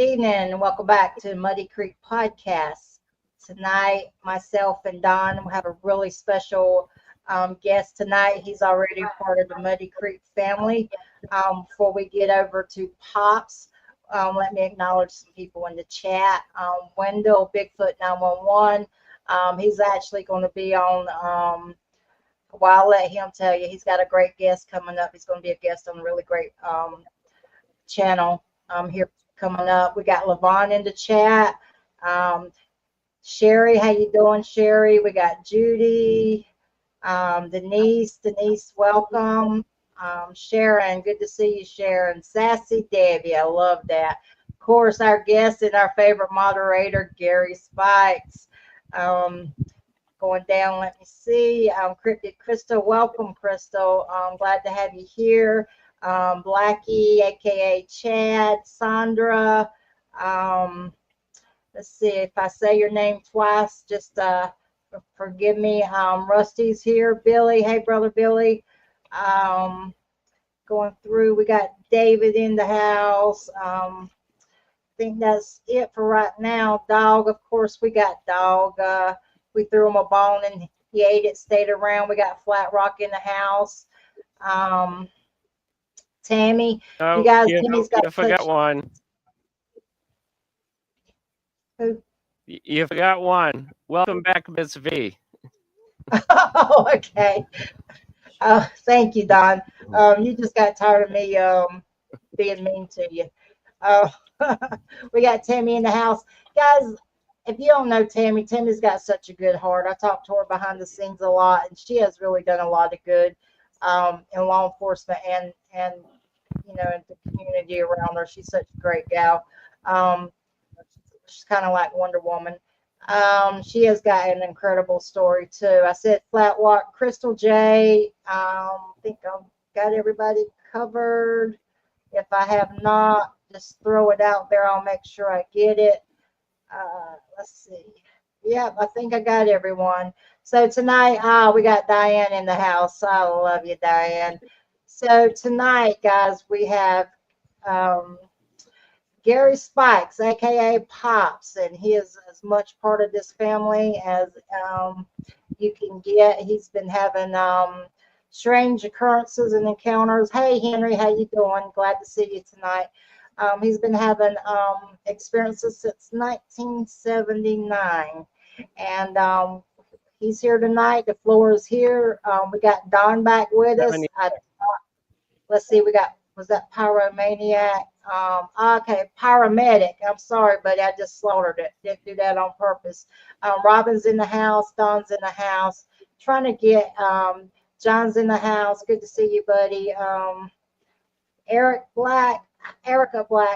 evening, and welcome back to Muddy Creek Podcast. Tonight, myself and Don will have a really special guest tonight. He's already part of the Muddy Creek family. Before we get over to Pops, let me acknowledge some people in the chat. Wendell, Bigfoot 911. He's actually going to be on, well, I'll let him tell you. He's got a great guest coming up. He's going to be a guest on a really great channel here coming up. We got Levon in the chat. Sherry, how you doing, Sherry? We got Judy, Denise, welcome. Sharon, good to see you, Sharon. Sassy Debbie, I love that. Of course, our guest and our favorite moderator, Gary Spikes. Going down, let me see. Cryptid Crystal, welcome, Crystal. I'm glad to have you here. Blackie, aka Chad, Sandra. Let's see if I say your name twice. Just forgive me. Rusty's here. Billy, hey brother Billy. Going through, we got David in the house. I think that's it for right now. Dog, of course, we got Dog. We threw him a bone and he ate it. Stayed around. We got Flat Rock in the house. Tammy, you guys, Tammy's got you forgot one. Who? You forgot one. Welcome back, Miss V. Oh, okay. Thank you, Don. You just got tired of me being mean to you. We got Tammy in the house. Guys, if you don't know Tammy, Tammy's got such a good heart. I talk to her behind the scenes a lot, and she has really done a lot of good in law enforcement and you know, in the community around her. She's such a great gal. She's kind of like Wonder Woman. She has got an incredible story too. I said Flat Rock, Crystal J. I think I've got everybody covered. If I have not, just throw it out there. I'll make sure I get it. Let's see. Yep, I think I got everyone. So tonight, we got Diane in the house. I love you, Diane. So tonight, guys, we have Gary Spikes, aka Pops, and he is as much part of this family as you can get. He's been having strange occurrences and encounters. Hey, Henry, how you doing? Glad to see you tonight. He's been having experiences since 1979, and he's here tonight. The floor is here. We got Don back with us. Let's see, we got, was that Pyromaniac? Okay, Paramedic. I'm sorry, but I just slaughtered it. Didn't do that on purpose. Robin's in the house. Don's in the house. Trying to get John's in the house. Good to see you, buddy. Erica Black,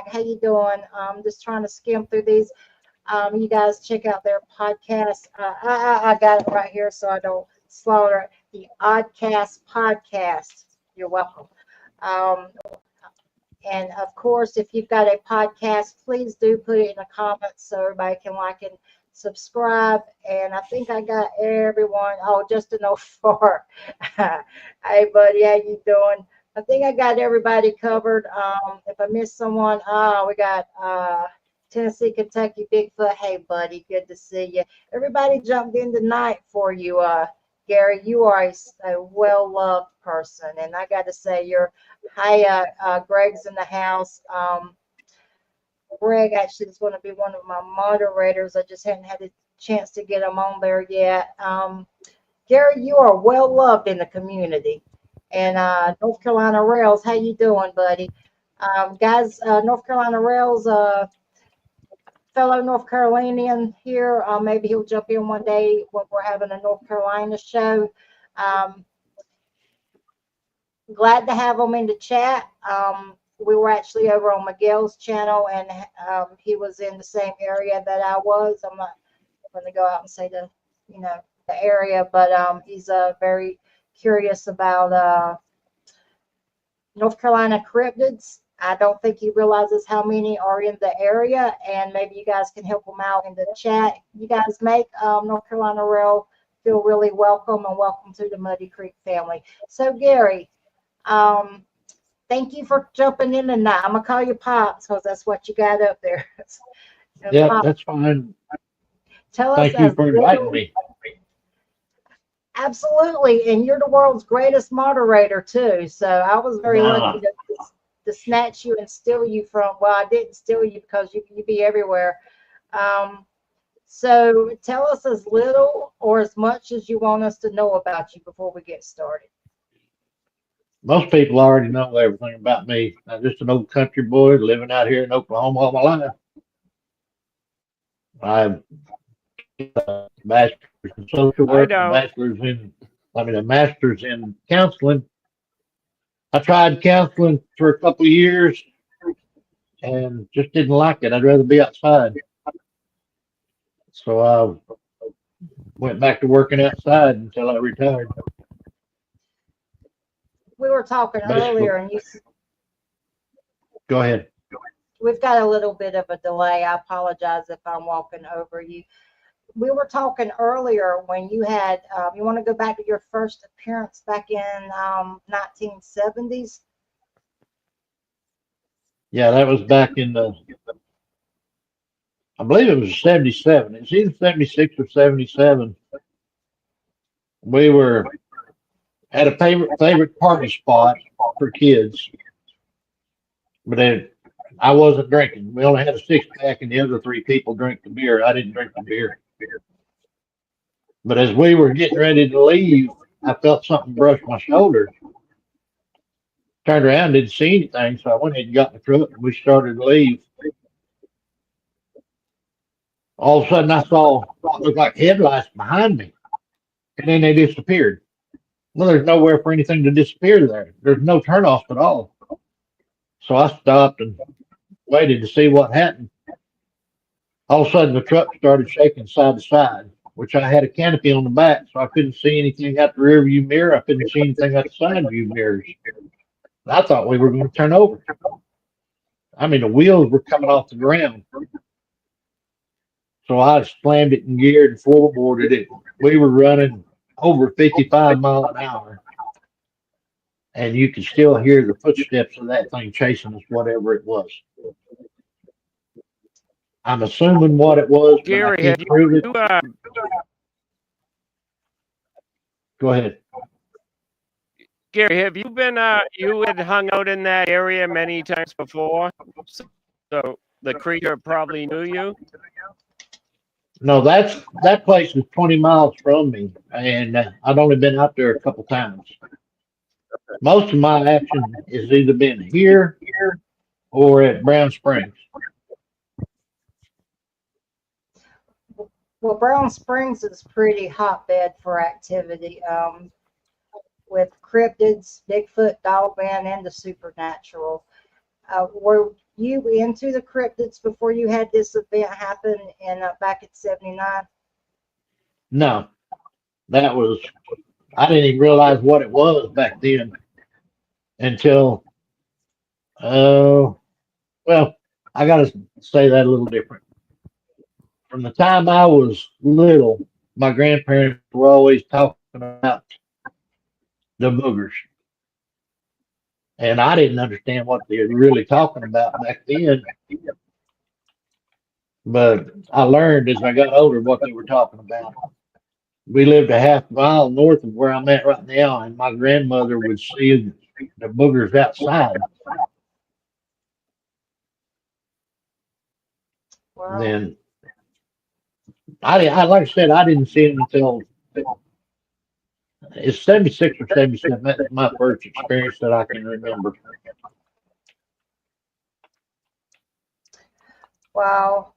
how you doing? Just trying to skim through these. You guys check out their podcast. I got it right here so I don't slaughter it. The Oddcast Podcast. You're welcome. And of course, if you've got a podcast, please do put it in the comments so everybody can like and subscribe. And I think I got everyone. Oh, just an far. Hey, buddy, how you doing? I think I got everybody covered. If I missed someone, we got Tennessee, Kentucky, Bigfoot. Hey, buddy, good to see you. Everybody jumped in tonight for you. Gary, you are a well-loved person, and I got to say, Greg's in the house. Greg actually is going to be one of my moderators. I just hadn't had a chance to get him on there yet. Gary, you are well-loved in the community. And North Carolina Rails, how you doing, buddy? Guys, North Carolina Rails, fellow North Carolinian here. Maybe he'll jump in one day when we're having a North Carolina show. Glad to have him in the chat. We were actually over on Miguel's channel, and he was in the same area that I was. I'm not going to go out and say the area, but he's very curious about North Carolina cryptids. I don't think he realizes how many are in the area, and maybe you guys can help him out in the chat. You guys make North Carolina Rail feel really welcome, and welcome to the Muddy Creek family. So Gary, thank you for jumping in tonight. I'm gonna call you Pops because that's what you got up there. And Yep, Pop, that's fine. tell us Thank you as for inviting little. me. Absolutely, and you're the world's greatest moderator too. So I was very lucky Nah, to snatch you and steal you from. Well, I didn't steal you because you be everywhere. Um, so tell us as little or as much as you want us to know about you before we get started. most people already know everything about me. I'm just an old country boy living out here in Oklahoma all my life. I have a bachelor's in social I work and a don't. a master's in counseling. I tried counseling for a couple of years and just didn't like it. I'd rather be outside. So I went back to working outside until I retired. We were talking Basically, earlier, and go ahead. we've got a little bit of a delay. I apologize if I'm walking over you. We were talking earlier when you had, you want to go back to your first appearance back in 1970s? Yeah, that was back in I believe it was 77. It's either 76 or 77. We were at a favorite party spot for kids, but I wasn't drinking. We only had a six pack, and the other three people drank the beer. I didn't drink the beer. But as we were getting ready to leave, I felt something brush my shoulder. Turned around, didn't see anything, so I went ahead and got in the truck, and we started to leave. All of a sudden, I saw what looked like headlights behind me, and then they disappeared. Well, there's nowhere for anything to disappear there. There's no turnoff at all. So I stopped and waited to see what happened. All of a sudden, the truck started shaking side to side, which I had a canopy on the back, so I couldn't see anything out the rear view mirror. I couldn't see anything out the side view mirrors. I thought we were going to turn over. I mean, the wheels were coming off the ground. So I slammed it in gear and floorboarded it. We were running over 55 mile an hour, and you could still hear the footsteps of that thing chasing us, whatever it was. I'm assuming what it was, but I Gary, have can't prove it. you Go ahead. Gary, have you been you had hung out in that area many times before? So the creature probably knew you? No, that place is 20 miles from me, and I've only been out there a couple times. Most of my action has either been here or at Brown Springs. Well, Brown Springs is pretty hotbed for activity with cryptids, Bigfoot, dogman, and the supernatural. Were you into the cryptids before you had this event happen in back in '79? No, that was I didn't even realize what it was back then until oh well, I got to say that a little different. From the time I was little, my grandparents were always talking about the boogers, and I didn't understand what they were really talking about back then. But I learned as I got older what they were talking about. We lived a half mile north of where I'm at right now, and my grandmother would see the boogers outside. Well, Then like I said, I didn't see them until it's 76 or 77. That's my first experience that I can remember. wow.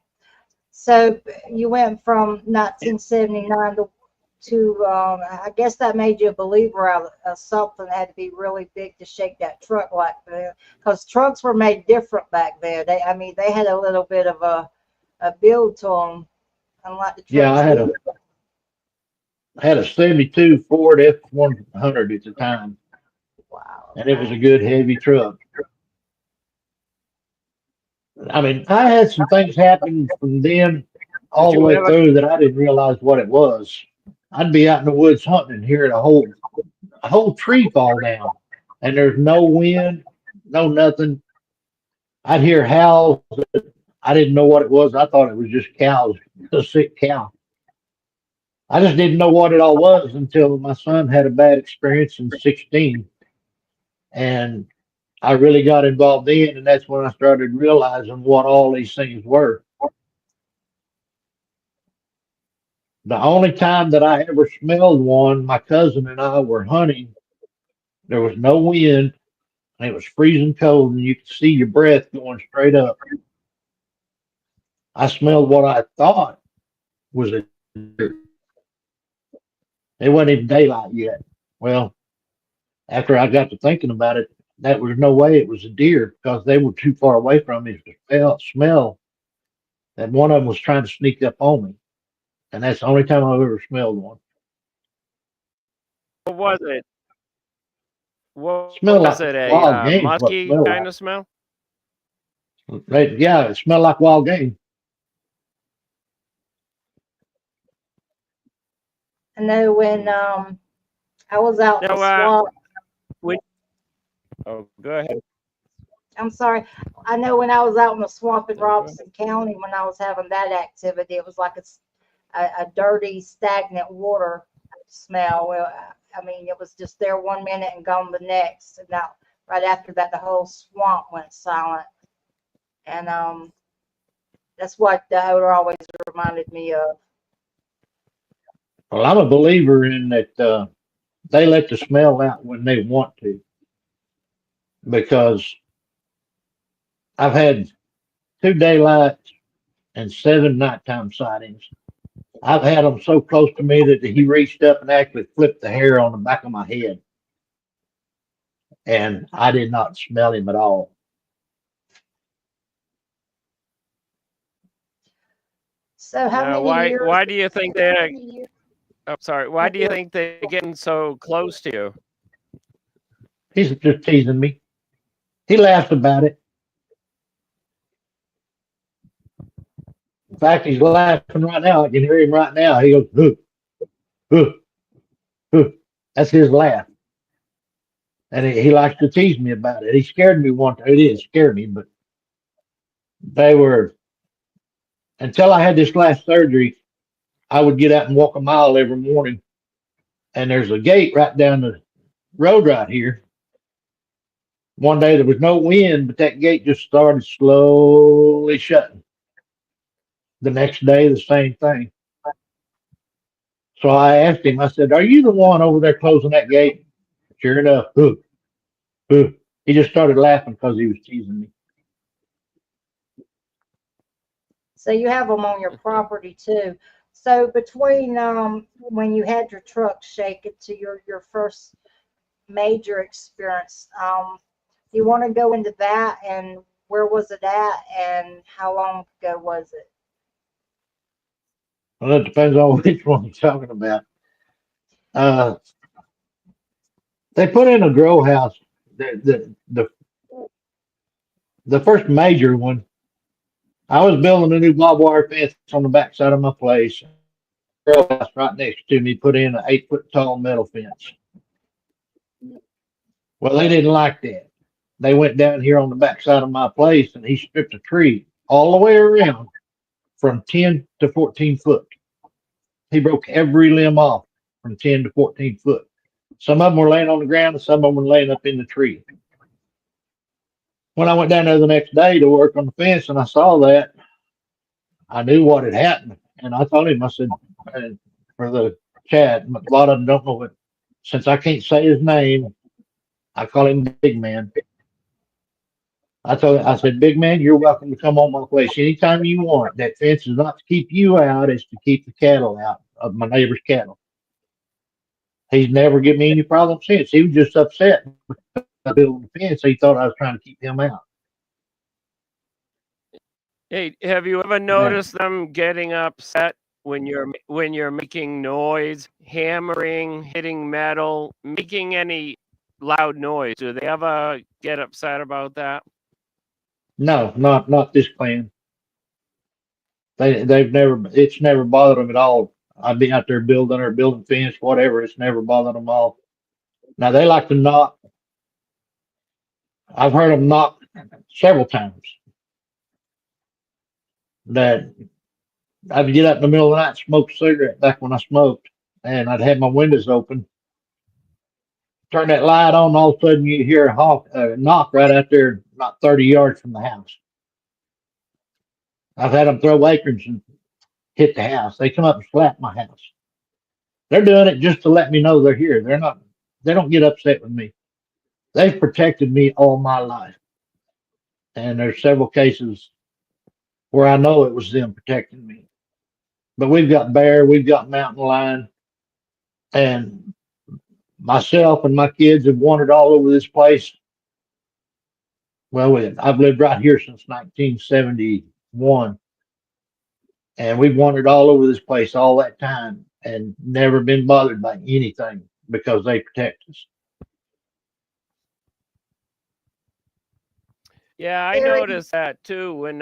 So you went from 1979 to I guess that made you a believer of something that had to be really big to shake that truck like that. Because trucks were made different back then. I mean, they had a little bit of a build to them, unlike the Yeah, trucks we. I had a 72 Ford F100 at the time, Wow, and it was a good heavy truck. I mean, I had some things happen from then Did all the you way ever through that I didn't realize what it was. I'd be out in the woods hunting and hearing a whole tree fall down, and there's no wind, no nothing. I'd hear howls. I didn't know what it was. I thought it was just cows, a sick cow. I just didn't know what it all was until my son had a bad experience in 16. And I really got involved in, and that's when I started realizing what all these things were. The only time that I ever smelled one, my cousin and I were hunting. There was no wind, and it was freezing cold, and you could see your breath going straight up. I smelled what I thought was a deer. It wasn't even daylight yet. Well, after I got to thinking about it, that was no way it was a deer because they were too far away from me to smell that one of them was trying to sneak up on me. And that's the only time I've ever smelled one. What was it? What Smelled was like it? A wild game is what it musky smelled kind like. of smell? Yeah, it smelled like wild game. I know when I was out in the No, swamp. when, oh, go ahead. I'm sorry. I know when I was out in the swamp in No, go ahead. Robeson County, when I was having that activity, it was like a dirty, stagnant water smell. Well, I mean, it was just there one minute and gone the next. And now, right after that, the whole swamp went silent. And that's what the odor always reminded me of. Well, I'm a believer in that they let the smell out when they want to because I've had 2 daylight and 7 nighttime sightings. I've had them so close to me that he reached up and actually flipped the hair on the back of my head, and I did not smell him at all. So, how Now, many years? why do you think they're? Oh, sorry. Why do you think they're getting so close to you? He's just teasing me. He laughs about it. In fact, he's laughing right now. I can hear him right now. He goes, "Huh, huh, huh." That's his laugh. And he likes to tease me about it. He scared me once. It didn't scare me, but they were, until I had this last surgery, I would get out and walk a mile every morning. And there's a gate right down the road right here. One day there was no wind, but that gate just started slowly shutting. The next day, the same thing. So I asked him, I said, "Are you the one over there closing that gate?" Sure enough, he just started laughing because he was teasing me. So you have them on your property too. So between when you had your truck shaken to your first major experience, you want to go into that and where was it at and how long ago was it? Well, it depends on which one you're talking about. Uh, they put in a grow house. The first major one, I was building a new barbed wire fence on the backside of my place. Grow house right next to me put in an 8 foot tall metal fence. Well, they didn't like that. They went down here on the backside of my place and he stripped a tree all the way around from 10 to 14 foot. He broke every limb off from 10 to 14 foot. Some of them were laying on the ground and some of them were laying up in the tree. When I went down there the next day to work on the fence and I saw that, I knew what had happened. And I told him, I said, for the chat, a lot of them don't know it. Since I can't say his name, I call him Big Man. I said, "Big Man, you're welcome to come on my place anytime you want. That fence is not to keep you out, it's to keep the cattle out of my neighbor's cattle." He's never given me any problem since. He was just upset about building the fence. He thought I was trying to keep him out. Hey, have you ever Man, noticed them getting upset when you're making noise, hammering, hitting metal, making any loud noise? Do they ever get upset about that? no, not this clan. They've never. It's never bothered them at all. I've been out there building fence, whatever. It's never bothered them all. Now they like to knock. I've heard them knock several times. That I'd get up in the middle of the night, smoke a cigarette back when I smoked, and I'd have my windows open. Turn that light on, all of a sudden you hear a knock right out there, not 30 yards from the house. I've had them throw acorns and hit the house. They come up and slap my house. They're doing it just to let me know they're here. They're not. They don't get upset with me. They've protected me all my life, and there's several cases where I know it was them protecting me. But we've got bear, we've got mountain lion, and myself and my kids have wandered all over this place. Well, I've lived right here since 1971, and we've wandered all over this place all that time and never been bothered by anything because they protect us. Yeah, I Gary, noticed that too when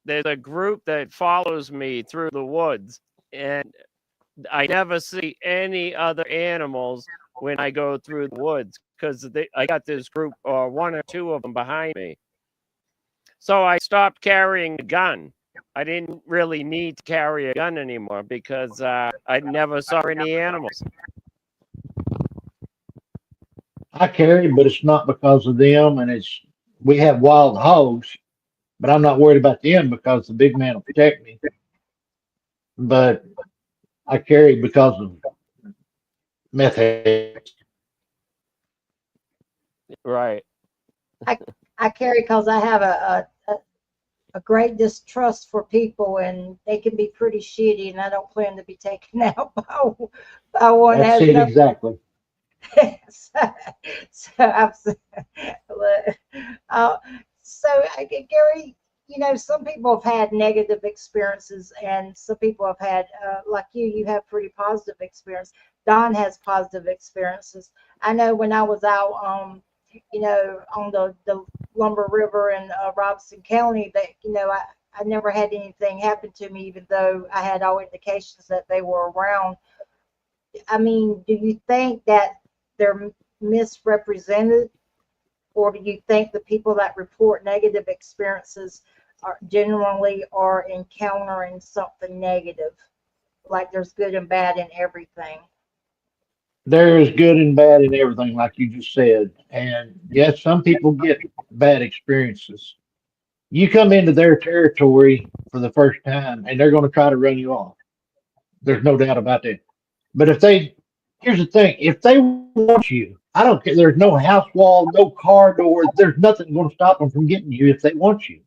there's a group that follows me through the woods, and I never see any other animals when I go through the woods because I got this group or one or two of them behind me. So I stopped carrying a gun. I didn't really need to carry a gun anymore because I never saw any animals. I carry, but it's not because of them, and it's we have wild hogs, but I'm not worried about them because the big man will protect me. But I carry because of meth heads. Right. I carry because I have a great distrust for people, and they can be pretty shitty, and I don't plan to be taken out by one that That's has it no. exactly. so I'm, uh, Gary, some people have had negative experiences, and some people have had, like you have pretty positive experience. Don has positive experiences. I know when I was out, on the Lumber River in Robinson County, that I never had anything happen to me, even though I had all indications that they were around. I mean, do you think that they're misrepresented, or do you think the people that report negative experiences are generally encountering something negative, like there's good and bad in everything? There is good and bad in everything, like you just said. And yes, some people get bad experiences. You come into their territory for the first time, and they're going to try to run you off. There's no doubt about that. But here's the thing: if they want you, I don't care. There's no house wall, no car door. There's nothing going to stop them from getting you if they want you.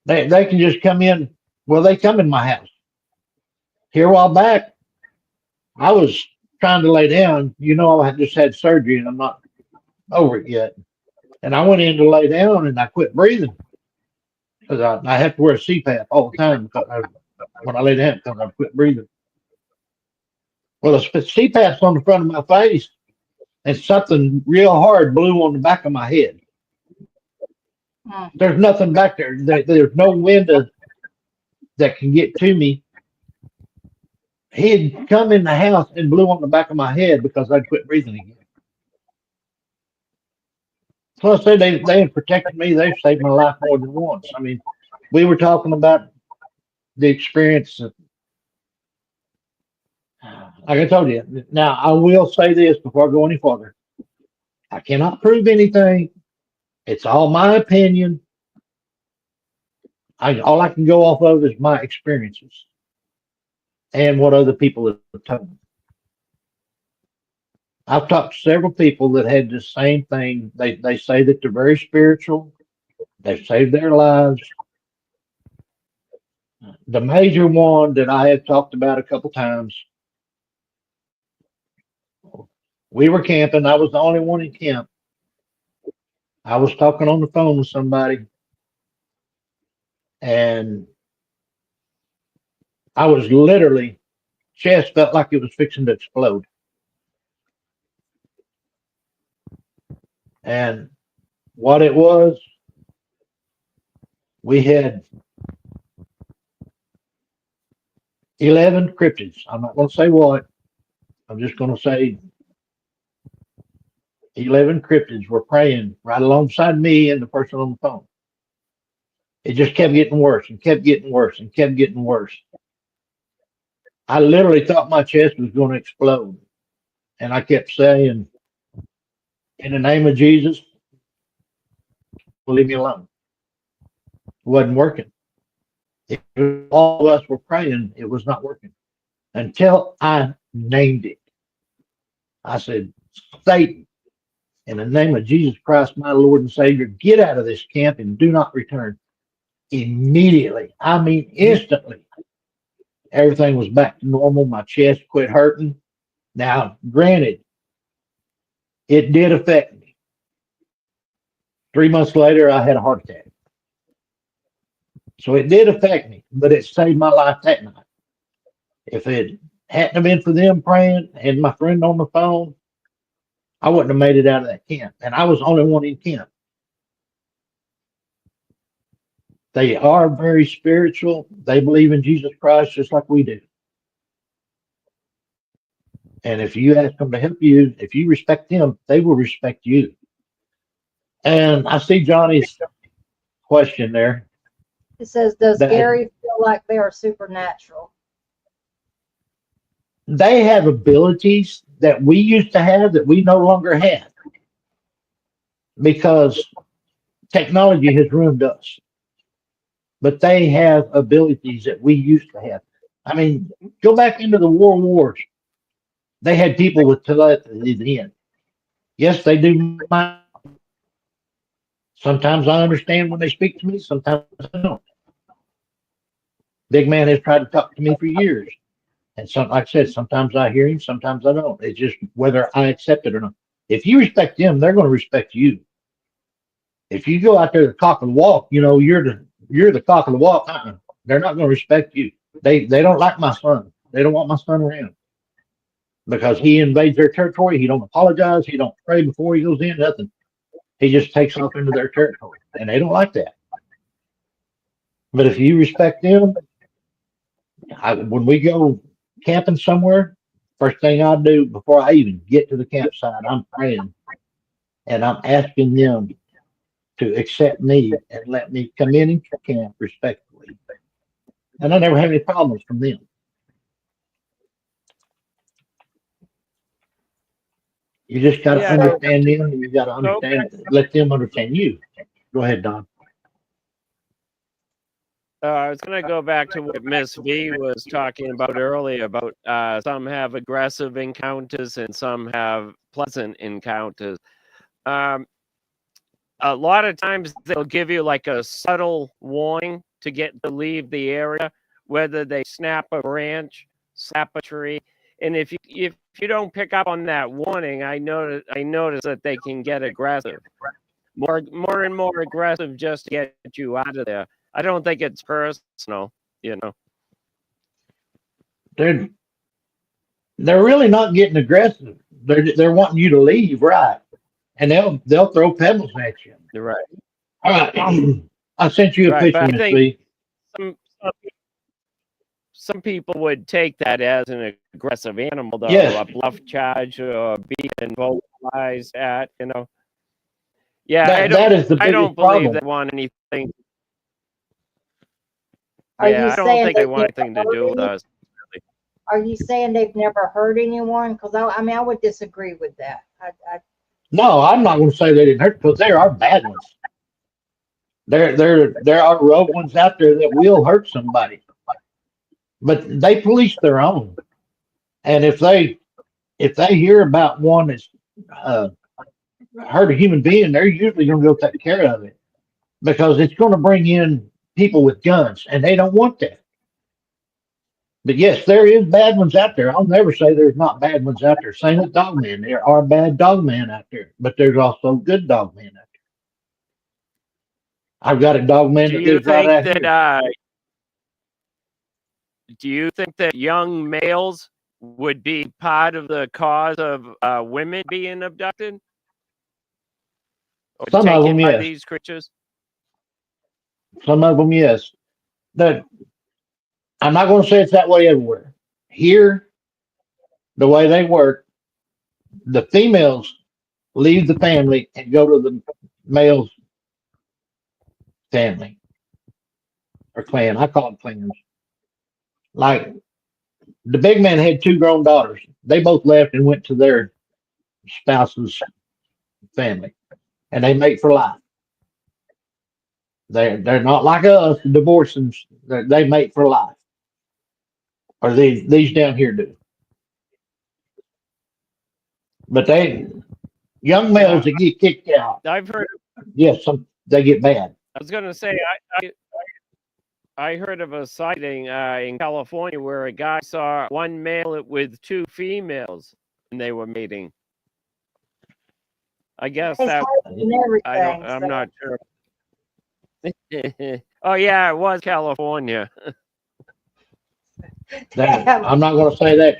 They can just come in. Well, they come in my house. Here a while back, I was trying to lay down. I had just had surgery and I'm not over it yet. And I went in to lay down and I quit breathing because I have to wear a CPAP all the time when I lay down because I quit breathing. Well, the CPAP's on the front of my face and something real hard blew on the back of my head. Hmm. There's nothing back there. There's no window that can get to me. He had come in the house and blew on the back of my head because I'd quit breathing again. Plus, they have protected me. They've saved my life more than once. I mean, we were talking about the experience. Like I told you. Now, I will say this before I go any further. I cannot prove anything. It's all my opinion. All I can go off of is my experiences and what other people have told me. I've talked to several people that had the same thing. They say that they're very spiritual. They've saved their lives. The major one that I have talked about a couple times, we were camping. I was the only one in camp. I was talking on the phone with somebody, and I was literally, chest felt like it was fixing to explode. And what it was, we had 11 cryptids. I'm not going to say what. I'm just going to say 11 cryptids were praying right alongside me and the person on the phone. It just kept getting worse and kept getting worse and kept getting worse. I literally thought my chest was going to explode. And I kept saying, in the name of Jesus, leave me alone. It wasn't working. If all of us were praying, it was not working. Until I named it. I said, Satan, in the name of Jesus Christ, my Lord and Savior, get out of this camp and do not return. Immediately, I mean instantly, everything was back to normal. My chest quit hurting. Now, granted, it did affect me. 3 months later, I had a heart attack. So it did affect me, but it saved my life that night. If it hadn't have been for them praying and my friend on the phone, I wouldn't have made it out of that camp. And I was the only one in camp. They are very spiritual. They believe in Jesus Christ just like we do. And if you ask them to help you, if you respect them, they will respect you. And I see Johnny's question there. It says, does Gary feel like they are supernatural? They have abilities that we used to have that we no longer have because technology has ruined us. But they have abilities that we used to have. I mean, go back into the world wars. They had people with telepathy then. Yes, they do. Sometimes I understand when they speak to me. Sometimes I don't. Big man has tried to talk to me for years. And like I said, sometimes I hear him, sometimes I don't. It's just whether I accept it or not. If you respect them, they're going to respect you. If you go out there the cock of the walk, you're the cock of the walk. They're not going to respect you. They don't like my son. They don't want my son around because he invades their territory. He don't apologize. He don't pray before he goes in. Nothing. He just takes off into their territory, and they don't like that. But if you respect them, when we go camping somewhere, first thing I do before I even get to the campsite, I'm praying and I'm asking them to accept me and let me come in and camp respectfully. And I never have any problems from them. You just got to understand them, and you got to let them understand you. Go ahead, Don. I was going to go back to what Miss V was talking about earlier about some have aggressive encounters and some have pleasant encounters. A lot of times they'll give you like a subtle warning to get to leave the area, whether they snap a branch, snap a tree. And if you don't pick up on that warning, I notice that they can get aggressive, more and more aggressive just to get you out of there. I don't think it's personal, They're really not getting aggressive. They're wanting you to leave, right? And they'll throw pebbles at you. You're right. All right. I sent you a picture, Miss V. Some people would take that as an aggressive animal, though, yes. A bluff charge or being vocalized at, Yeah, I don't believe they want anything. I don't think they want anything to do with us. Really. Are you saying they've never hurt anyone? Because I would disagree with that. No, I'm not going to say they didn't hurt because there are bad ones. There are rogue ones out there that will hurt somebody, but they police their own. And if they hear about one that's hurt a human being, they're usually going to go take care of it because it's going to bring in people with guns, and they don't want that. But yes, there is bad ones out there. I'll never say there's not bad ones out there. Same with dogmen. There are bad dogmen out there, but there's also good dogmen out there. I've got a dogman that lives right out here. Do you think that young males would be part of the cause of women being abducted? Or Some of them, by yes. These creatures? Some of them, yes. I'm not going to say it's that way everywhere. Here, the way they work, the females leave the family and go to the male's family or clan. I call them clans. Like the big man had two grown daughters. They both left and went to their spouse's family, and they mate for life. They're not like us divorcing. They mate for life, or these down here do. But young males Yeah, that get kicked out, I've heard. yes, they get bad. I was going to say I heard of a sighting in California where a guy saw one male with two females and they were mating. I guess It's that hard and everything. I'm So. not sure. Oh yeah, it was California. I'm not going to say that.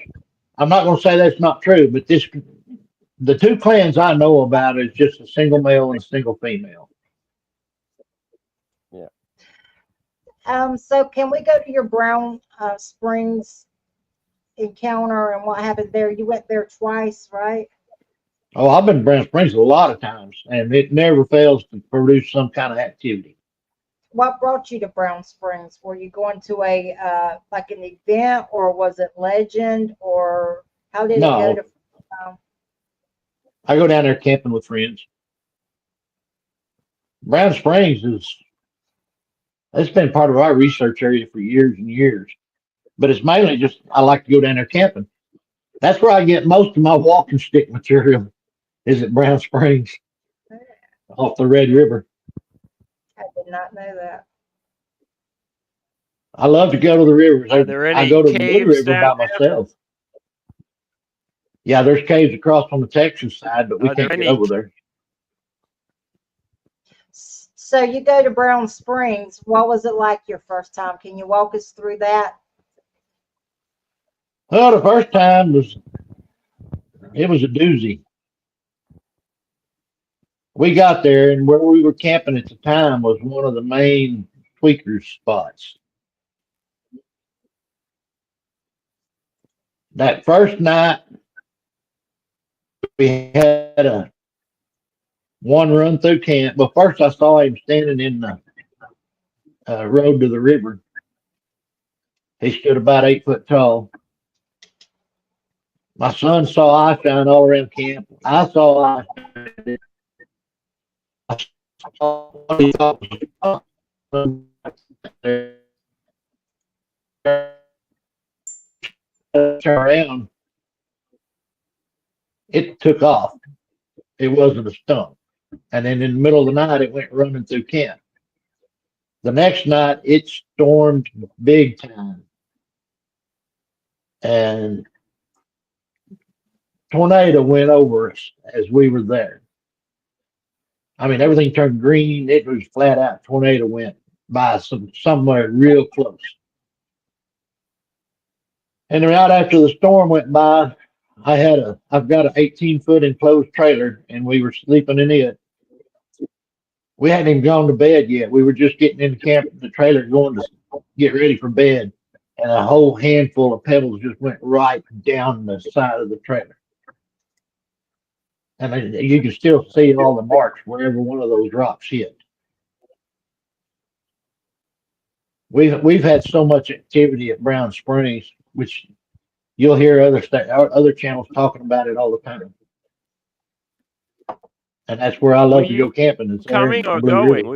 I'm not going to say that's not true, but the two clans I know about is just a single male and a single female. Yeah. So can we go to your Brown Springs encounter and what happened there? You went there twice, right? Oh, I've been to Brown Springs a lot of times, and it never fails to produce some kind of activity. What brought you to Brown Springs? Were you going to a like an event, or was it legend, or how did it go No, to? Um, I go down there camping with friends. Brown Springs it's been part of our research area for years and years, but it's mainly just I like to go down there camping. That's where I get most of my walking stick material is at Brown Springs off the Red River. I did not know that. I love to go to the rivers. Are there I any go to the Blue caves River down by myself. Yeah, there's caves across on the Texas side, but we Are there can't get any over there. So you go to Brown Springs. What was it like your first time? Can you walk us through that? Well, the first time it was a doozy. We got there, and where we were camping at the time was one of the main tweakers spots. That first night, we had a one run through camp. But first, I saw him standing in the road to the river. He stood about 8 foot tall. My son saw eye shine all around camp. I saw eye shine. I saw what he thought was there. Turn around, it took off. It wasn't a stump. And then in the middle of the night, it went running through camp. The next night, it stormed big time. And tornado went over us as we were there. I mean, everything turned green. It was flat out. Tornado went by somewhere real close. And right after the storm went by, I've got an 18-foot enclosed trailer, and we were sleeping in it. We hadn't even gone to bed yet. We were just getting into camp in the trailer, going to get ready for bed, and a whole handful of pebbles just went right down the side of the trailer. And you can still see all the marks wherever one of those rocks hit. We've had so much activity at Brown Springs, which you'll hear other channels talking about it all the time. And that's where I were love to go you camping. It's there in coming the or Blue going? River.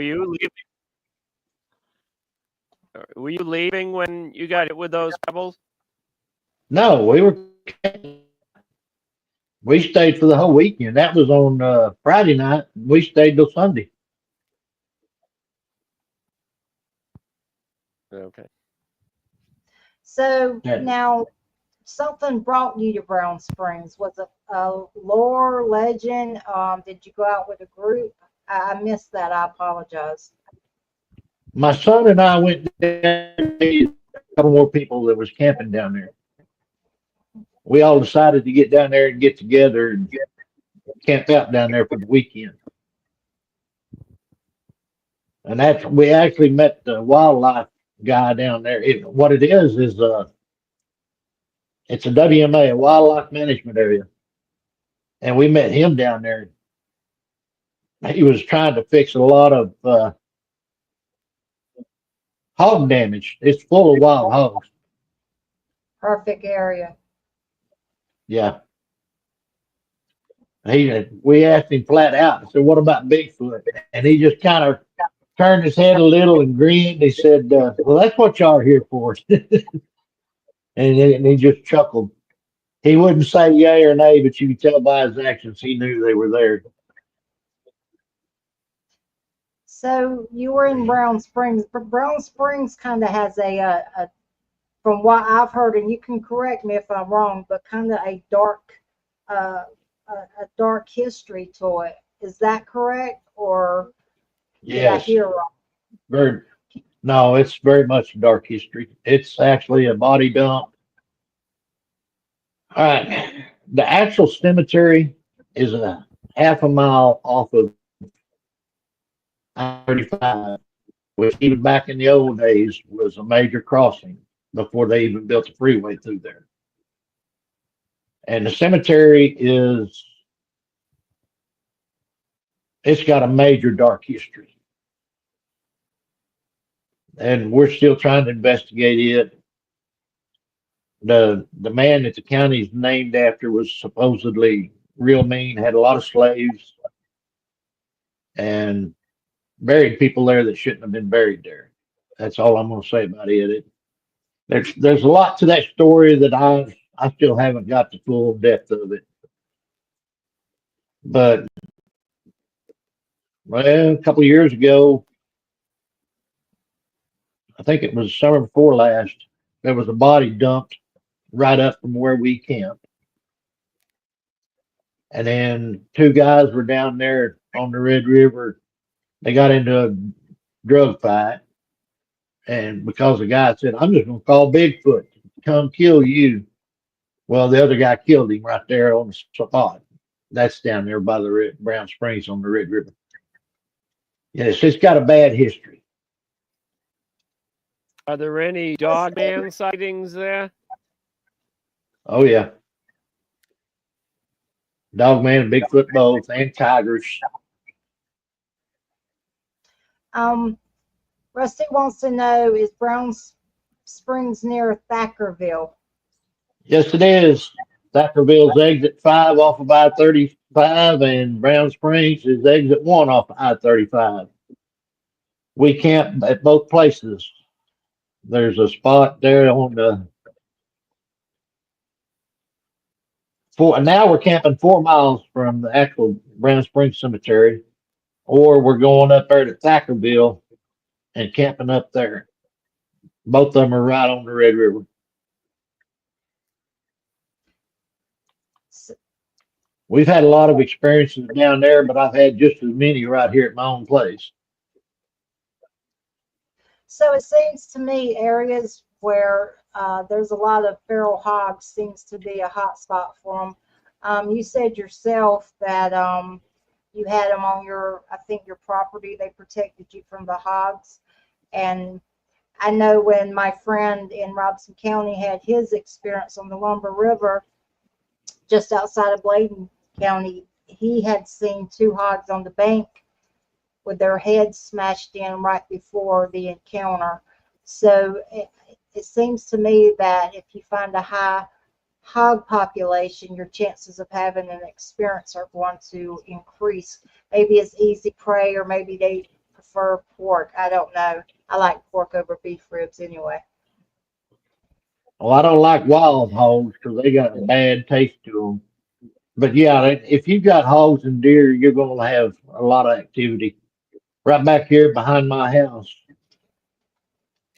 Were you leaving when you got hit with those pebbles? No, we stayed for the whole weekend. That was on Friday night. We stayed till Sunday. Okay. So Yeah. now something brought you to Brown Springs. Was it a lore legend? Did you go out with a group? I missed that. I apologize. My son and I went down to meet a couple more people that was camping down there. We all decided to get down there and get together and camp out down there for the weekend. And we actually met the wildlife guy down there. What it is it's a WMA, a wildlife management area, and we met him down there. he was trying to fix a lot of hog damage. It's full of wild hogs. Perfect area. Yeah. We asked him flat out. I said, "What about Bigfoot?" And he just kind of turned his head a little and grinned. He said, "Well, that's what y'all are here for." And he just chuckled. He wouldn't say yay or nay, but you could tell by his actions he knew they were there. So you were in Brown Springs, but Brown Springs kind of has from what I've heard, and you can correct me if I'm wrong, but kind of uh, a dark history to it. Is that correct, or did I Yes, hear wrong? very. No, it's very much dark history. It's actually a body dump. All right. The actual cemetery is a half a mile off of I-35, which even back in the old days was a major crossing before they even built the freeway through there. And the cemetery it's got a major dark history. And we're still trying to investigate it. The man that the county's named after was supposedly real mean, had a lot of slaves, and buried people there that shouldn't have been buried there. That's all I'm going to say about it. There's a lot to that story that I still haven't got the full depth of it. But well, a couple of years ago, I think it was summer before last, there was a body dumped right up from where we camped. And then two guys were down there on the Red River. They got into a drug fight. And because the guy said, "I'm just going to call Bigfoot to come kill you." Well, the other guy killed him right there on the spot. That's down there by the Brown Springs on the Red River. Yes, it's got a bad history. Are there any dog man sightings there? Oh, yeah. Dogman and Bigfoot both, and tigers. Um, Rusty wants to know, is Brown Springs near Thackerville? Yes, it is. Thackerville's exit 5 off of I-35, and Brown Springs is exit 1 off of I-35. We camp at both places. There's a spot there on the four. Now we're camping 4 miles from the actual Brown Springs Cemetery, or we're going up there to Thackerville and camping up there. Both of them are right on the Red River. We've had a lot of experiences down there, but I've had just as many right here at my own place. So it seems to me areas where there's a lot of feral hogs seems to be a hot spot for them. You said yourself that you had them on I think your property. They protected you from the hogs. And I know when my friend in Robson County had his experience on the Lumber River, just outside of Bladen County, he had seen two hogs on the bank with their heads smashed in right before the encounter. So it seems to me that if you find a high hog population, your chances of having an experience are going to increase. Maybe it's easy prey, or maybe they prefer pork. I don't know. I like pork over beef ribs anyway. Well, I don't like wild hogs because they got a bad taste to them. But yeah, if you've got hogs and deer, you're going to have a lot of activity. Right back here behind my house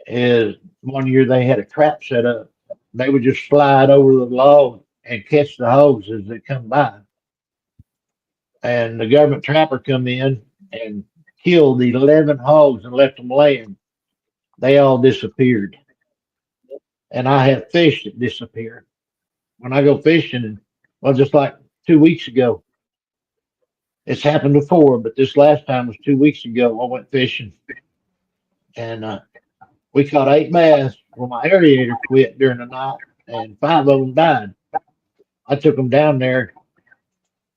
is one year they had a trap set up. They would just slide over the log and catch the hogs as they come by. And the government trapper come in and killed 11 hogs and left them laying. They all disappeared. And I have fish that disappear. When I go fishing, well, just like 2 weeks ago, it's happened before, but this last time was 2 weeks ago. I went fishing and we caught 8 bass. Well, my aerator quit during the night and 5 of them died. I took them down there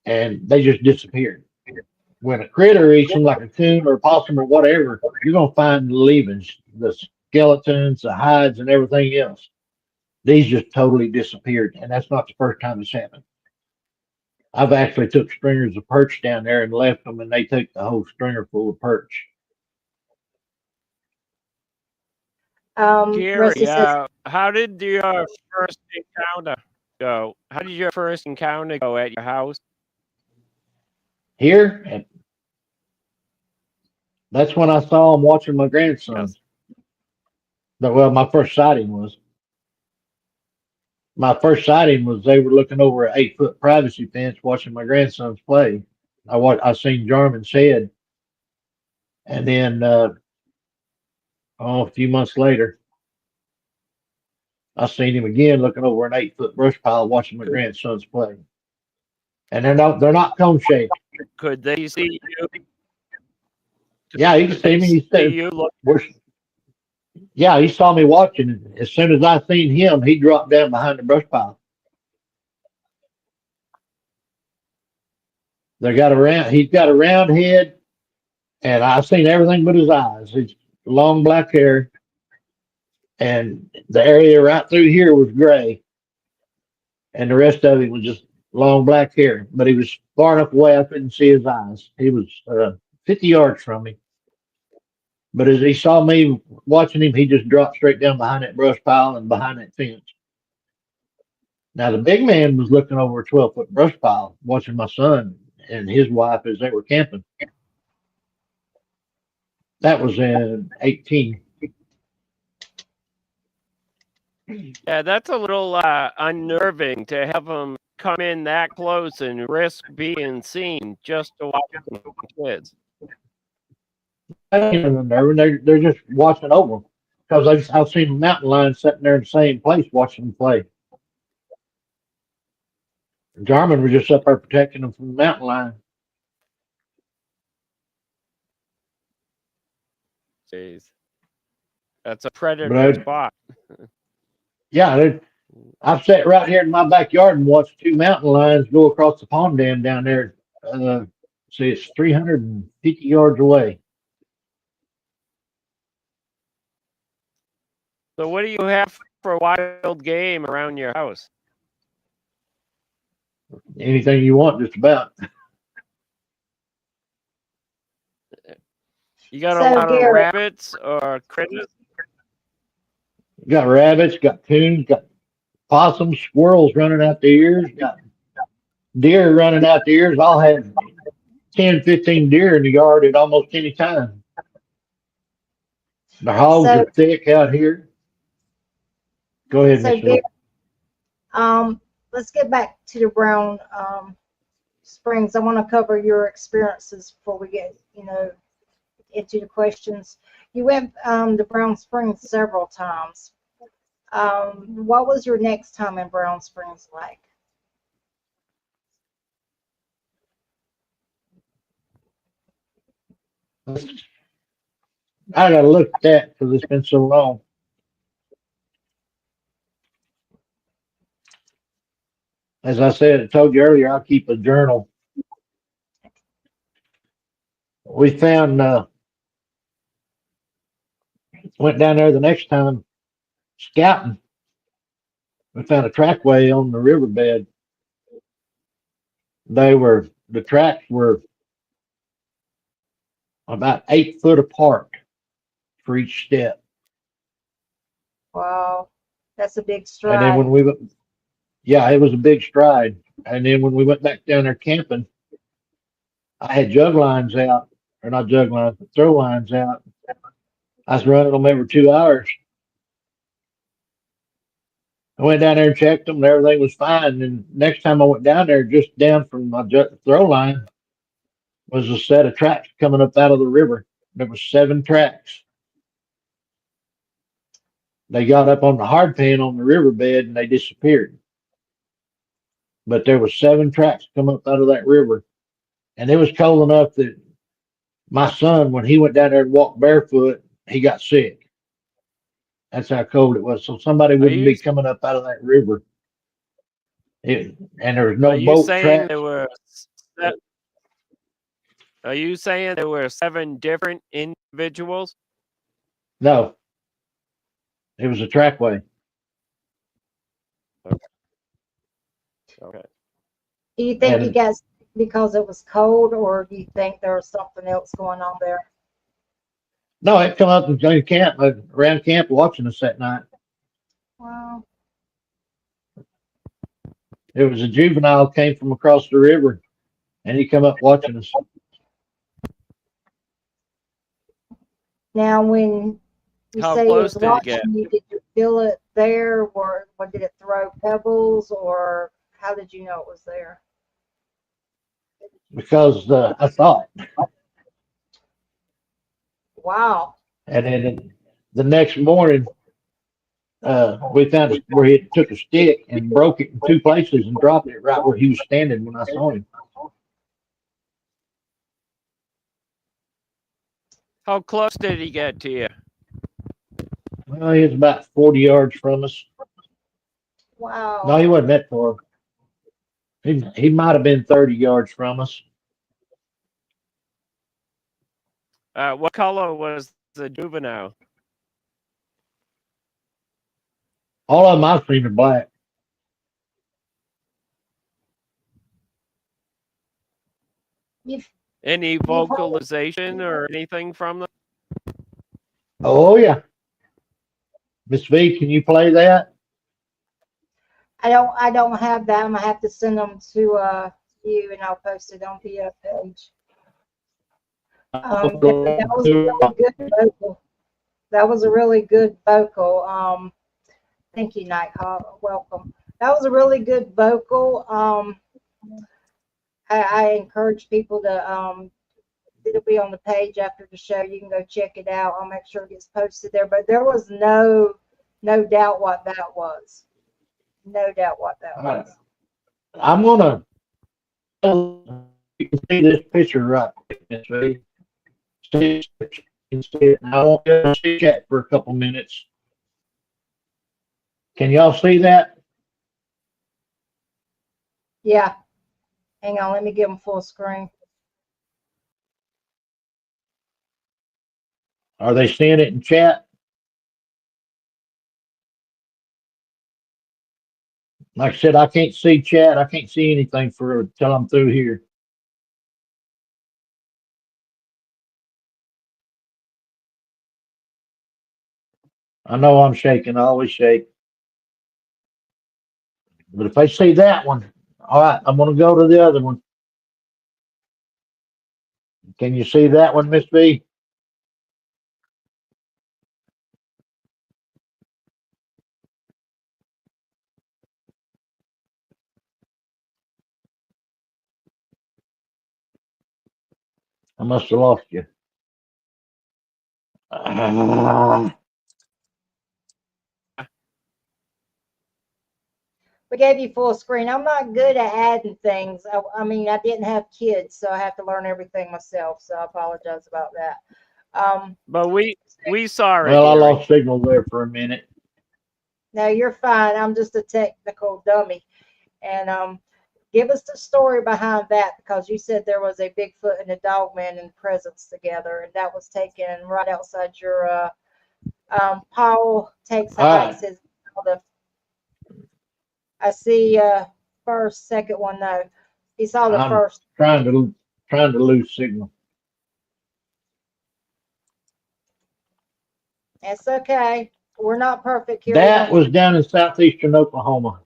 and they just disappeared. when a critter eats them, like a coon or a possum or whatever, you're gonna find the leavings, the skeletons, the hides, and everything else. These just totally disappeared, and that's not the first time it's happened. I've actually took stringers of perch down there and left them, and they took the whole stringer full of perch. Rusty Gary, says, how did your first encounter go? How did your first encounter go at your house? Here, and that's when I saw them watching my grandson. Yes. Well, my first sighting was. My first sighting was they were looking over an 8 foot privacy fence watching my grandsons play. I seen Jarman's head, and then a few months later, I seen him again looking over an 8 foot brush pile watching my grandsons play. And they're not cone shaped. Could they see you? Yeah, he can Could see they me. He see said, you? Look, yeah, he saw me watching. As soon as I seen him, he dropped down behind the brush pile. He's got a round head, and I seen everything but his eyes. His long black hair, and the area right through here was gray, and the rest of him was just long black hair. But he was far enough away I couldn't see his eyes. He was 50 yards from me. But as he saw me watching him, he just dropped straight down behind that brush pile and behind that fence. Now the big man was looking over a 12 foot brush pile, watching my son and his wife as they were camping. That was in 18. yeah, that's a little unnerving to have them come in that close and risk being seen just to watch the kids. They're just watching over them because I've seen mountain lions sitting there in the same place watching them play. Jarman was just up there protecting them from the mountain lion. Jeez, that's a predator But spot. yeah, I've sat right here in my backyard and watched two mountain lions go across the pond dam down there. See, it's 350 yards away. So, what do you have for wild game around your house? Anything you want, just about. You got a so lot of Gary, rabbits or critters? Got rabbits, got coons, got possums, squirrels running out the ears, got deer running out the ears. I'll have 10, 15 deer in the yard at almost any time. The hogs so are thick out here. Go ahead, so Miss Gary, Hill. let's get back to the Brown Springs. I want to cover your experiences before we get, into the questions. You went to Brown Springs several times. What was your next time in Brown Springs like? I gotta look at that because it's been so long. As I said, I told you earlier, I keep a journal. We found, went down there the next time scouting. We found a trackway on the riverbed. The tracks were about 8 foot apart for each step. Wow, that's a big And then stride. yeah, it was a big stride. And then when we went back down there camping, I had jug lines out, or not jug lines, but throw lines out. I was running them every 2 hours. I went down there and checked them, and everything was fine. And next time I went down there, just down from my throw line was a set of tracks coming up out of the river. There was 7 tracks. They got up on the hard pan on the riverbed and they disappeared. But there was 7 tracks come up out of that river, and it was cold enough that my son, when he went down there and walked barefoot, he got sick. That's how cold it was. So somebody Are wouldn't you be coming up out of that river. And there was are no you boat saying tracks. there were Are you saying there were 7 different individuals? No, it was a trackway. Okay. Do you think you And got sick because it was cold, or do you think there was something else going on there? no, it come up and joined camp, around camp watching us that night. Well, It was a juvenile came from across the river, and he come up watching us. now when you How say it close was did it get? watching you, did you feel it there, or did it throw pebbles, or how did you know it was there? Because I saw it. Wow. And then the next morning, we found where he took a stick and broke it in 2 places and dropped it right where he was standing when I saw him. How close did he get to you? Well, he was about 40 yards from us. Wow. No, he wasn't that far. He might have been 30 yards from us. What color was the juvenile? All of them I've seen are black. You've Any you've heard, vocalization or anything from them? Oh, yeah. Miss V, can you play that? I don't have that. I'm gonna have to send them to you, and I'll post it on the page. That was a really good vocal. That was a really good vocal. Thank you, Nighthawk. Welcome. That was a really good vocal. I encourage people to it'll be on the page after the show. You can go check it out. I'll make sure it gets posted there. But there was no doubt what that was. No doubt what that was. I'm gonna. You can see this picture right quick, Miss V. See it. You can see it. I won't be able to see chat for a couple minutes. Can y'all see that? Yeah. Hang on, let me give them full screen. Are they seeing it in chat? Like I said, I can't see chat. I can't see anything for till I'm through here. I know I'm shaking. I always shake. But if I see that one, all right, I'm gonna go to the other one. Can you see that one, Miss B? I must have lost you. We gave you full screen. I'm not good at adding things. I mean, I didn't have kids, so I have to learn everything myself. So I apologize about that. But we saw it, Well, I Gary. lost signal there for a minute. No, you're fine. I'm just a technical dummy. And give us the story behind that, because you said there was a Bigfoot and a Dogman in presence together, and that was taken right outside your. Paul takes a All hike. right, Says I see first, second one. No, he saw the I'm first. trying to lose signal. It's okay. We're not perfect here. We That don't. was down in southeastern Oklahoma.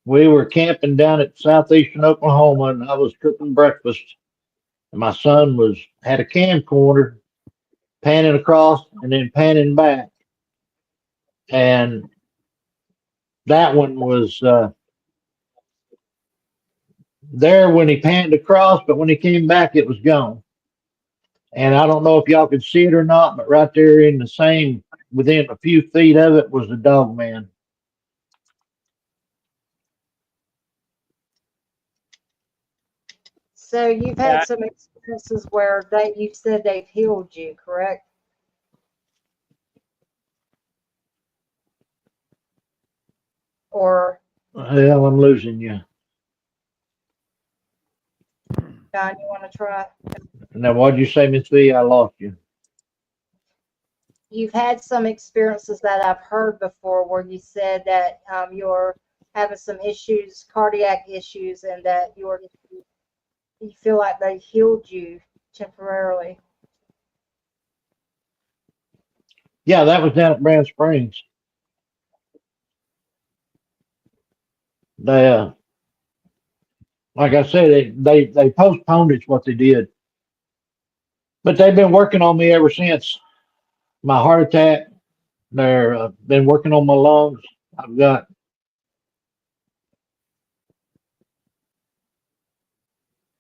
We were camping down at southeastern Oklahoma, and I was cooking breakfast. And my son had a camcorder panning across and then panning back, and that one was there when he panned across, but when he came back, it was gone. And I don't know if y'all could see it or not, but right there in the same, within a few feet of it, was the dog man. So you've had Yeah, some experiences where you said they've healed you, correct? Or Hell, I'm losing you. Don, you want to try? Now, what did you say, Miss V? I lost you. You've had some experiences that I've heard before where you said that you're having some issues, cardiac issues, and that you feel like they healed you temporarily. Yeah, that was down at Brand Springs. They, like I said, they postponed it's what they did, but they've been working on me ever since my heart attack. They're been working on my lungs. I've got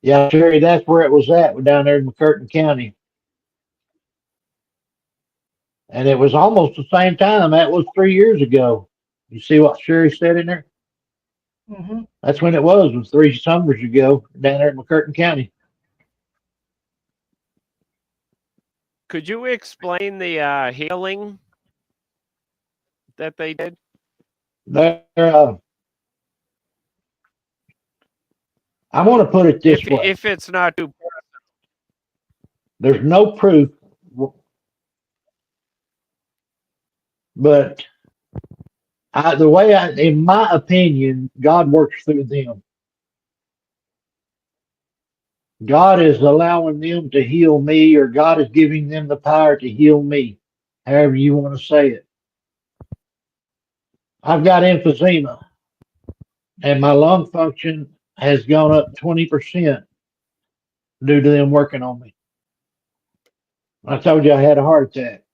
yeah, Sherry. That's where it was at, down there in McCurtain County, and it was almost the same time. That was 3 years ago. You see what Sherry said in there? Hmm. That's when it was 3 summers ago down there in McCurtain County. Could you explain the healing that they did? There, I want to put it this way: If it's not too, there's no proof, but the way in my opinion, God works through them. God is allowing them to heal me, or God is giving them the power to heal me, however you want to say it. I've got emphysema, and my lung function has gone up 20% due to them working on me. I told you I had a heart attack.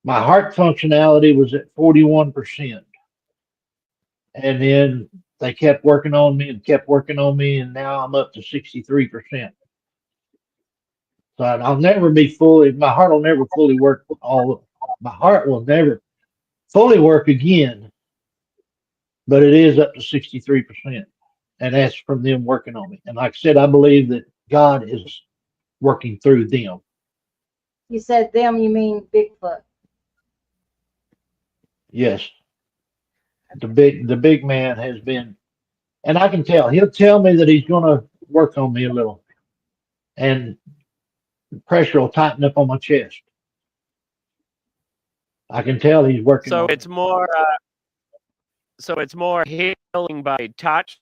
My heart functionality was at 41%. And then they kept working on me and kept working on me, and now I'm up to 63%. So I'll never be fully, my heart will never fully work my heart will never fully work again, but it is up to 63%. And that's from them working on me. And like I said, I believe that God is working through them. You said them, you mean Bigfoot. Yes. The big man has been, and I can tell, he'll tell me that he's going to work on me a little, and pressure will tighten up on my chest. I can tell he's working so on it's me. more, healing by touch.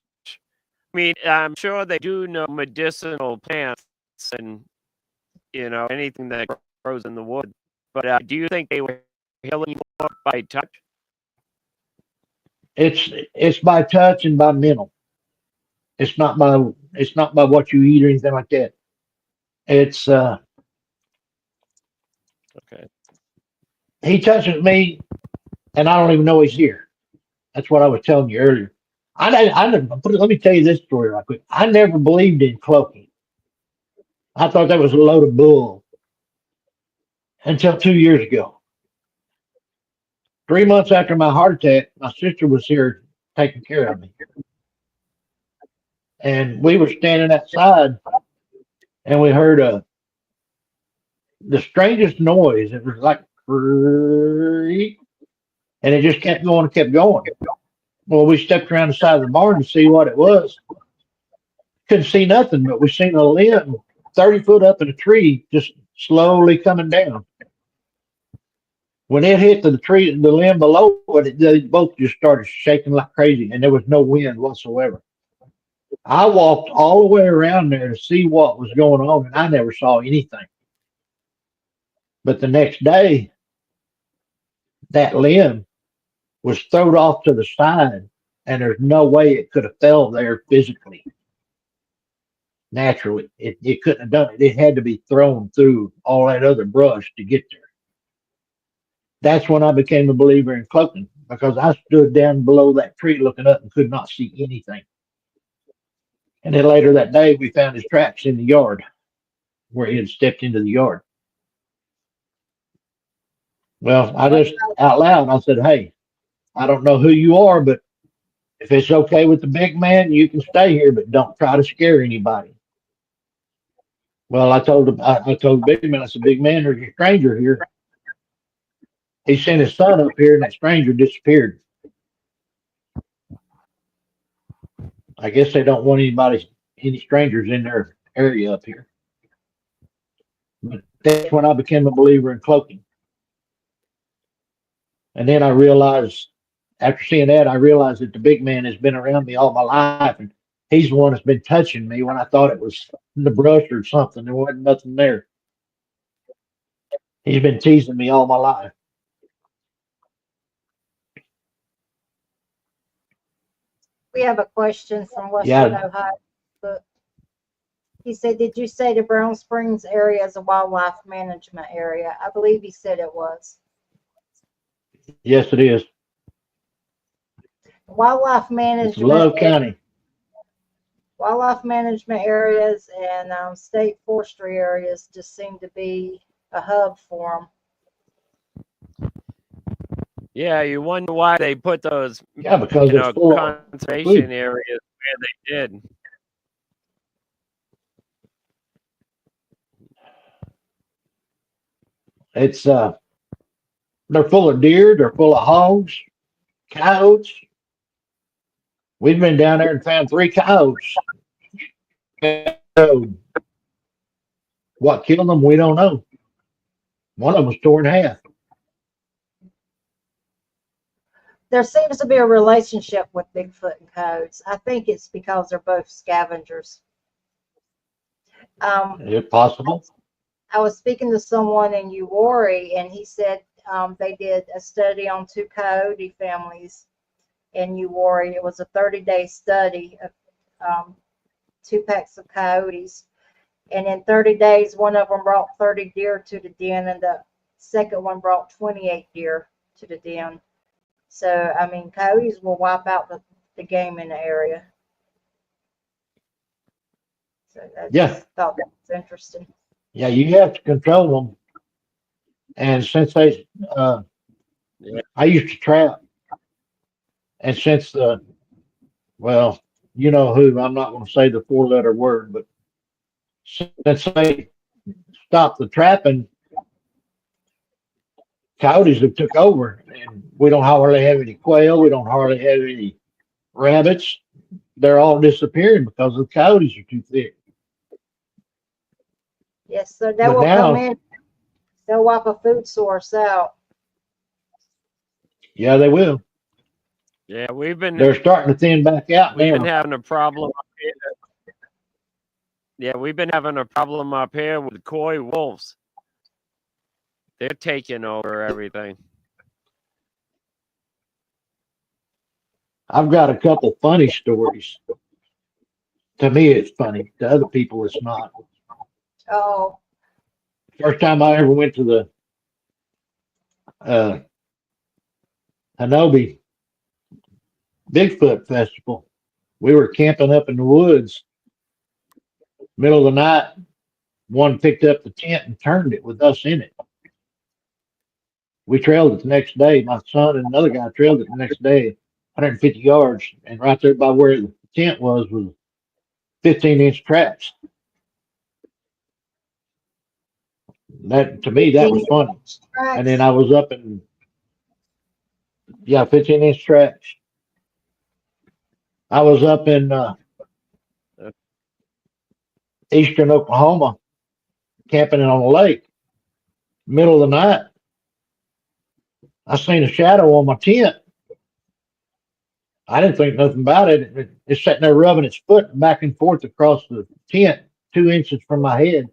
I mean, I'm sure they do know medicinal plants and anything that grows in the wood. But do you think they were healing you more by touch? It's by touch and by mental. It's not by what you eat or anything like that. It's Okay. he touches me and I don't even know he's here. That's what I was telling you earlier. Let me tell you this story right quick. I never believed in cloaking. I thought that was a load of bull until 2 years ago. 3 months after my heart attack, my sister was here taking care of me. And we were standing outside and we heard the strangest noise. It was like, and it just kept going and kept going. Well, we stepped around the side of the barn to see what it was. Couldn't see nothing, but we seen a limb 30 foot up in a tree just slowly coming down. When it hit the limb below it, they both just started shaking like crazy, and there was no wind whatsoever. I walked all the way around there to see what was going on, and I never saw anything. But the next day, that limb was thrown off to the side, and there's no way it could have fell there physically, naturally. It couldn't have done it. It had to be thrown through all that other brush to get there. That's when I became a believer in cloaking, because I stood down below that tree looking up and could not see anything. And then later that day, we found his tracks in the yard where he had stepped into the yard. Well, I just out loud, I said, "Hey, I don't know who you are, but if it's okay with the big man, you can stay here, but don't try to scare anybody." Well, I told the big man, I said, "Big man, there's a stranger here. He sent his son up here, and that stranger disappeared. I guess they don't want anybody any strangers in their area up here. But that's when I became a believer in cloaking. And then I realized, after seeing that, I realized that the big man has been around me all my life, and he's the one that's been touching me when I thought it was in the brush or something. There wasn't nothing there. He's been teasing me all my life. We have a question from Western Yeah, Ohio. But he said, "Did you say the Brown Springs area is a wildlife management area?" I believe he said it was. yes, it is. Wildlife It's management Love County. wildlife management areas and state forestry areas just seem to be a hub for them. Yeah, you wonder why they put those, Yeah, because it's full of conservation food. areas where they did. It's they're full of deer, they're full of hogs, coyotes. We've been down there and found 3 coyotes. So what killed them, we don't know. One of them was torn in half. There seems to be a relationship with Bigfoot and coyotes. I think it's because they're both scavengers. Is it possible? I was speaking to someone in Uwari, and he said they did a study on 2 coyote families in Uwari. It was a 30-day study of 2 packs of coyotes. And in 30 days, one of them brought 30 deer to the den, and the second one brought 28 deer to the den. So, I mean, coyotes will wipe out the game in the area. So I Yeah, just thought that was interesting. yeah. You have to control them. And since Yeah. I used to trap, and since well, you know who? I'm not going to say the 4-letter word, but since they stopped the trapping, coyotes have took over, and we don't hardly have any quail. We don't hardly have any rabbits. They're all disappearing because the coyotes are too thick. Yes, so they But will come now, in, they'll wipe a food source out. yeah, they will. Yeah, They're starting to thin back out we've been now. having a problem up here. Yeah, we've been having a problem up here with coy wolves. They're taking over everything. I've got a couple funny stories. To me, it's funny. To other people, it's not. Oh, First time I ever went to the uh, Hanobi Bigfoot Festival, we were camping up in the woods, middle of the night. One picked up the tent and turned it with us in it. We trailed it the next day. My son and another guy trailed it the next day, 150 yards, and right there by where the tent was 15-inch traps. That to me, that 15 was funny. And then tracks. I was up in 15-inch traps. I was up in eastern Oklahoma, camping on a lake, middle of the night. I seen a shadow on my tent. I didn't think nothing about it. It's sitting there rubbing its foot back and forth across the tent, 2 inches from my head.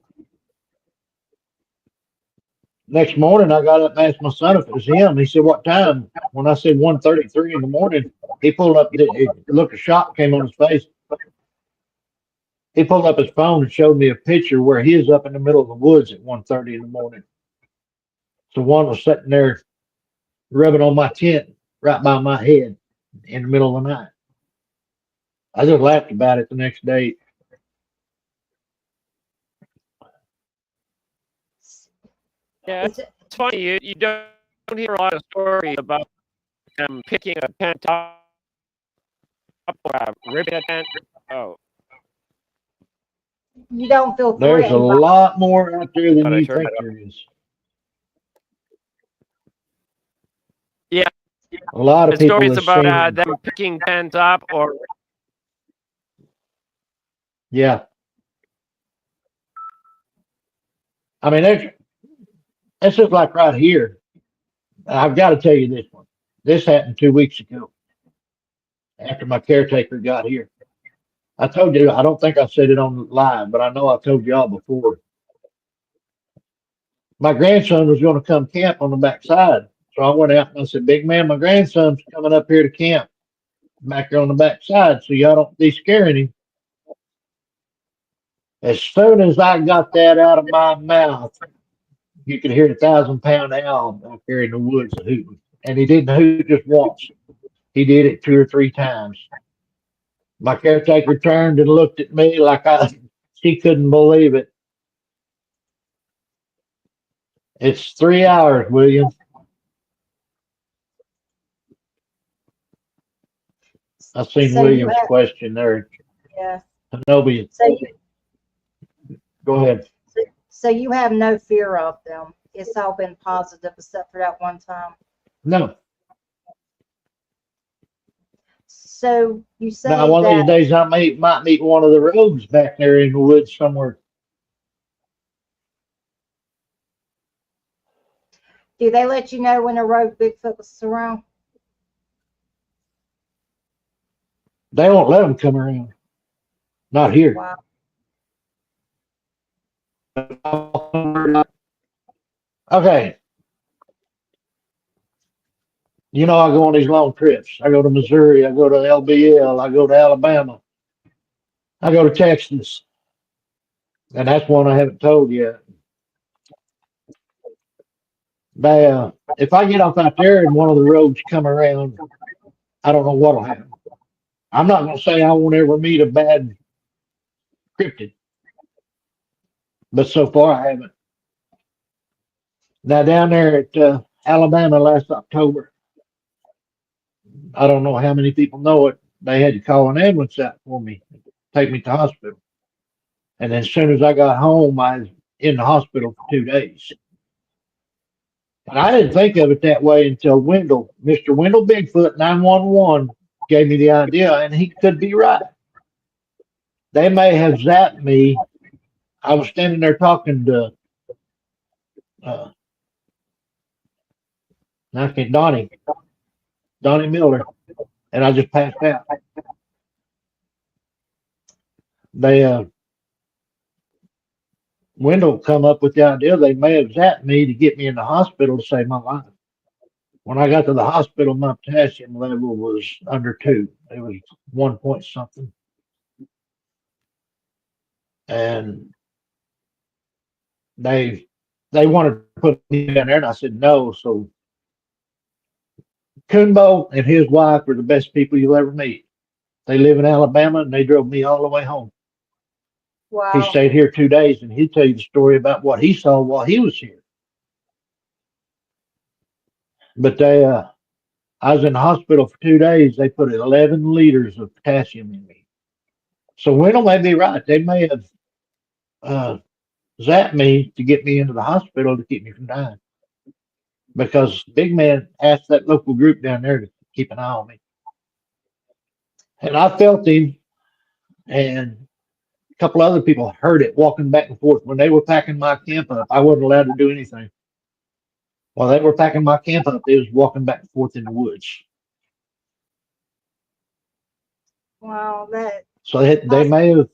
Next morning, I got up and asked my son if it was him. He said, "What time?" When I said 1:33 in the morning, he pulled up. A look of shock came on his face. He pulled up his phone and showed me a picture where he is up in the middle of the woods at 1:30 in the morning. So one was sitting there rubbing on my tent right by my head in the middle of the night. I just laughed about it the next day. Yeah, Is it's it, funny. You don't hear a lot of stories about them picking a tent up or ripping a tent. Oh, you don't feel There's a threatened by lot more out there than thought I you turned think it up. there is. Yeah, A lot of the people stories have about seen. them picking tents up or Yeah. I mean, that's just like right here. I've got to tell you this one. This happened 2 weeks ago after my caretaker got here. I told you, I don't think I said it on live, but I know I told y'all before. My grandson was going to come camp on the backside. So I went out and I said, Big man, my grandson's coming up here to camp back there on the backside. So y'all don't be scaring him. As soon as I got that out of my mouth, you could hear the 1,000-pound owl back there in the woods hooting. And he didn't hoot just once. He did it 2 or 3 times. My caretaker turned and looked at me like she couldn't believe it. It's 3 hours, William. I've seen So you William's have, question there. yeah. Nobody, So go ahead. so you have no fear of them. It's all been positive except for that one time. No. So you Now, say one of these that, days I might meet one of the rogues back there in the woods somewhere. do they let you know when a rogue Bigfoot was around? They won't let them come around. Not here. Wow. Okay. You know, I go on these long trips. I go to Missouri. I go to LBL. I go to Alabama. I go to Texas. And that's one I haven't told yet. If I get off out there and one of the roads come around, I don't know what'll happen. I'm not going to say I won't ever meet a bad cryptid, but so far I haven't. Now, down there at Alabama last October, I don't know how many people know it. They had to call an ambulance out for me, take me to the hospital. And then as soon as I got home, I was in the hospital for 2 days. And I didn't think of it that way until Mr. Wendell Bigfoot 911 gave me the idea, and he could be right. They may have zapped me. I was standing there talking to uh, Donnie Miller, and I just passed out. They Wendell come up with the idea they may have zapped me to get me in the hospital to save my life. When I got to the hospital, my potassium level was under 2. It was 1 point something. And they wanted to put me down there, and I said no. So Coonbo and his wife are the best people you'll ever meet. They live in Alabama, and they drove me all the way home. He Wow. stayed here 2 days, and he'd tell you the story about what he saw while he was here. But I was in the hospital for 2 days. They put 11 liters of potassium in me. So Wendell may be right. They may have zapped me to get me into the hospital to keep me from dying. Because Big Man asked that local group down there to keep an eye on me. And I felt him, and a couple other people heard it walking back and forth. When they were packing my camp up, I wasn't allowed to do anything. While they were packing my camp up, they was walking back and forth in the woods. Wow. That. So they may have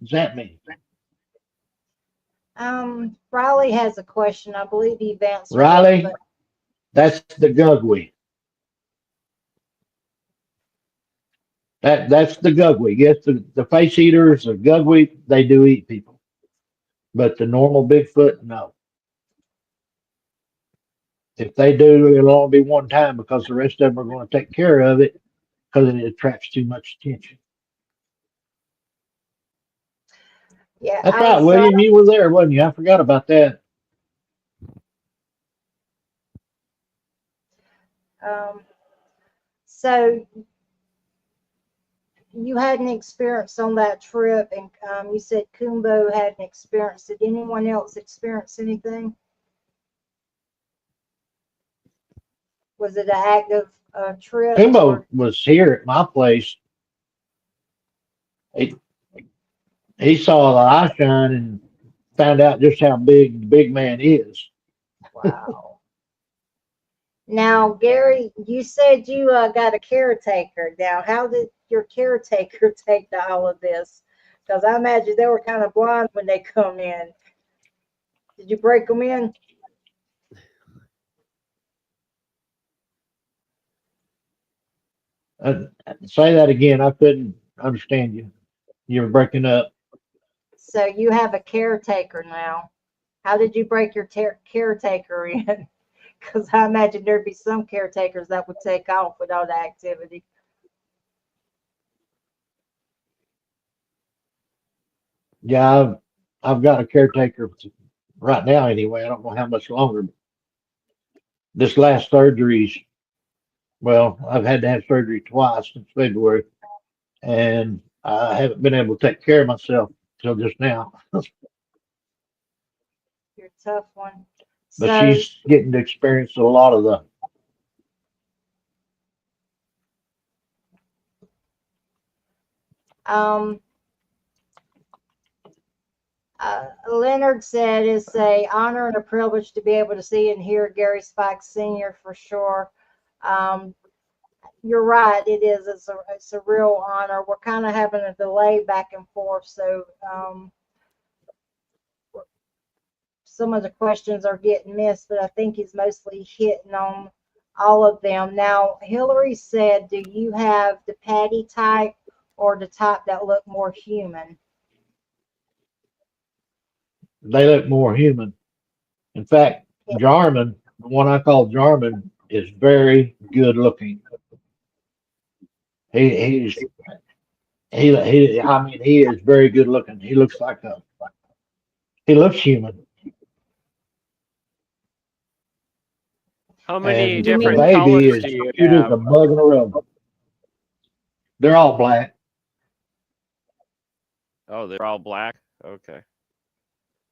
zapped me. Riley has a question. I believe you've answered Riley, it, but that's the gugwe. That's the gugwe. Yes, the face eaters, the gugwe, they do eat people. But the normal Bigfoot, no. If they do, it'll only be one time because the rest of them are going to take care of it because it attracts too much attention. yeah, That's I right, was. William. You were there, wasn't you? I forgot about that. So you had an experience on that trip, and you said Kumbo had an experience. Did anyone else experience anything? Was it an active trip? Kumbo was here at my place. he saw the eye shine and found out just how big the big man is. Wow. Now, Gary, you said you got a caretaker. Now, how did your caretaker take to all of this? Because I imagine they were kind of blind when they come in. Did you break them in? Say that again. I couldn't understand you. You were breaking up. So you have a caretaker now. How did you break your caretaker in? Because I imagine there'd be some caretakers that would take off with all the activity. Yeah, I've got a caretaker right now anyway. I don't know how much longer. This last surgery's, well, I've had to have surgery twice since February, and I haven't been able to take care of myself till just now. You're a tough one. But So, she's getting to experience a lot of the. um, Leonard said it's a honor and a privilege to be able to see and hear Gary Spikes Sr. for sure. Um, you're right, it is. It's a real honor. We're kind of having a delay back and forth, so some of the questions are getting missed, but I think he's mostly hitting on all of them. Now, Hillary said, do you have the patty type or the type that look more human? They look more human. In fact, Jarman, the one I call Jarman, is very good looking. He's I mean, he is very good looking. He looks like a, he looks human. How many And You the mean, different baby colors is do you cute as have? a bug in a rug. They're all black. Oh, they're all black. Okay.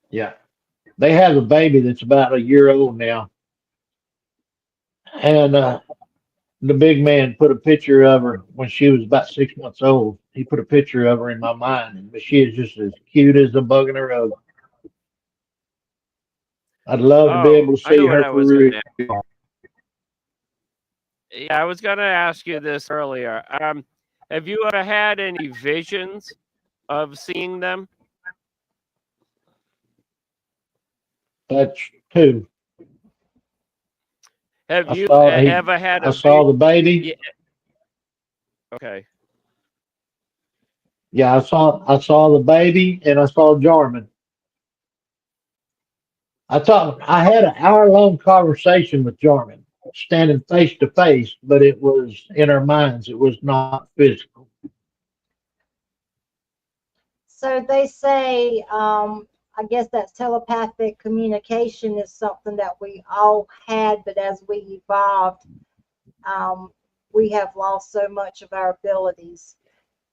Yeah. They have a baby that's about a year old now. And the big man put a picture of her when she was about 6 months old. He put a picture of her in my mind, and she is just as cute as a bug in a rug. I'd love to be Oh, able to I see know what her I for was going real. to. Yeah, I was going to ask you this earlier. Have you ever had any visions of seeing them? That's two. Have I you saw he. ever had I a saw the baby. yeah, okay. Yeah, I saw the baby, and I saw Jarman. I had an hour-long conversation with Jarman, standing face to face, but it was in our minds. It was not physical. so they say, I guess that telepathic communication is something that we all had, but as we evolved, um, we have lost so much of our abilities.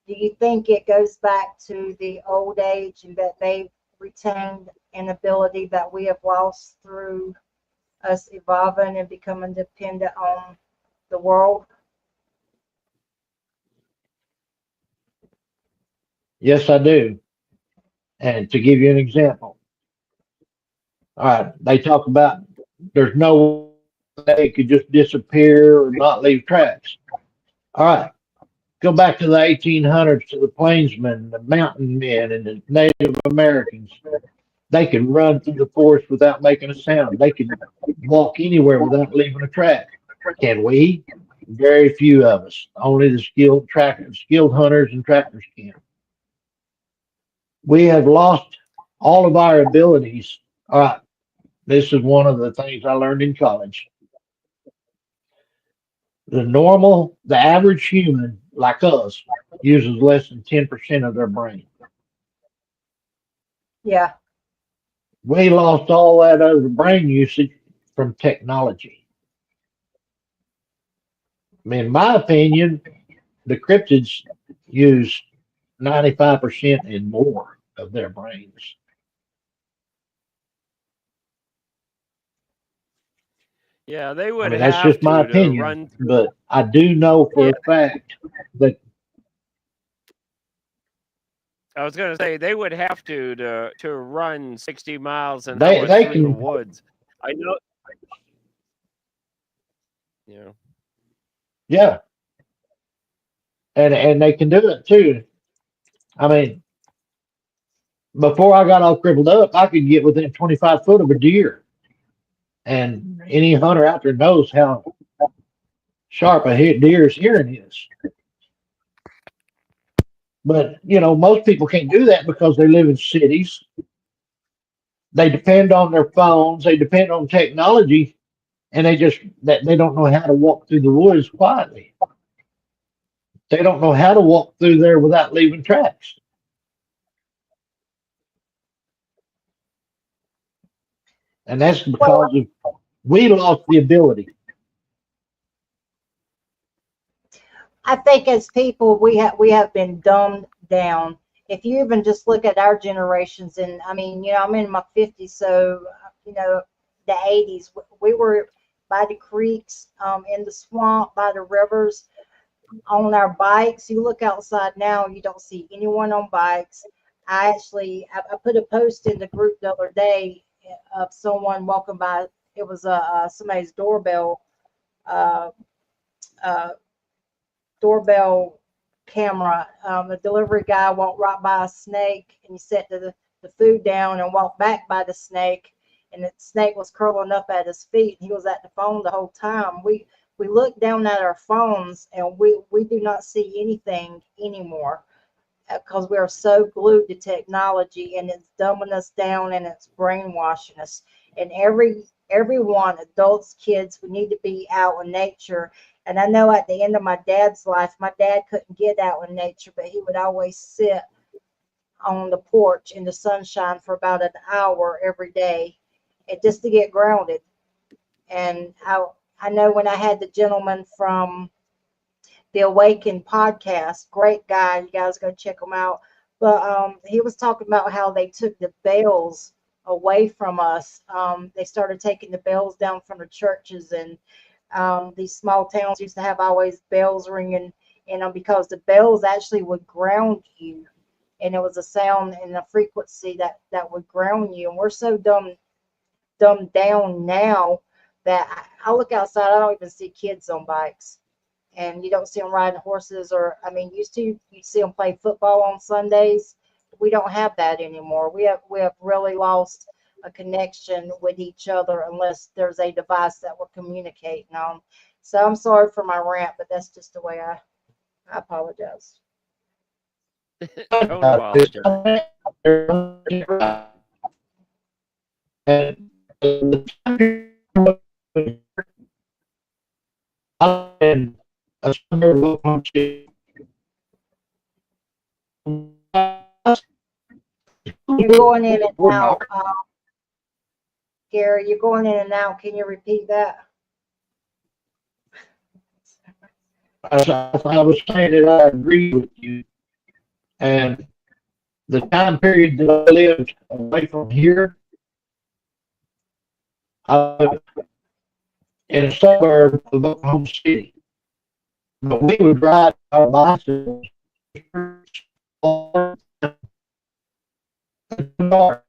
Do you think it goes back to the old age and that they retained an ability that we have lost through us evolving and becoming dependent on the world? Yes, I do. And to give you an example, all right, they talk about there's no way they could just disappear or not leave tracks. All right, go back to the 1800s to the plainsmen, the mountain men, and the Native Americans. They could run through the forest without making a sound. They could walk anywhere without leaving a track. Can we? Very few of us. Only the skilled hunters and trackers can. We have lost all of our abilities. All right, this is one of the things I learned in college. The average human like us uses less than 10% of their brain. Yeah. We lost all that other brain usage from technology. I mean, in my opinion, the cryptids use 95% and more of their brains. Yeah, they I would mean, that's have just my to opinion, run through. but I do know for Yeah, a fact that I was going to say they would have to run 60 miles an They hour they through the can, woods. I know, you know. yeah, and they can do it too. I mean, before I got all crippled up, I could get within 25 foot of a deer, and any hunter out there knows how sharp a deer's hearing is. But most people can't do that because they live in cities. They depend on their phones. They depend on technology, and they don't know how to walk through the woods quietly. They don't know how to walk through there without leaving tracks, and that's Well, because we lost the ability. I think as people, we have been dumbed down. If you even just look at our generations, and I mean, I'm in my 50s, so the 80s, we were by the creeks, in the swamp, by the rivers, on our bikes. You look outside now, you don't see anyone on bikes. I put a post in the group the other day of someone walking by. It was somebody's uh, uh, doorbell camera. A delivery guy walked right by a snake, and he set the food down and walked back by the snake, and the snake was curling up at his feet. He was at the phone the whole time. We look down at our phones, and we do not see anything anymore because we are so glued to technology, and it's dumbing us down and it's brainwashing us. And everyone, adults, kids, we need to be out in nature. And I know at the end of my dad's life, my dad couldn't get out in nature, but he would always sit on the porch in the sunshine for about an hour every day, and just to get grounded. And I know when I had the gentleman from the Awaken podcast. Great guy. You guys go check him out. But he was talking about how they took the bells away from us. They started taking the bells down from the churches, and these small towns used to have always bells ringing, because the bells actually would ground you, and it was a sound and a frequency that would ground you. And we're so dumbed down now that I look outside, I don't even see kids on bikes, and you don't see them riding horses. Or I mean, used to you see them play football on Sundays. We don't have that anymore. We have really lost a connection with each other unless there's a device that we're communicating on. So I'm sorry for my rant, but that's just the way I apologize. Don't apologize. And and a summer You're going in and we're out, not. Gary. You're going in and out. Can you repeat that? I was saying that I agree with you, and the time period that I lived away from here, I lived in a suburb of Oklahoma City. But we would ride our bicycles all dark.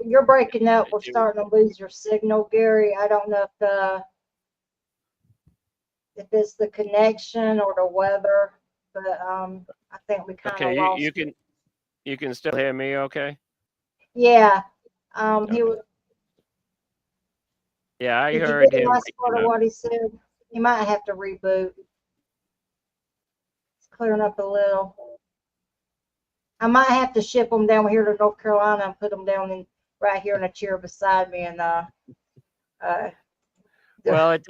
You're breaking up. We're starting to lose your signal, Gary. I don't know if it's the connection or the weather, but I think we kind of Okay, you lost you. can still hear me, okay? Yeah. Okay. Yeah, I Did you get heard the him last part breaking of up. what he said? He might have to reboot. It's clearing up a little. I might have to ship them down here to North Carolina and put them down right here in a chair beside me, and uh, Well, it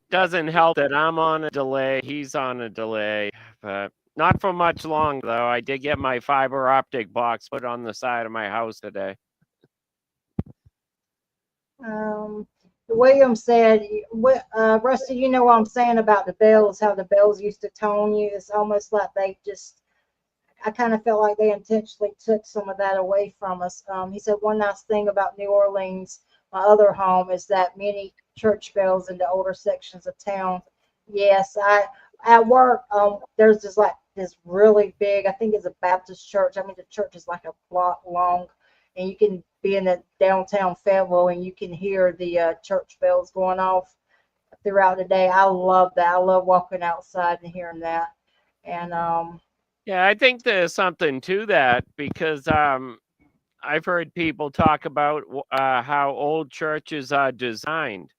doesn't help that I'm on a delay, he's on a delay, but not for much long though. I did get my fiber optic box put on the side of my house today. Um, William said, Rusty, you know what I'm saying about the bells, how the bells used to tone you. It's almost like I kind of felt like they intentionally took some of that away from us. He said one nice thing about New Orleans my other home is that many church bells in the older sections of town. Yes, I at work, there's just like this really big, I think it's a Baptist church. I mean, the church is like a block long, and you can be in the downtown Fayetteville and you can hear the church bells going off throughout the day. I love that. I love walking outside and hearing that. And Yeah, I think there's something to that because I've heard people talk about how old churches are designed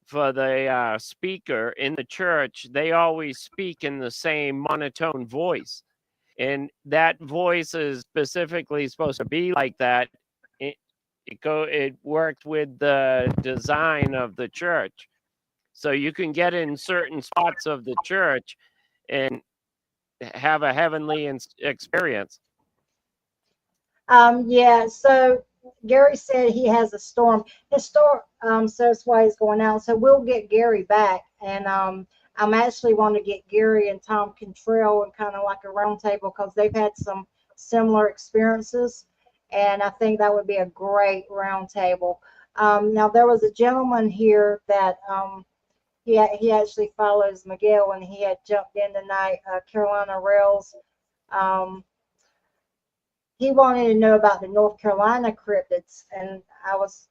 for the speaker in the church. They always speak in the same monotone voice, and that voice is specifically supposed to be like that. It worked with the design of the church, so you can get in certain spots of the church and have a heavenly experience. yeah, so Gary said he has a storm. His storm, so that's why he's going out. So we'll get Gary back, and I'm actually want to get Gary and Tom Contrell and kind of like a round table because they've had some similar experiences, and I think that would be a great round table. Now there was a gentleman here that he actually follows Miguel, and he had jumped in tonight, Carolina Rails. Um, he wanted to know about the North Carolina cryptids, and I was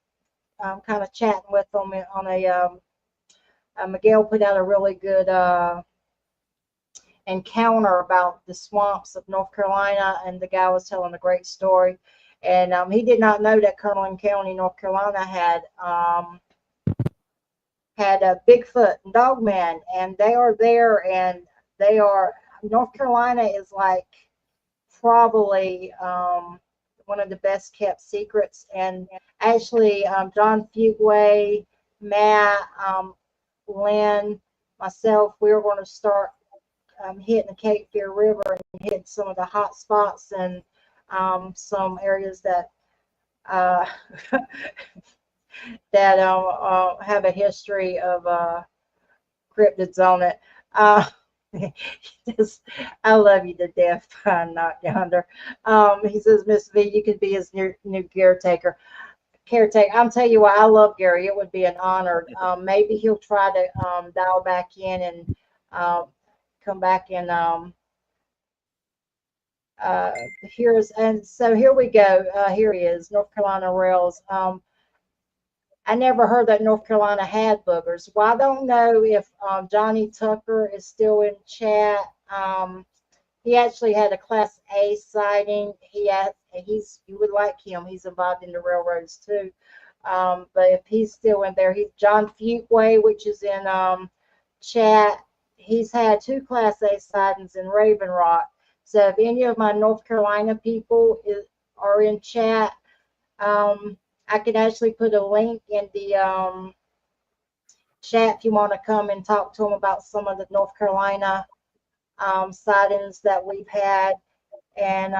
kind of chatting with him on Miguel put out a really good encounter about the swamps of North Carolina, and the guy was telling a great story. And he did not know that Cumberland County, North Carolina, had a Bigfoot and Dogman, and they are there, and they are North Carolina is like probably one of the best kept secrets. And actually, John Fugway, Matt, Lynn, myself, we were going to start hitting the Cape Fear River and hit some of the hot spots and some areas that uh, that have a history of cryptids on it. Just, I love you to death, not yonder. He says, Miss V, you could be his new caretaker. I'm telling you what, I love Gary. It would be an honor. Maybe he'll try to dial back in and come back and here we go. Here he is, North Carolina Rails. I never heard that North Carolina had boogers. Well, I don't know if Johnny Tucker is still in chat. He actually had a Class A sighting. You would like him. He's involved in the railroads too. But if he's still in there, he's John Fugway, which is in chat. He's had 2 Class A sightings in Raven Rock. So if any of my North Carolina people are in chat, I can actually put a link in the chat if you want to come and talk to them about some of the North Carolina sightings that we've had. And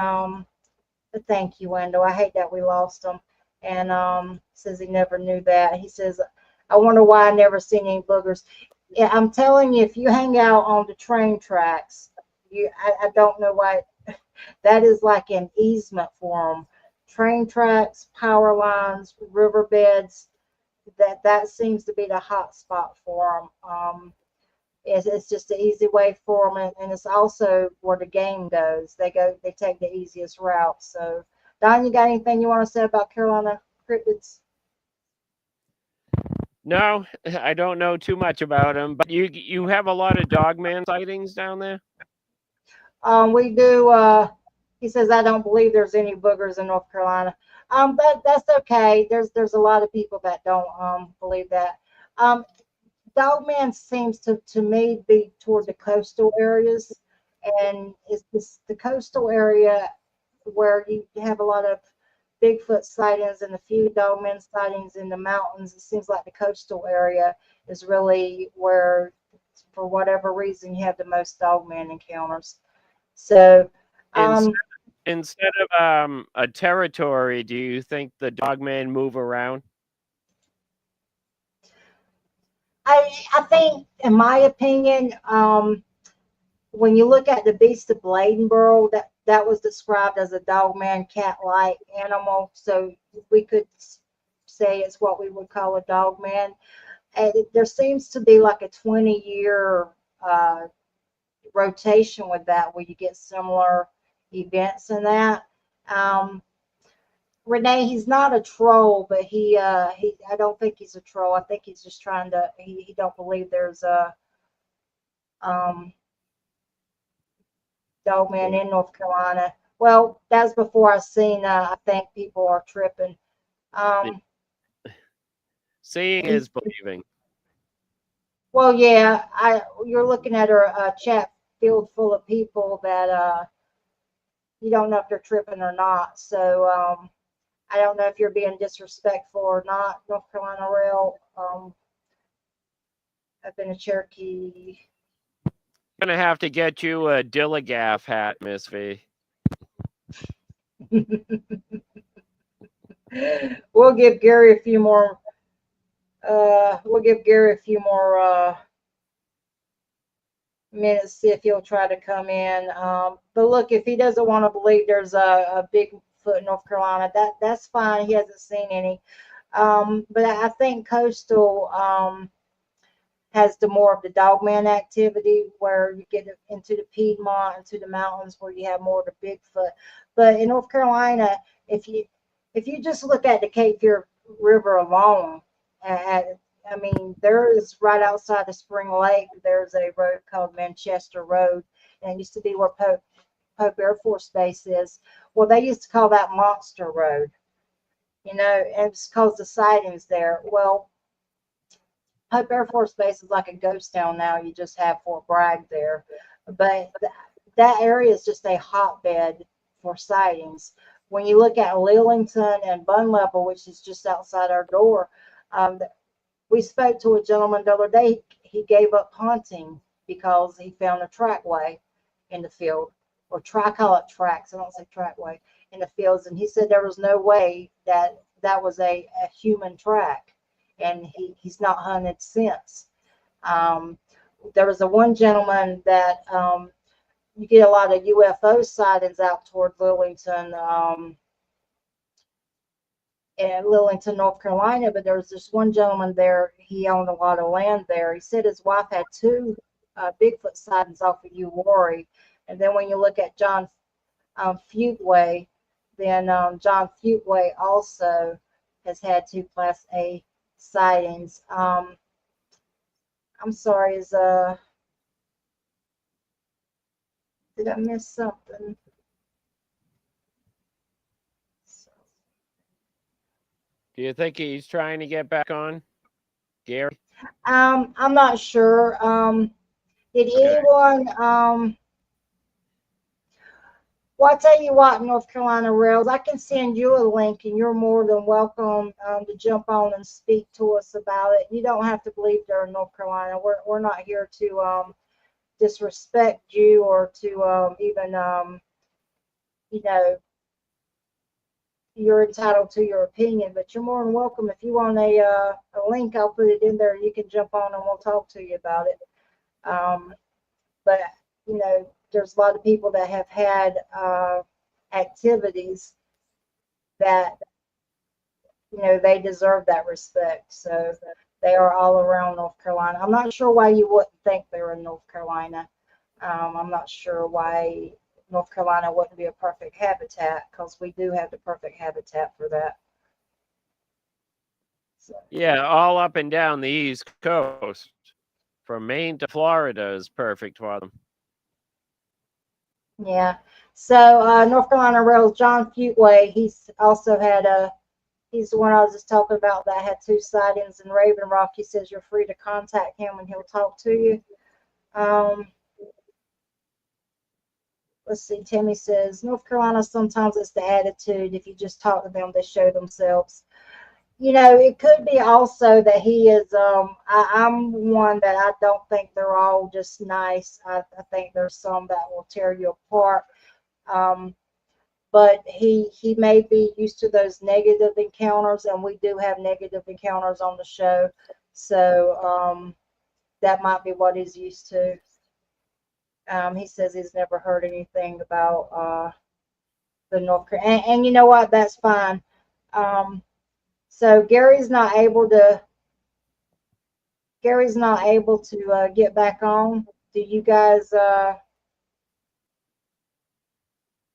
but thank you, Wendell. I hate that we lost him. And says he never knew that. He says, I wonder why I never seen any boogers. Yeah, I'm telling you, if you hang out on the train tracks, I don't know why. That is like an easement for them. Train tracks, power lines, riverbeds. That seems to be the hot spot for them. It's just the easy way for them, and it's also where the game goes. They take the easiest route. So, Don, you got anything you want to say about Carolina cryptids? No, I don't know too much about them, but you have a lot of dogman sightings down there. We do. He says I don't believe there's any boogers in North Carolina. But that's okay. There's a lot of people that don't believe that. Dogman seems to me be toward the coastal areas, and it's the coastal area where you have a lot of Bigfoot sightings and a few Dogman sightings in the mountains. It seems like the coastal area is really where, for whatever reason, you have the most Dogman encounters. So, instead of a territory, do you think the dogmen move around? I think, in my opinion, when you look at the beast of Bladenboro, that was described as a dogman cat-like animal. So we could say it's what we would call a dog man. And there seems to be like a 20-year rotation with that, where you get similar events in that. Um, Renee, he's not a troll, but I don't think he's a troll. I think he's just trying to. He don't believe there's a um, dog man in North Carolina. Well, that's before I seen. I think people are tripping. Um, Seeing is believing. well, yeah, you're looking at a chat field full of people that you don't know if they're tripping or not. So I don't know if you're being disrespectful or not, North Carolina Rail. I've been a Cherokee. I'm gonna have to get you a Dilligaff hat, Miss V. We'll give Gary a few more. We'll give Gary a few more minutes, see if he'll try to come in. But look, if he doesn't want to believe there's a Bigfoot in North Carolina, that's fine. He hasn't seen any. But I think coastal has the more of the dogman activity, where you get into the Piedmont, into the mountains, where you have more of the Bigfoot. But in North Carolina, if you just look at the Cape Fear River alone, I mean, there is right outside of Spring Lake, there's a road called Manchester Road, and it used to be where Pope Air Force Base is. Well, they used to call that Monster Road, and it's because the sightings there. Well, Pope Air Force Base is like a ghost town now. You just have Fort Bragg there. But that area is just a hotbed for sightings. When you look at Lillington and Bun Level, which is just outside our door, we spoke to a gentleman the other day. He gave up hunting because he found a trackway in the field, or I call it tracks. I don't say trackway, in the fields. And he said there was no way that was a human track, and he's not hunted since. There was one gentleman that you get a lot of UFO sightings out toward Lillington, in Lillington, North Carolina, but there was this one gentleman there. He owned a lot of land there. He said his wife had two Bigfoot sightings off of Uwharrie. And then when you look at John Futeway, then John Futeway also has had two Class A sightings. I'm sorry, did I miss something? Do you think he's trying to get back on, Gary? I'm not sure. Did anyone? Well, I'll tell you what, North Carolina Rails, I can send you a link, and you're more than welcome to jump on and speak to us about it. You don't have to believe they're in North Carolina. We're not here to disrespect you, or to even you know, you're entitled to your opinion, but you're more than welcome. If you want a link, I'll put it in there. You can jump on and we'll talk to you about it. But there's a lot of people that have had activities that they deserve that respect. So they are all around North Carolina. I'm not sure why you wouldn't think they're in North Carolina. I'm not sure why North Carolina wouldn't be a perfect habitat, because we do have the perfect habitat for that. So. Yeah, all up and down the East Coast, from Maine to Florida, is perfect for them. Yeah. So North Carolina Rails, John Futeway, he's also had he's the one I was just talking about that had two sightings in Raven Rock. He says you're free to contact him and he'll talk to you. Let's see, Timmy says, North Carolina, sometimes it's the attitude. If you just talk to them, they show themselves. It could be also that he is, I'm one that I don't think they're all just nice. I think there's some that will tear you apart. But he may be used to those negative encounters, and we do have negative encounters on the show. So that might be what he's used to. He says he's never heard anything about the North Korea. And you know what? That's fine. So Gary's not able to get back on. Do you guys Oh,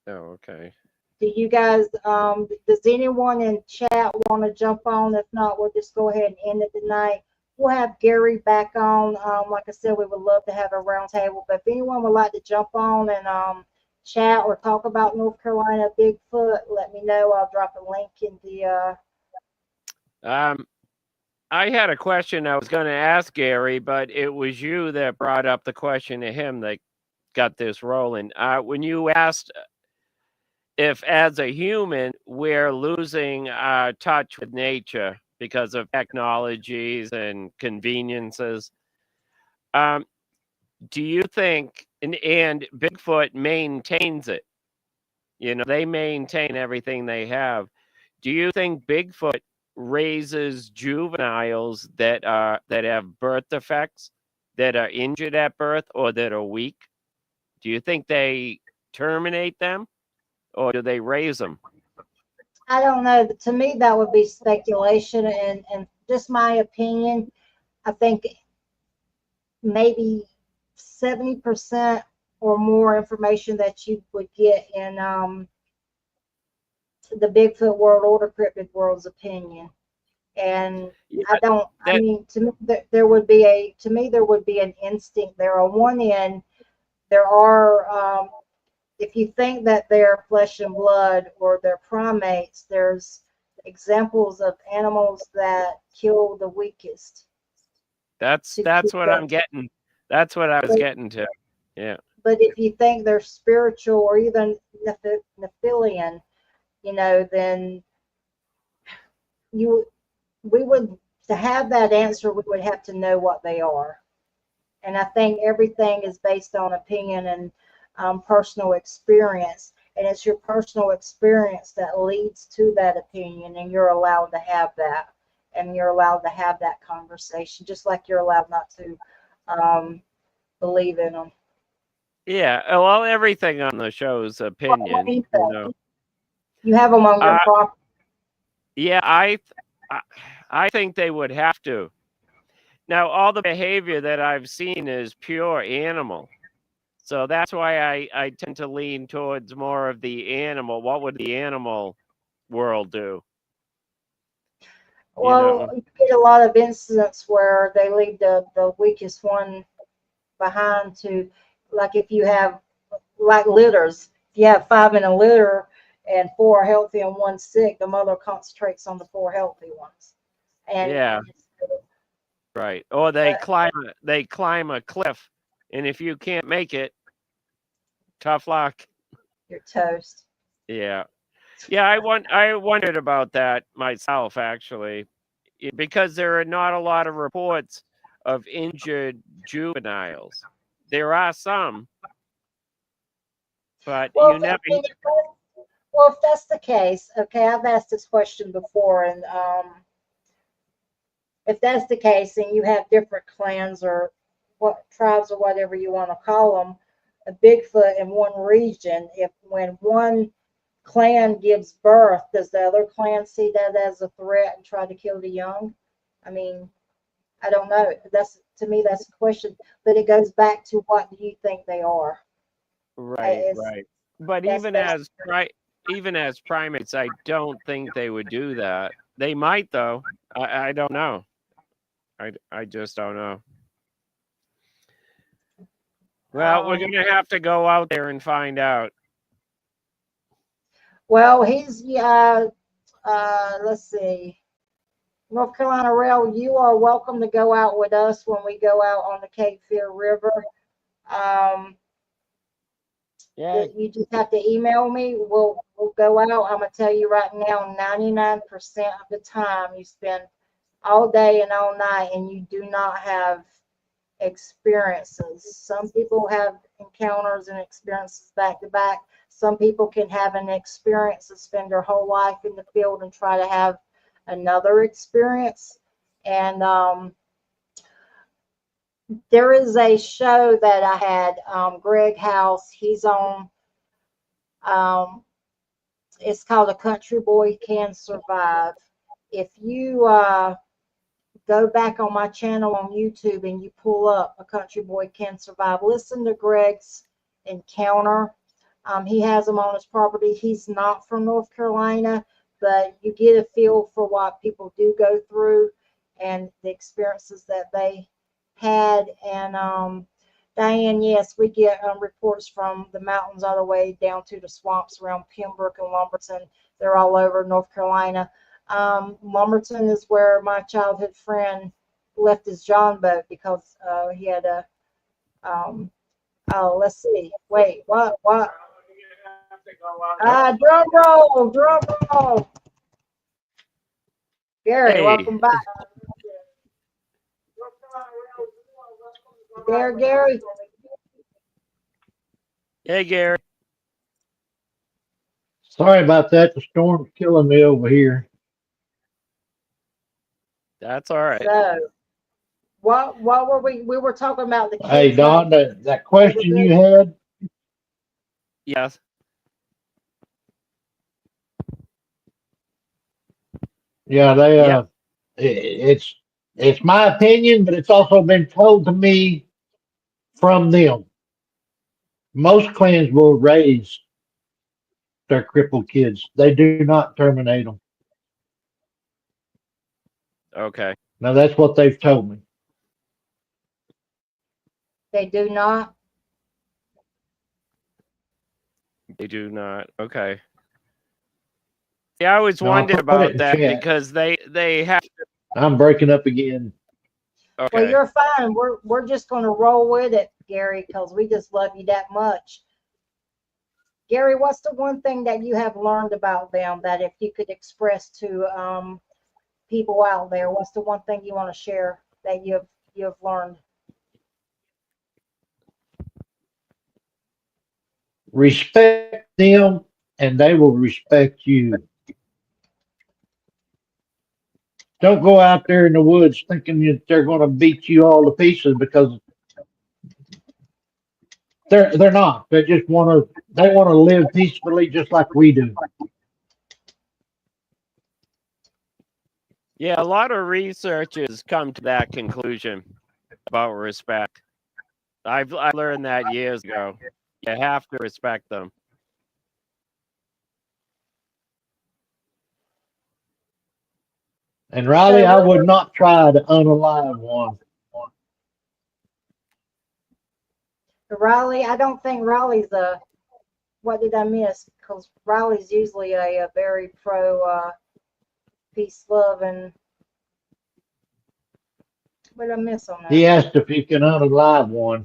okay. does anyone in chat want to jump on? If not, we'll just go ahead and end it tonight. We'll have Gary back on. Like I said, we would love to have a roundtable. But if anyone would like to jump on and chat or talk about North Carolina Bigfoot, let me know. I'll drop a link in the. I had a question I was going to ask Gary, but it was you that brought up the question to him that got this rolling. When you asked if, as a human, we're losing touch with nature because of technologies and conveniences, do you think, and Bigfoot maintains it, they maintain everything they have. Do you think Bigfoot raises juveniles that have birth defects, that are injured at birth, or that are weak? Do you think they terminate them, or do they raise them? I don't know. To me, that would be speculation, and just my opinion. I think maybe 70% or more information that you would get in the Bigfoot world or the cryptid world's opinion. And Yeah, I don't. I that mean, to me, there would be an instinct there. On one end, there are. If you think that they're flesh and blood or they're primates, there's examples of animals that kill the weakest that's to that's keep what them. I'm getting. That's what I was But, getting to. Yeah. but if you think they're spiritual or even Nephilian, then you we would to have that answer, we would have to know what they are. And I think everything is based on opinion and personal experience. And it's your personal experience that leads to that opinion, and you're allowed to have that. And you're allowed to have that conversation, just like you're allowed not to believe in them. Yeah. Well, everything on the show is What opinion, do you you think? know. You have them on your Uh, property. yeah, I I think they would have to. Now, all the behavior that I've seen is pure animal. So that's why I tend to lean towards more of the animal. What would the animal world do? You Well, know? you get a lot of incidents where they leave the weakest one behind to, like if you have like litters, if you have five in a litter and four are healthy and one sick, the mother concentrates on the four healthy ones. And Yeah, right. Or but they climb a cliff, and if you can't make it, tough luck. you're toast. Yeah. Yeah, I wondered about that myself actually, because there are not a lot of reports of injured juveniles. There are some, but Well, you never. if that's the case, okay, I've asked this question before, and if that's the case, and you have different clans or what tribes or whatever you want to call them, a Bigfoot in one region, if when one clan gives birth, does the other clan see that as a threat and try to kill the young? I mean, I don't know. That's to me, that's a question, but it goes back to what do you think they are? Right, Is right. But that's even as primates, I don't think they would do that. They might though. I don't know. I just don't know. Well, we're um, gonna have to go out there and find out. well, he's yeah. Let's see. North Carolina Rail, you are welcome to go out with us when we go out on the Cape Fear River. Um, Yeah. you just have to email me. We'll go out. I'm gonna tell you right now, 99% of the time you spend all day and all night, and you do not have experiences. Some people have encounters and experiences back to back. Some people can have an experience and spend their whole life in the field and try to have another experience. And there is a show that I had, Greg House. He's on. Um, it's called A Country Boy Can Survive, If you go back on my channel on YouTube and you pull up A Country Boy Can Survive, listen to Greg's encounter. He has them on his property. He's not from North Carolina, but you get a feel for what people do go through and the experiences that they had. And Diane, yes, we get reports from the mountains all the way down to the swamps around Pembroke and Lumberton. They're all over North Carolina. Lumberton is where my childhood friend left his John boat because he had a, oh, let's see. Wait, what? Drum roll, drum roll. Gary, Hey, welcome back. There, Gary. hey, Gary. Sorry about that. The storm's killing me over here. That's all right. So, what were we were talking about the Hey, kids Don, that they were question good. you had, Yes. yeah, Yep. it's my opinion, but it's also been told to me from them. Most clans will raise their crippled kids. They do not terminate them. Okay. Now that's what they've told me. They do not. They do not. Okay. Yeah, I always No, I wondered put it about in that chat. because they have. I'm breaking up again. Well, Okay. you're fine. We're just going to roll with it, Gary, because we just love you that much. Gary, what's the one thing that you have learned about them that if you could express to people out there, what's the one thing you want to share that you've learned? Respect them, and they will respect you. Don't go out there in the woods thinking that they're going to beat you all to pieces because they're not. They want to live peacefully just like we do. Yeah, a lot of researchers come to that conclusion about respect. I learned that years ago. You have to respect them. And Riley, So, I would not try to unalive one. Riley, I don't think Riley's a, what did I miss? Because Riley's usually a very pro peace, love, and what did I miss on He that? asked if you can unalive one,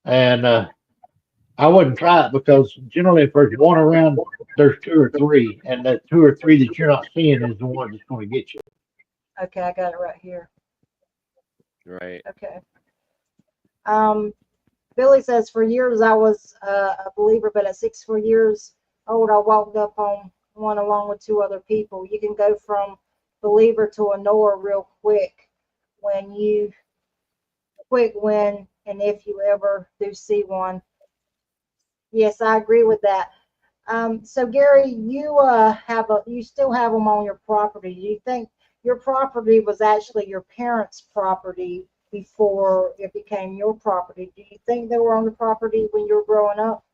and I wouldn't try it because generally, if there's one around, there's two or three, and that two or three that you're not seeing is the one that's going to get you. Okay, I got it right here. Right. Okay. Billy says, for years I was a believer, but at 64 years old, I walked up on one along with two other people. You can go from believer to a knower real quick when and if you ever do see one. Yes, I agree with that. So Gary, you still have them on your property. Do you think your property was actually your parents' property before it became your property? Do you think they were on the property when you were growing up?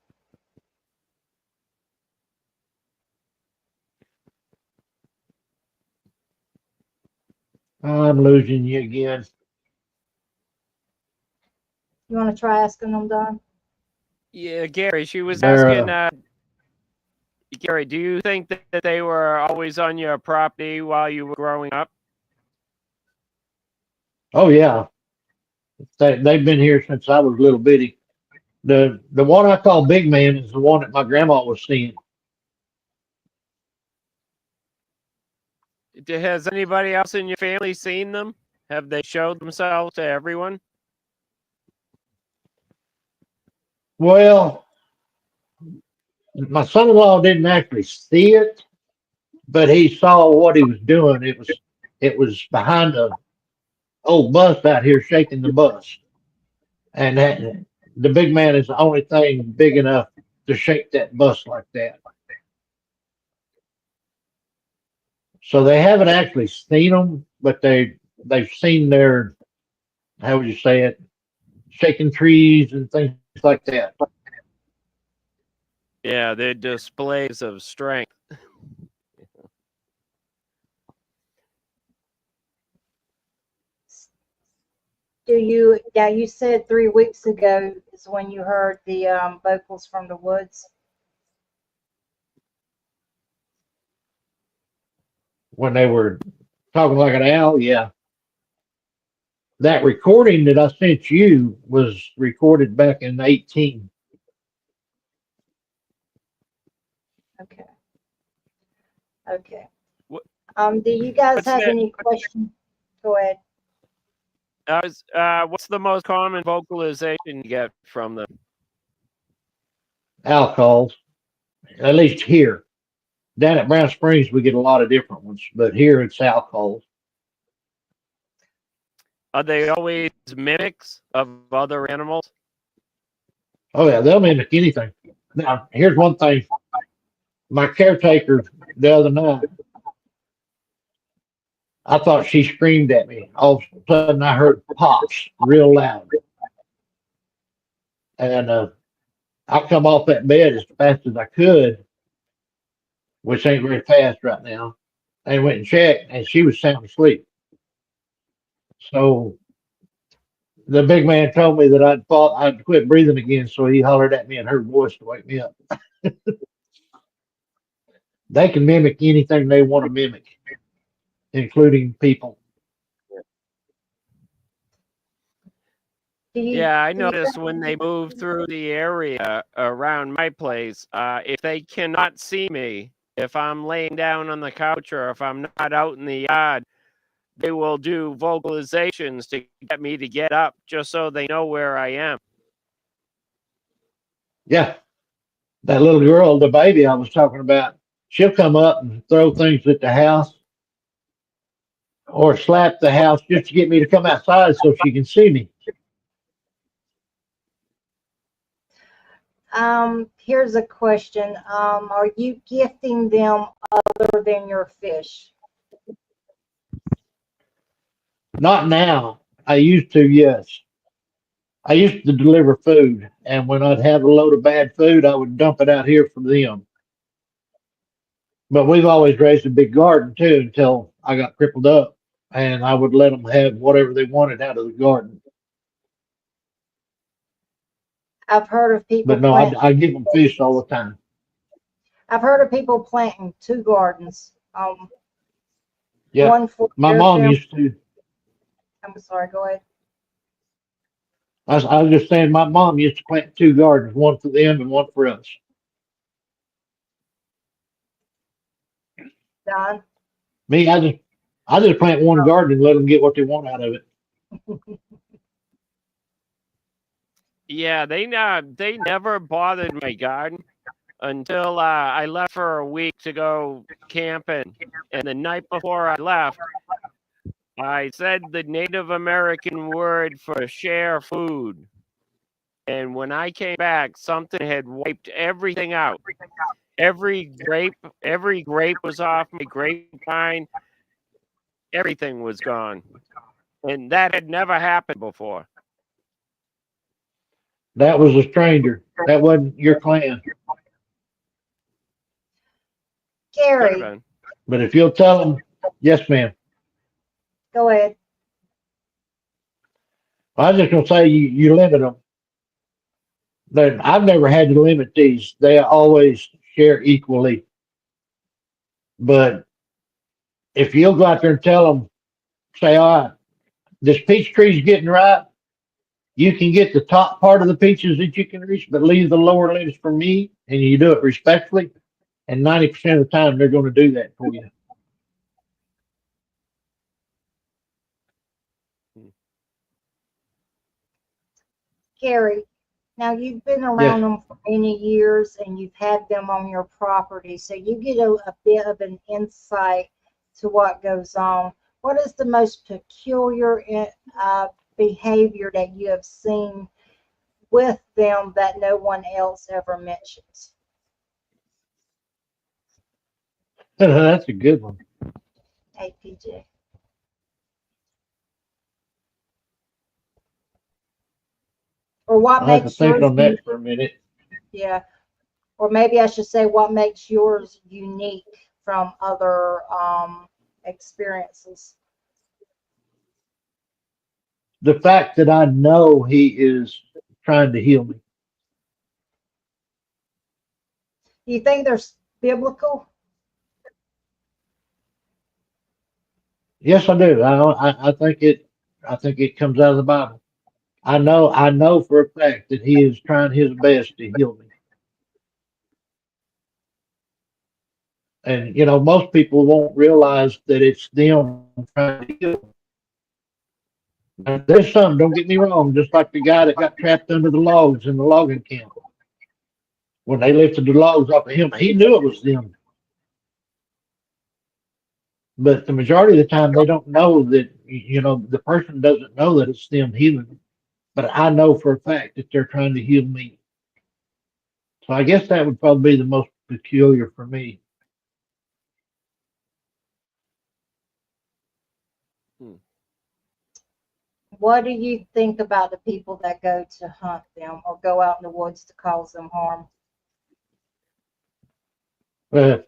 I'm losing you again. You want to try asking them, Don? Yeah, Gary, she was They're asking, Gary, do you think that they were always on your property while you were growing up? oh yeah, they've been here since I was little bitty. The one I call Big Man is the one that my grandma was seeing. Has anybody else in your family seen them? Have they showed themselves to everyone? Well, my son-in-law didn't actually see it, but he saw what he was doing. It was behind a old bus out here shaking the bus, and the Big Man is the only thing big enough to shake that bus like that. So they haven't actually seen them, but they've seen their, how would you say it, shaking trees and things like that. Yeah, they're displays of strength. Do you, yeah, you said 3 weeks ago is when you heard the vocals from the woods. When they were talking like an owl, yeah. That recording that I sent you was recorded back in 18. Okay. Okay. What, Do you guys what's have that? any questions? Go ahead. What's the most common vocalization you get from them? Owl calls, at least here. Down at Brown Springs, we get a lot of different ones, but here it's owl calls. Are they always mimics of other animals? Oh, yeah, they'll mimic anything. Now, here's one thing. My caretaker the other night, I thought she screamed at me. All of a sudden, I heard pops real loud. And I come off that bed as fast as I could, which ain't very fast right now. And went and checked, and she was sound asleep. So the big man told me that I'd quit breathing again. So he hollered at me in her voice to wake me up. They can mimic anything they want to mimic, including people. Yeah, I Do you noticed when they move through the area around my place, if they cannot see me, if I'm laying down on the couch or if I'm not out in the yard, they will do vocalizations to get me to get up just so they know where I am. Yeah, that little girl, the baby I was talking about, she'll come up and throw things at the house or slap the house just to get me to come outside so she can see me. Here's a question. Are you gifting them other than your fish? Not now. I used to, yes. I used to deliver food, and when I'd have a load of bad food, I would dump it out here for them. But we've always raised a big garden too until I got crippled up, and I would let them have whatever they wanted out of the garden. I've heard of people But no, plant. I give them fish all the time. I've heard of people planting 2 gardens. Yeah, One for my their mom family. used to. I'm sorry. Go ahead. I was just saying, my mom used to plant 2 gardens, one for them and one for us. Don. Me, I just plant one garden and let them get what they want out of it. Yeah, they never bothered my garden until I left for a week to go camping. And the night before I left, I said the Native American word for share food. And when I came back, something had wiped everything out. Every grape was off my grapevine. Everything was gone. And that had never happened before. That was a stranger. That wasn't your clan. Could have Gary, been. But if you'll tell them, yes, ma'am. go ahead. I was just gonna say you limit them. I've never had to limit these. They always share equally. But if you'll go out there and tell them, say, all right, this peach tree's getting ripe. You can get the top part of the peaches that you can reach, but leave the lower limbs for me, and you do it respectfully. And 90% of the time, they're going to do that for you. Gary, now you've been around Yes. them for many years and you've had them on your property, so you get a bit of an insight to what goes on. What is the most peculiar behavior that you have seen with them that no one else ever mentions? That's a good one. APG. Or what I'll have to makes think yours on that for a minute. yeah. Or maybe I should say what makes yours unique from other experiences. The fact that I know he is trying to heal me. Do you think there's biblical? Yes, I do. I think it. I think it comes out of the Bible. I know for a fact that he is trying his best to heal me. And most people won't realize that it's them trying to heal. And there's some. Don't get me wrong. Just like the guy that got trapped under the logs in the logging camp. When they lifted the logs off of him, he knew it was them. But the majority of the time, they don't know that. The person doesn't know that it's them healing. But I know for a fact that they're trying to heal me. So I guess that would probably be the most peculiar for me. Hmm. What do you think about the people that go to hunt them or go out in the woods to cause them harm? I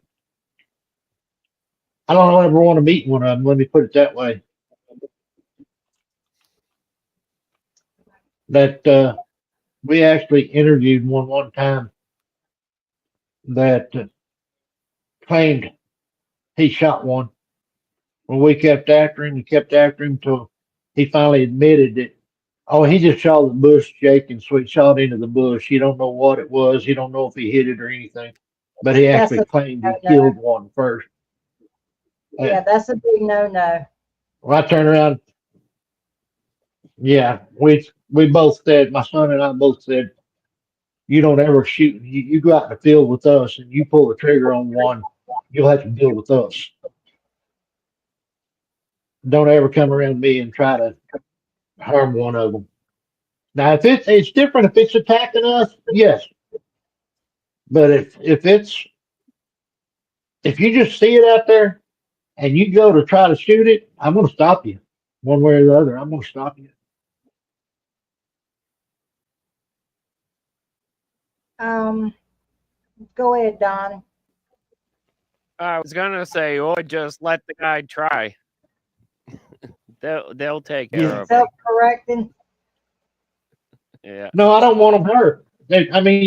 don't ever want to meet one of them. Let me put it that way. That we actually interviewed one time that claimed he shot one. Well, we kept after him and kept after him till he finally admitted that. Oh, he just saw the bush shaking, so he shot into the bush. He don't know what it was. He don't know if he hit it or anything. But he That's actually a claimed he no-no. killed one first. Yeah, that's a big no-no. Well, I turned around. Yeah, we both said, my son and I both said, you don't ever shoot. You go out in the field with us and you pull the trigger on one, you'll have to deal with us. Don't ever come around me and try to harm one of them. Now, if it's different if it's attacking us, yes. But if you just see it out there and you go to try to shoot it, I'm going to stop you one way or the other. I'm going to stop you. Um, Go ahead, Don. I was gonna say, or just let the guy try. They'll take care Yeah. of him. Self-correcting. Yeah. No, I don't want them hurt. I mean,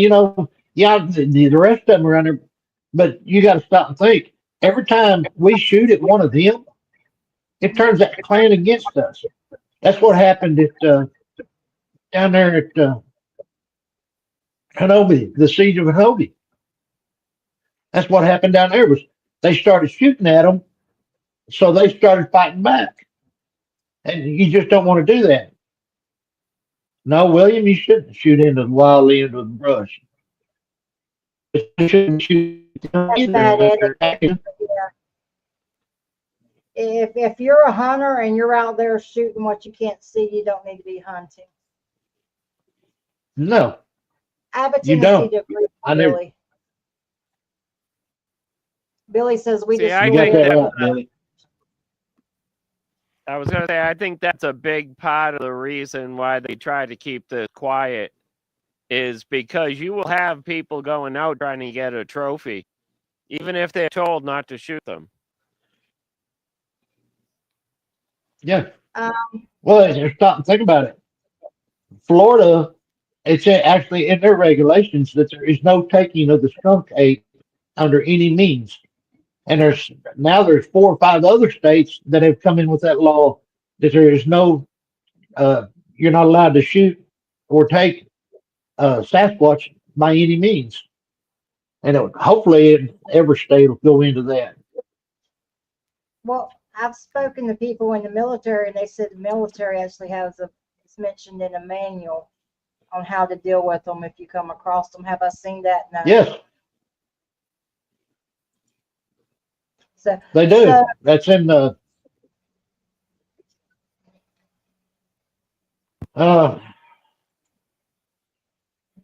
yeah, the rest of them around there, but you got to stop and think. Every time we shoot at one of them, it turns that clan against us. That's what happened at down there at Hanobi, the siege of Hanobi. That's what happened down there was they started shooting at them, so they started fighting back, and you just don't want to do that. No, William, you shouldn't shoot into wildly into the brush. You shouldn't shoot them That's either bad unless they're etiquette. attacking. Yeah. If you're a hunter and you're out there shooting what you can't see, you don't need to be hunting. No, I have a you tendency don't. to agree with I never. Billy. Billy says we See, just I You got think that rule. that right, Billy. I was gonna say I think that's a big part of the reason why they try to keep this quiet is because you will have people going out trying to get a trophy, even if they're told not to shoot them. Yeah. Um, Well, stop and think about it. Florida, it's actually in their regulations that there is no taking of the skunk ape under any means. And there's 4 or 5 other states that have come in with that law that there is no you're not allowed to shoot or take Sasquatch by any means. And hopefully every state will go into that. well, I've spoken to people in the military, and they said the military actually has it's mentioned in a manual on how to deal with them if you come across them. Have I seen that? No. Yes, So, they do. so That's in uh,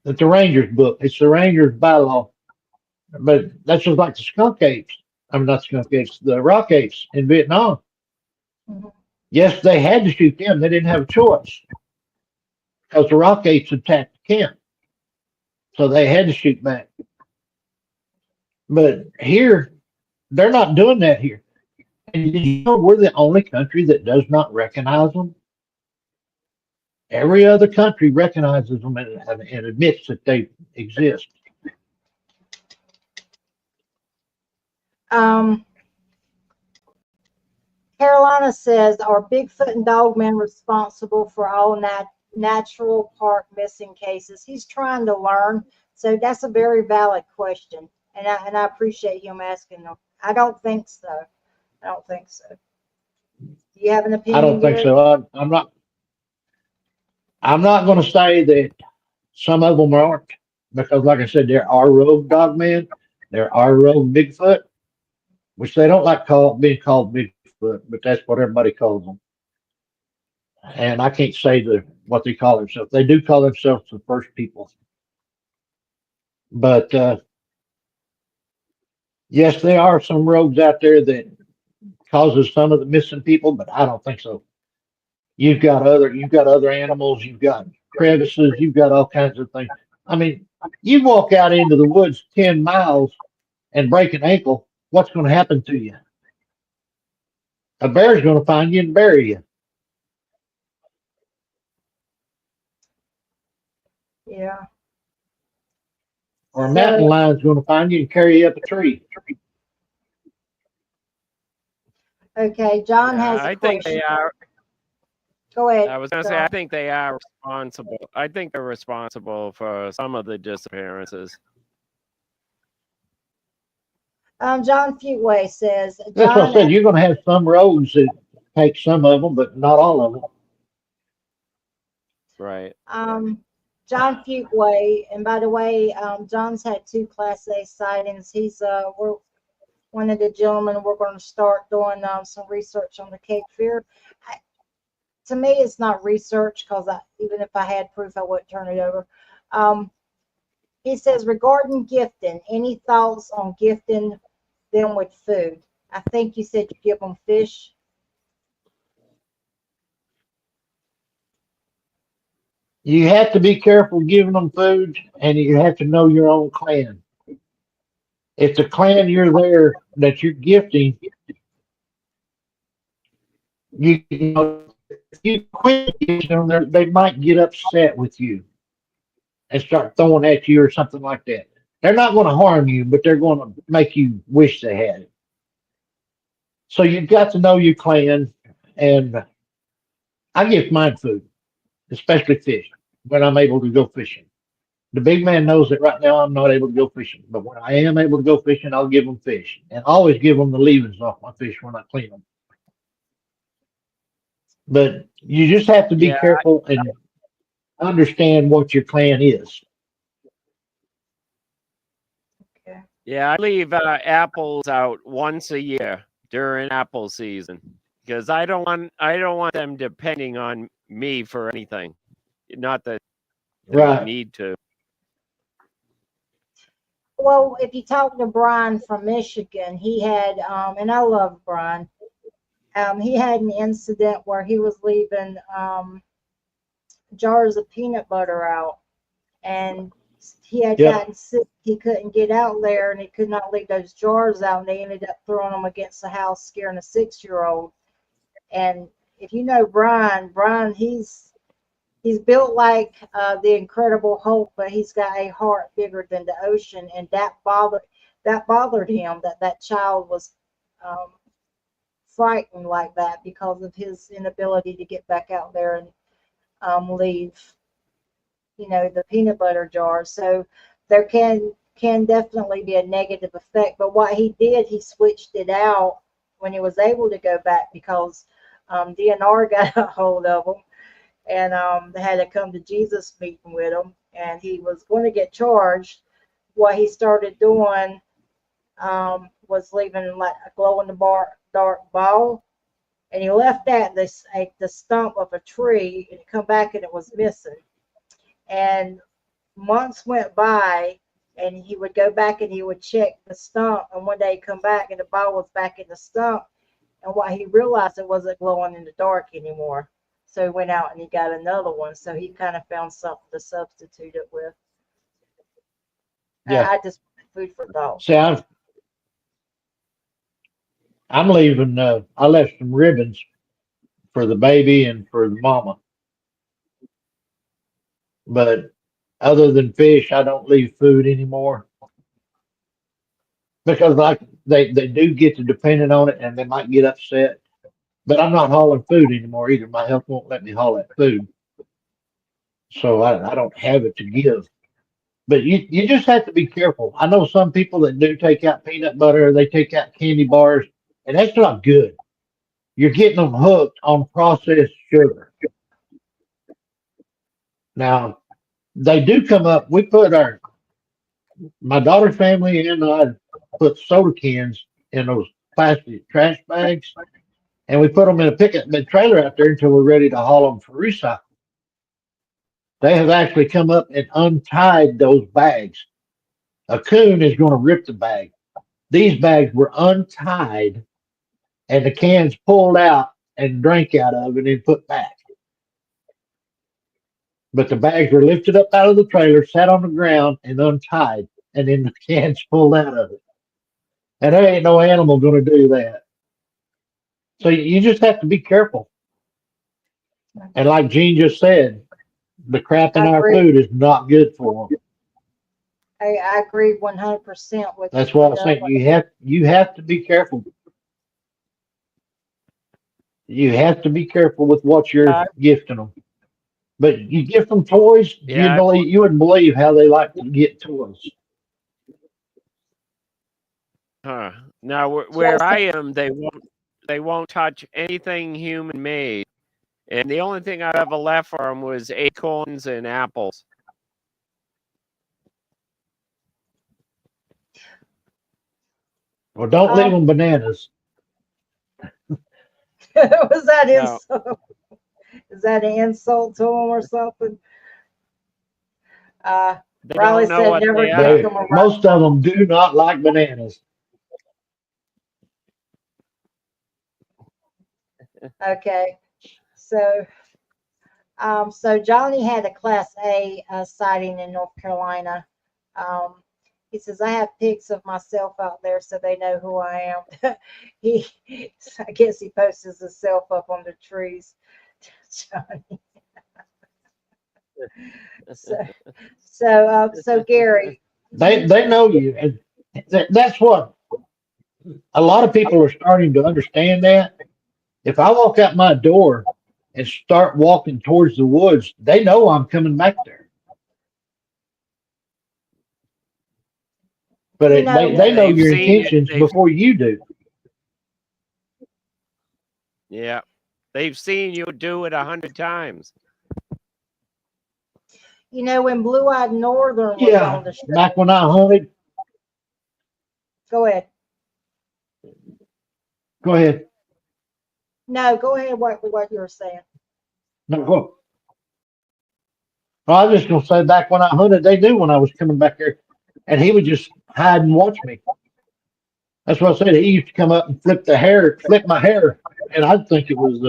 the Rangers book. It's the Rangers bylaw. But that's just like the skunk apes. I'm not skunk apes, the rock apes in Vietnam. Mhm. Yes, they had to shoot them. They didn't have a choice because the rock apes attacked the camp, so they had to shoot back. But here, they're not doing that here. And did you know we're the only country that does not recognize them? Every other country recognizes them and admits that they exist. Um, Carolina says, are Bigfoot and Dogman responsible for all natural park missing cases? He's trying to learn, so that's a very valid question, and I appreciate him asking them. I don't think so. I don't think so. Do you have an I opinion, don't think Gary? so. I'm not. I'm not going to say that some of them aren't because, like I said, there are rogue dogmen, there are rogue Bigfoot, which they don't like being called Bigfoot, but that's what everybody calls them. And I can't say what they call themselves. They do call themselves the first people, but yes, there are some rogues out there that causes some of the missing people, but I don't think so. You've got other animals, you've got crevices, you've got all kinds of things. I mean, you walk out into the woods 10 miles and break an ankle, what's going to happen to you? A bear's going to find you and bury you, Yeah. or a mountain So, lion's going to find you and carry you up a tree. okay, John Yeah, has a I think they question. are. Go ahead, I was going to say, John. I think they are responsible. I think they're responsible for some of the disappearances. John Futeway says, That's what I John, said. You're going to have some roads that take some of them, but not all of them. Right. um, John Futeway, and by the way, John's had two Class A sightings. We're one of the gentlemen. We're going to start doing some research on the Cape Fear. I, to me, it's not research because even if I had proof, I wouldn't turn it over. Um, he says regarding gifting, any thoughts on gifting them with food? I think you said you give them fish. You have to be careful giving them food, and you have to know your own clan. If the clan you're there that you're gifting, you know, if you quit gifting them, they might get upset with you and start throwing at you or something like that. They're not going to harm you, but they're going to make you wish they had it. So you've got to know your clan, and I give mine food, especially fish, when I'm able to go fishing. The big man knows that right now I'm not able to go fishing, but when I am able to go fishing, I'll give them fish, and always give them the leavings off my fish when I clean them. But you just have to be Yeah. careful and understand what your clan is. Okay. Yeah. I leave apples out once a year during apple season because I don't want them depending on me for anything. Not that they Right. need to. Well, if you talk to Brian from Michigan, he had, and I love Brian. He had an incident where he was leaving jars of peanut butter out, and he had Yep. gotten sick. He couldn't get out there, and he could not leave those jars out. And they ended up throwing them against the house, scaring a 6-year-old. And if you know Brian, he's built like the Incredible Hulk, but he's got a heart bigger than the ocean, and that bothered him that child was um, frightened like that because of his inability to get back out there and leave, the peanut butter jar. So there can definitely be a negative effect. But what he did, he switched it out when he was able to go back because DNR got a hold of him, and they had to come to Jesus meeting with him, and he was going to get charged. What he started doing was leaving like a glow in the dark ball, and he left that the stump of a tree, and he come back and it was missing. And months went by, and he would go back and he would check the stump. And one day he'd come back and the ball was back in the stump. And what he realized, it wasn't glowing in the dark anymore. So he went out and he got another one. So he kind of found something to substitute it with. Yeah. I just food for thought. See, I'm leaving. I left some ribbons for the baby and for the mama. But other than fish, I don't leave food anymore because like they do get to depending on it and they might get upset. But I'm not hauling food anymore either. My health won't let me haul that food, so I don't have it to give. But you just have to be careful. I know some people that do take out peanut butter, they take out candy bars, and that's not good. You're getting them hooked on processed sugar. Now they do come up. We put my daughter's family and I put soda cans in those plastic trash bags, and we put them in a pickup trailer out there until we're ready to haul them for recycle. They have actually come up and untied those bags. A coon is going to rip the bag. These bags were untied and the cans pulled out and drank out of and then put back. But the bags were lifted up out of the trailer, sat on the ground, and untied, and then the cans pulled out of it. And there ain't no animal going to do that. So you just have to be careful. And like Gene just said, the crap in I our agree. food is not good for them. I agree 100% with That's you. why I'm saying you have to be careful. You have to be careful with what you're Yeah, gifting them. But you gift them toys, yeah. you wouldn't believe how they like to get toys. Huh. Now, where I Jason, am, they won't touch anything human made, and the only thing I ever left for them was acorns and apples. Well, don't leave um, them bananas. was that No, insult? Is that an insult to him or something? Uh, they Riley don't know said what never they give are. them a Most of them do not like bananas. okay. So, so Johnny had a Class A sighting in North Carolina. Um, he says, I have pics of myself out there so they know who I am. he, I guess he posts himself up on the trees. Johnny. So, so Gary, They know you, and that's what a lot of people are starting to understand. That if I walk out my door and start walking towards the woods, they know I'm coming back there. But you know, Yeah, they know they've your seen you. intentions before you do. Yeah, they've seen you do it 100 times. when Blue Eyed Northern was Yeah, on the show. back when I hunted, Go ahead. go ahead. No, go ahead. What you were saying. No, go. Well, I was just gonna say back when I hunted, they knew when I was coming back there, and he would just hide and watch me. That's what I said. He used to come up and flip my hair, and I'd think it was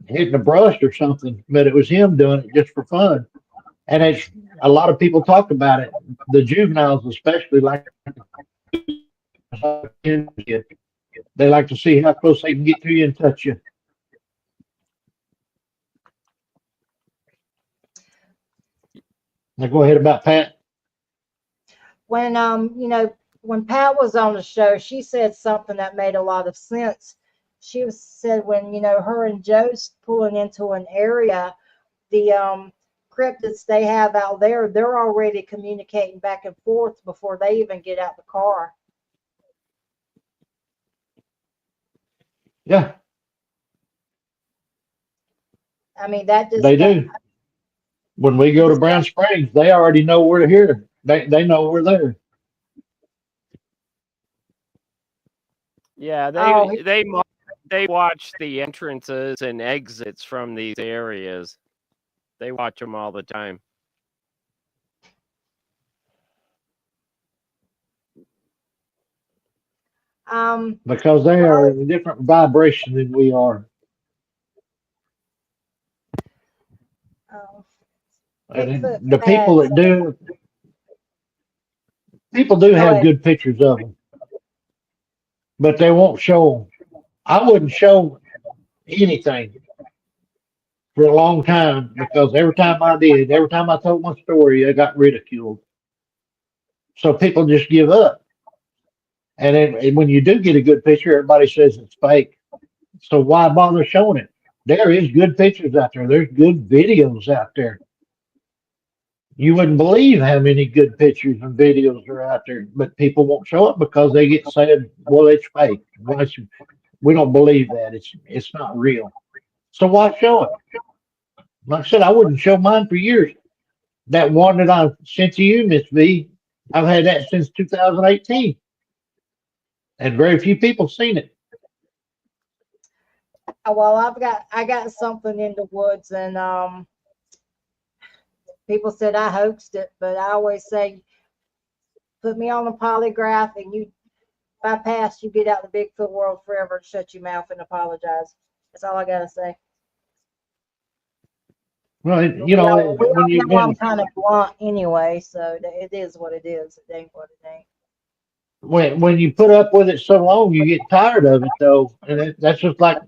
hitting the brush or something, but it was him doing it just for fun. And it's a lot of people talk about it. The juveniles, especially, like they like to see how close they can get to you and touch you. Now go ahead about Pat. When when Pat was on the show, she said something that made a lot of sense. Said when her and Joe's pulling into an area, the cryptids they have out there, they're already communicating back and forth before they even get out the car. Yeah, I mean, that they just do. When we go to Brown Springs, they already know we're here. They know we're there. Yeah, oh they watch the entrances and exits from these areas. They watch them all the time. because they are Well, in a different vibration than we are. um, And Bigfoot then the people has. that do, people do Go have ahead. good pictures of them, but they won't show them. I wouldn't show anything for a long time because every time I did, every time I told my story, I got ridiculed. So people just give up. And then and when you do get a good picture, everybody says it's fake. So why bother showing it? There is good pictures out there. There's good videos out there. You wouldn't believe how many good pictures and videos are out there, but people won't show it because they get said, "Well, it's fake. Why should, we don't believe that. It's not real." So why show it? Like I said, I wouldn't show mine for years. That one that I sent to you, Miss V, I've had that since 2018, and very few people seen it. Well, I got something in the woods, and people said I hoaxed it, but I always say, put me on a polygraph, and if I pass, you get out the Bigfoot world forever and shut your mouth and apologize. That's all I gotta say. Well, But you we know, all we when all you know I'm kind of blunt anyway, so it is what it is. It ain't what it ain't. when you put up with it so long, you get tired of it, though, and that's just like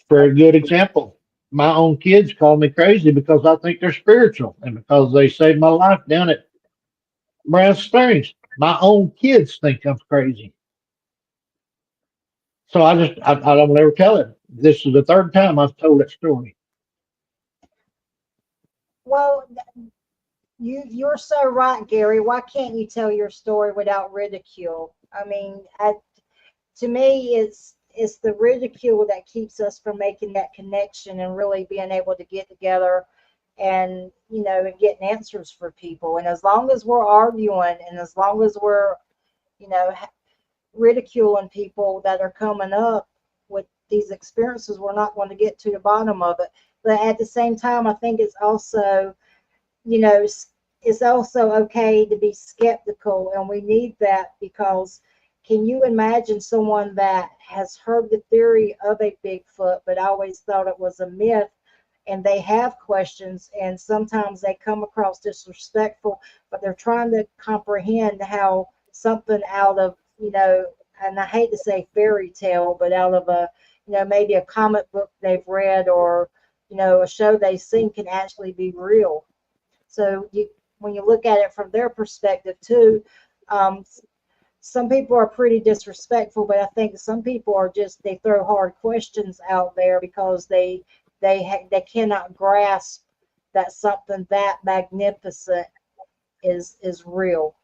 for a good example. My own kids call me crazy because I think they're spiritual and because they saved my life down at Brown Springs. My own kids think I'm crazy. So I don't ever tell it. This is the third time I've told that story. Well, you're so right, Gary. Why can't you tell your story without ridicule? I mean, to me, it's the ridicule that keeps us from making that connection and really being able to get together and and getting answers for people. And as long as we're arguing, and as long as we're you know ridiculing people that are coming up with these experiences, we're not going to get to the bottom of it. But at the same time, I think you know, it's also okay to be skeptical, and we need that because can you imagine someone that has heard the theory of a Bigfoot but always thought it was a myth, and they have questions, and sometimes they come across disrespectful, but they're trying to comprehend how something out of, and I hate to say fairy tale, but out of maybe a comic book they've read or, a show they've seen can actually be real. So when you look at it from their perspective too, um, some people are pretty disrespectful, but I think some people are just they throw hard questions out there because they cannot grasp that something that magnificent is real.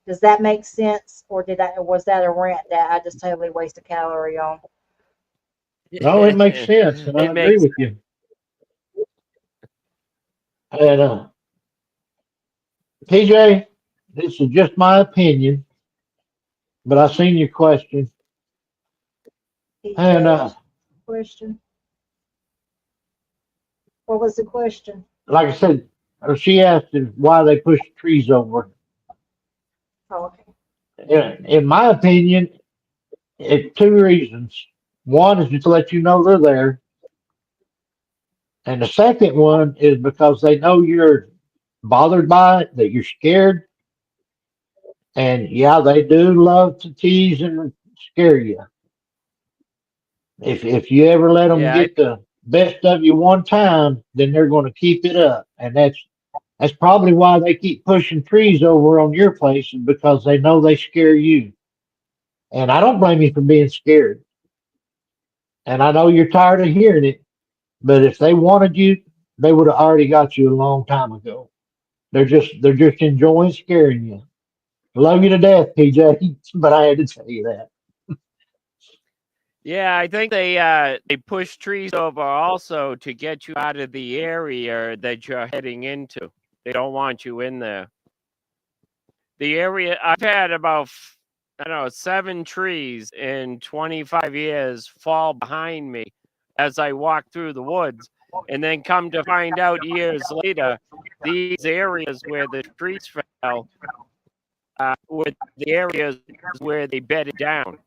Does that make sense, or was that a rant that I just totally wasted calorie on? No, it makes sense, and I It agree makes with you. And TJ, this is just my opinion, but I seen your question, and PJ, question. What was the question? like I said, she asked is why they push trees over. Oh, okay. In my opinion, it's two reasons. One is just to let you know they're there, and the second one is because they know you're bothered by it, that you're scared, and yeah, they do love to tease and scare you. If you ever let them yeah, get the best of you one time, then they're going to keep it up, and that's probably why they keep pushing trees over on your place, is because they know they scare you. And I don't blame you for being scared. And I know you're tired of hearing it, but if they wanted you, they would have already got you a long time ago. They're just enjoying scaring you. Love you to death, PJ, but I had to tell you that. yeah. I think they push trees over also to get you out of the area that you're heading into. They don't want you in there. The area I've had about I don't know 7 trees in 25 years fall behind me as I walk through the woods, and then come to find out years later, these areas where the trees fell with the areas where they bedded down.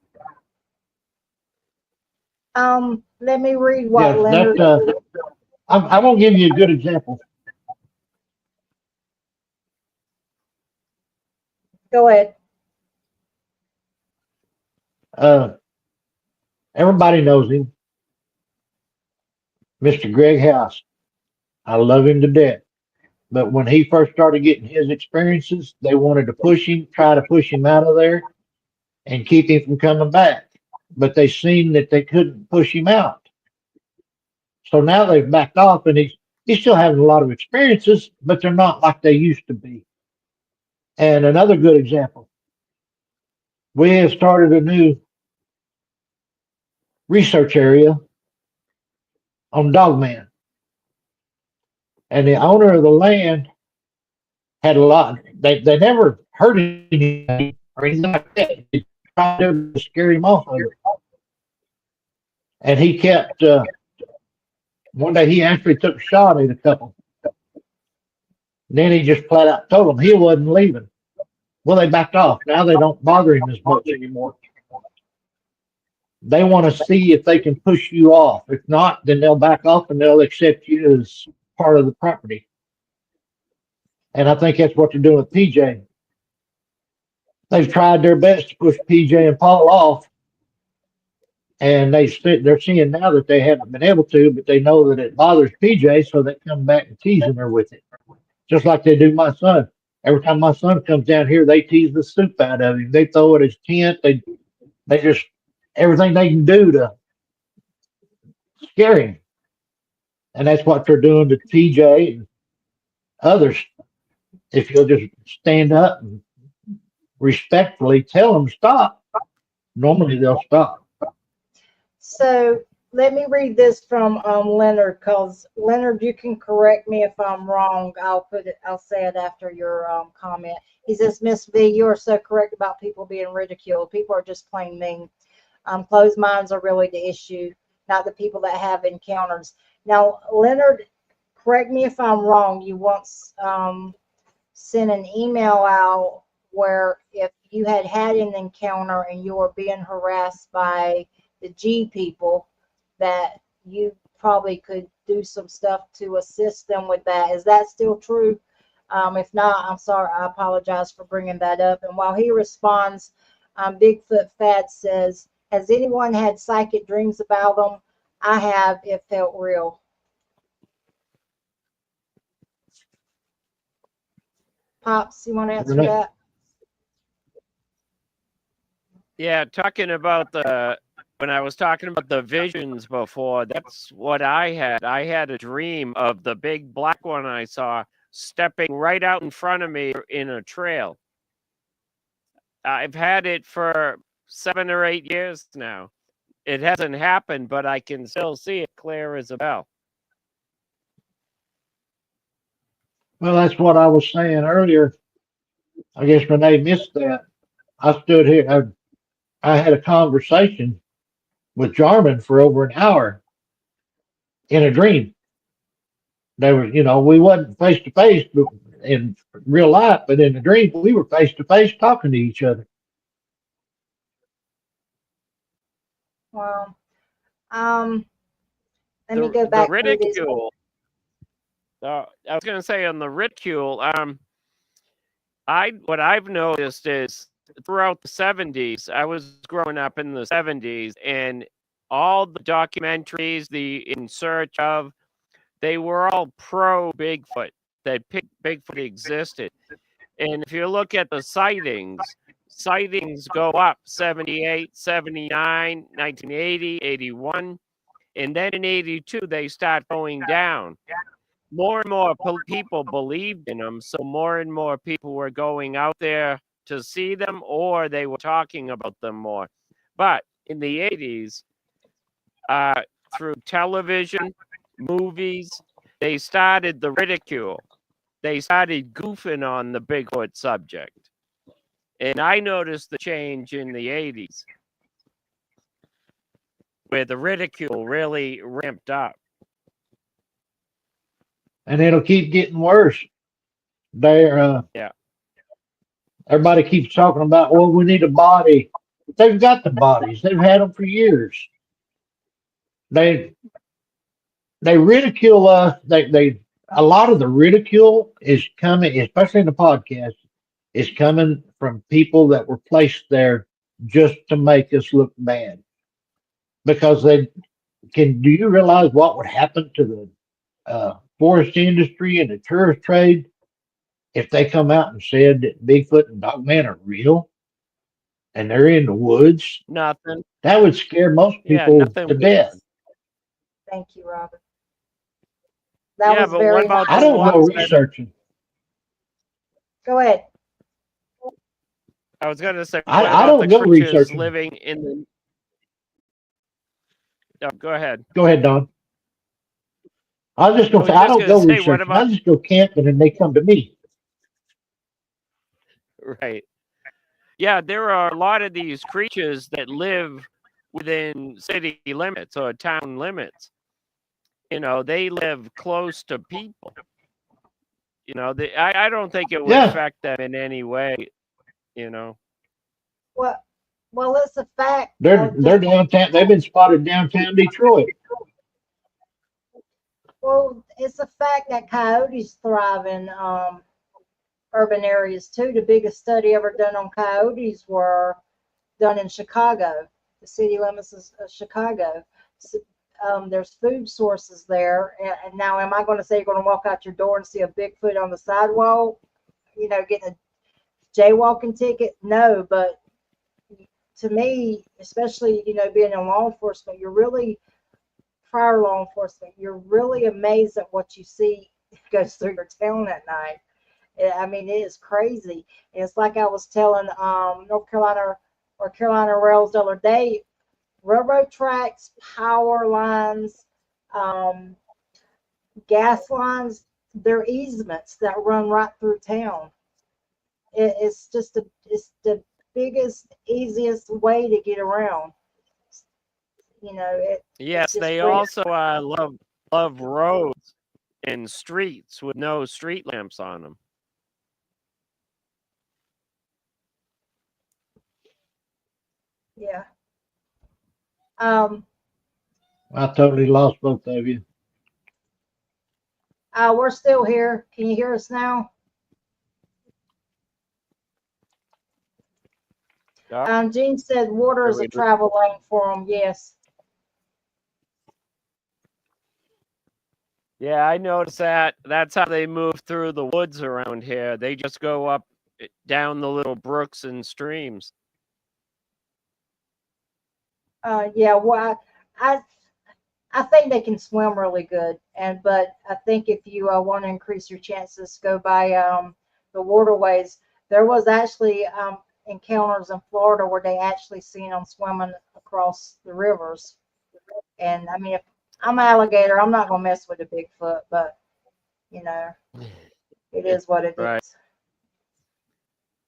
Let me read Yeah, what Leonard. I'm gonna give you a good example. Go ahead. Uh, Everybody knows him, Mr. Greg House. I love him to death. But when he first started getting his experiences, they wanted to push him, try to push him out of there and keep him from coming back. But they seen that they couldn't push him out. So now they've backed off and he's still having a lot of experiences, but they're not like they used to be. And another good example, we have started a new research area on Dogman. And the owner of the land had a lot. They never hurt anybody or anything like that. They tried to scare him off of it. And he kept, one day he actually took a shot at a couple. Then he just flat out told them he wasn't leaving. Well, they backed off. Now they don't bother him as much anymore. They want to see if they can push you off. If not, then they'll back off and they'll accept you as part of the property. And I think that's what they're doing with PJ. They've tried their best to push PJ and Paul off, and they're seeing now that they haven't been able to, but they know that it bothers PJ, so they come back and teasing her with it, just like they do my son. Every time my son comes down here, they tease the soup out of him. They throw at his tent. They just everything they can do to scare him, and that's what they're doing to PJ and others. If you'll just stand up and respectfully tell them stop, normally they'll stop. So let me read this from Leonard, because Leonard, you can correct me if I'm wrong. I'll say it after your comment. He says, Miss V, you are so correct about people being ridiculed. People are just plain mean. Closed minds are really the issue, not the people that have encounters. Now, Leonard, correct me if I'm wrong. You once sent an email out where if you had an encounter and you were being harassed by the G people, that you probably could do some stuff to assist them with that. Is that still true? If not, I'm sorry. I apologize for bringing that up. And while he responds, Bigfoot Fad says, has anyone had psychic dreams about them? I have. It felt real. Pops, you want to answer that? Yeah, talking about when I was talking about the visions before, that's what I had. I had a dream of the big black one I saw stepping right out in front of me in a trail. I've had it for 7 or 8 years now. It hasn't happened, but I can still see it clear as a bell. Well, that's what I was saying earlier. I guess Renee missed that. I stood here. I had a conversation with Jarman for over an hour in a dream. There was, we wasn't face to face in real life, but in the dream we were face to face talking to each other. Well, let me go back the ridicule. I was going to say on the ridicule. What I've noticed is throughout the 70s, I was growing up in the 70s, and all the documentaries, In Search of, they were all pro Bigfoot, that Bigfoot existed. And if you look at the sightings go up 78, 79, 1980, 81, and then in 82, they start going down. More and more people believed in them, so more and more people were going out there to see them, or they were talking about them more. But in the 80s, through television, movies, they started the ridicule. They started goofing on the Bigfoot subject. And I noticed the change in the 80s, where the ridicule really ramped up. And it'll keep getting worse. They're Yeah. Everybody keeps talking about, well, we need a body. They've got the bodies. They've had them for years. They they ridicule us. They a lot of the ridicule is coming, especially in the podcast, is coming from people that were placed there just to make us look bad. Because they can. Do you realize what would happen to the forest industry and the tourist trade if they come out and said that Bigfoot and Dogman are real and they're in the woods? Nothing. That would scare most Yeah, people nothing to would death. Thank you, Robert. That Yeah, was but what very about I the nice. don't go ones that researching. Go ahead. I was going to say, I, what I about the don't go creatures researching. living in the? Oh, go ahead. Go ahead, Don. I was just I gonna say was I just don't going to go say, what researching. I about? just go camping and they come to me. Right. Yeah, there are a lot of these creatures that live within city limits or town limits. They live close to people. I don't think it would Yeah, affect them in any way. You know. Well, well, it's a fact. they're downtown. They've been spotted downtown Detroit. Well, it's a fact that coyotes thrive in urban areas too. The biggest study ever done on coyotes were done in Chicago, the city limits of Chicago. So, there's food sources there. And now, am I going to say you're going to walk out your door and see a Bigfoot on the sidewalk, getting a jaywalking ticket? No, but to me, especially, being in law enforcement, prior law enforcement, you're really amazed at what you see goes through your town at night. I mean, it is crazy. And it's like I was telling North Carolina or Carolina Rails the other day, railroad tracks, power lines, um, gas lines, they're easements that run right through town. It's the biggest, easiest way to get around. It's Yes, just they weird. also love roads and streets with no street lamps on them. Yeah. Um, I totally lost both of you. we're still here. Can you hear us now? Gene said water There is we a go. travel lane for them. Yes. Yeah, I noticed that. That's how they move through the woods around here. They just go up down the little brooks and streams. Yeah. Well, I I think they can swim really good, but I think if you want to increase your chances, go by the waterways. There was actually encounters in Florida where they actually seen them swimming across the rivers. And I mean, if I'm an alligator, I'm not gonna mess with a Bigfoot, but you know, it is what it Right. is.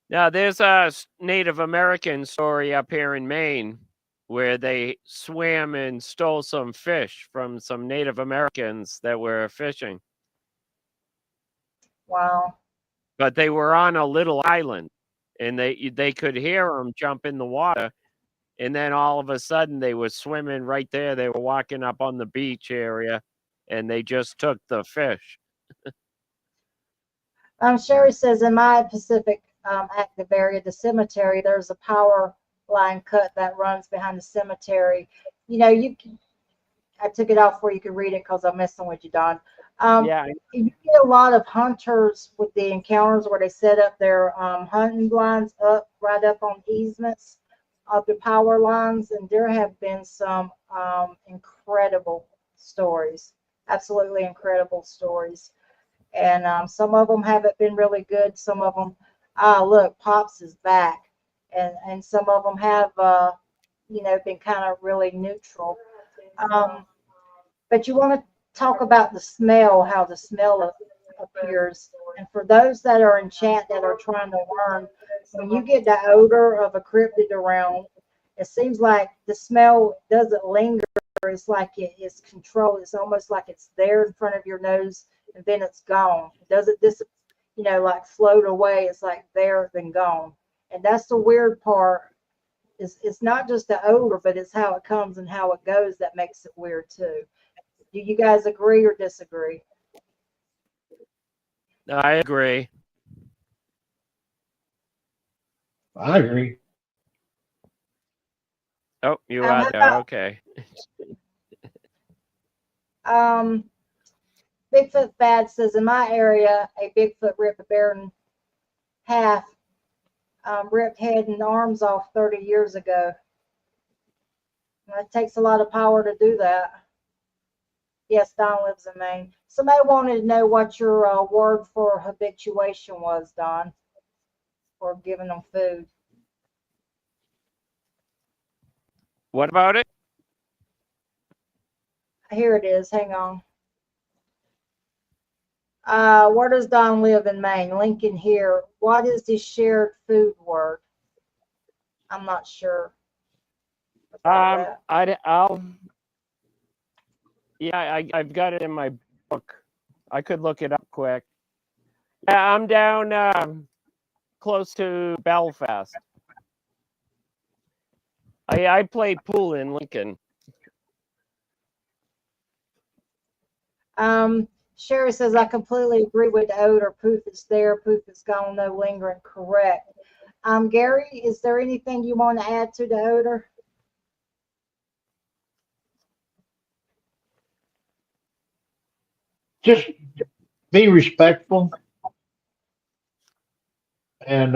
Now, there's a Native American story up here in Maine where they swam and stole some fish from some Native Americans that were fishing. Wow. But they were on a little island and they could hear them jump in the water. And then all of a sudden they were swimming right there. They were walking up on the beach area and they just took the fish. Sherry says in my Pacific active area, the cemetery, there's a power line cut that runs behind the cemetery. I took it off where you could read it because I'm messing with you, Don. Yeah. You get a lot of hunters with the encounters where they set up their hunting blinds right up on easements of the power lines, and there have been some incredible stories, absolutely incredible stories. And some of them haven't been really good. Some of them, look, Pops is back, and some of them have, been kind of really neutral. Um, but you want to talk about the smell, how the smell appears. And for those that are in chat that are trying to learn, when you get the odor of a cryptid around, it seems like the smell doesn't linger. It's like it is controlled. It's almost like it's there in front of your nose and then it's gone. It doesn't like float away. It's like there then gone. And that's the weird part. It's not just the odor, but it's how it comes and how it goes that makes it weird too. Do you guys agree or disagree? I agree. I agree. Oh, you How are there. about Okay. um, Bigfoot Fad says in my area, a Bigfoot ripped a bear in half, ripped head and arms off 30 years ago. It takes a lot of power to do that. Yes, Don lives in Maine. Somebody wanted to know what your word for habituation was, Don, or giving them food. What about it? Here it is. Hang on. Where does Don live in Maine? Lincoln here. What is the shared food word? I'm not sure about that. I'll. Yeah, I've got it in my book. I could look it up quick. Yeah, I'm down close to Belfast. I play pool in Lincoln. Sherry says, I completely agree with the odor. Poof is there, poof is gone, no lingering. Correct. Gary, is there anything you want to add to the odor? Just be respectful and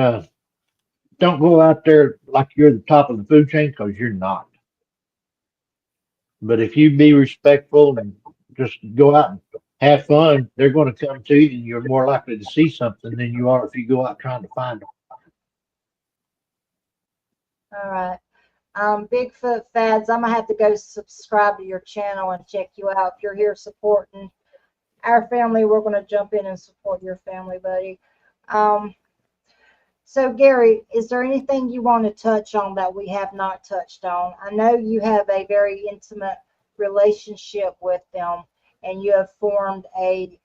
don't go out there like you're the top of the food chain because you're not. But if you be respectful and just go out and have fun, they're going to come to you and you're more likely to see something than you are if you go out trying to find them. All right. Bigfoot Fads, I'm going to have to go subscribe to your channel and check you out. If you're here supporting our family, we're going to jump in and support your family, buddy. So, Gary, is there anything you want to touch on that we have not touched on? I know you have a very intimate relationship with them, and you have formed I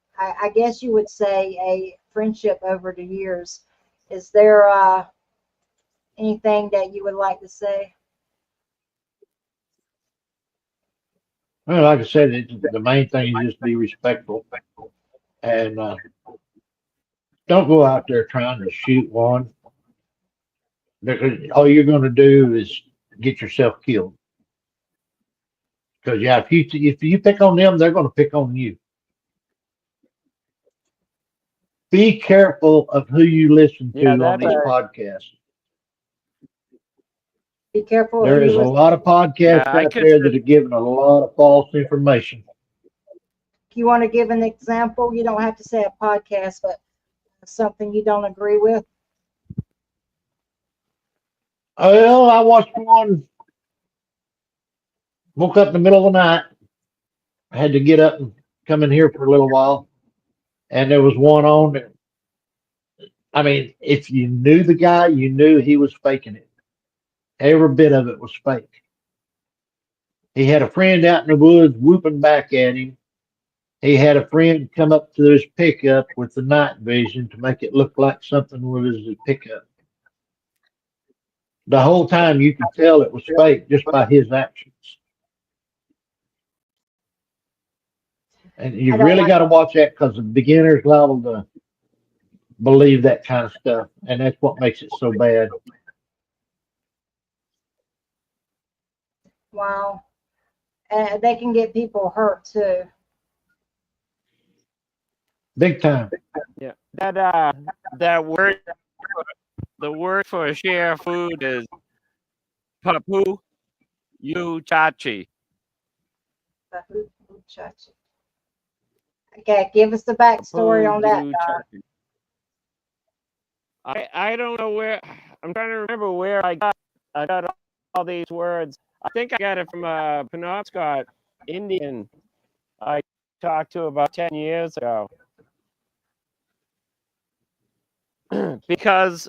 guess you would say, a friendship over the years. Is there anything that you would like to say? Well, like I said, the main thing is just be respectful and don't go out there trying to shoot one. Because all you're going to do is get yourself killed. Because yeah, if you pick on them, they're going to pick on you. Be careful of who you listen Yeah, to on that's these a podcasts. Be careful who There you is a listen. lot of yeah. podcasts I out could. there that are giving a lot of false information. If you want to give an example, you don't have to say a podcast, but something you don't agree with. Well, I watched one, woke up in the middle of the night. I had to get up and come in here for a little while. And there was one on that, I mean, if you knew the guy, you knew he was faking it. Every bit of it was fake. He had a friend out in the woods whooping back at him. He had a friend come up to his pickup with the night vision to make it look like something was his pickup. The whole time you could tell it was fake just by his actions. And you I don't really like. got to watch that because the beginner's liable to believe that kind of stuff. And that's what makes it so bad. Wow. And they can get people hurt too. Big time. Yeah, that word. The word for share food is papu chachi. Okay, give us the backstory Papu on that. chachi. I don't know where. I'm trying to remember where I got all these words. I think I got it from a Penobscot Indian I talked to about 10 years ago. Because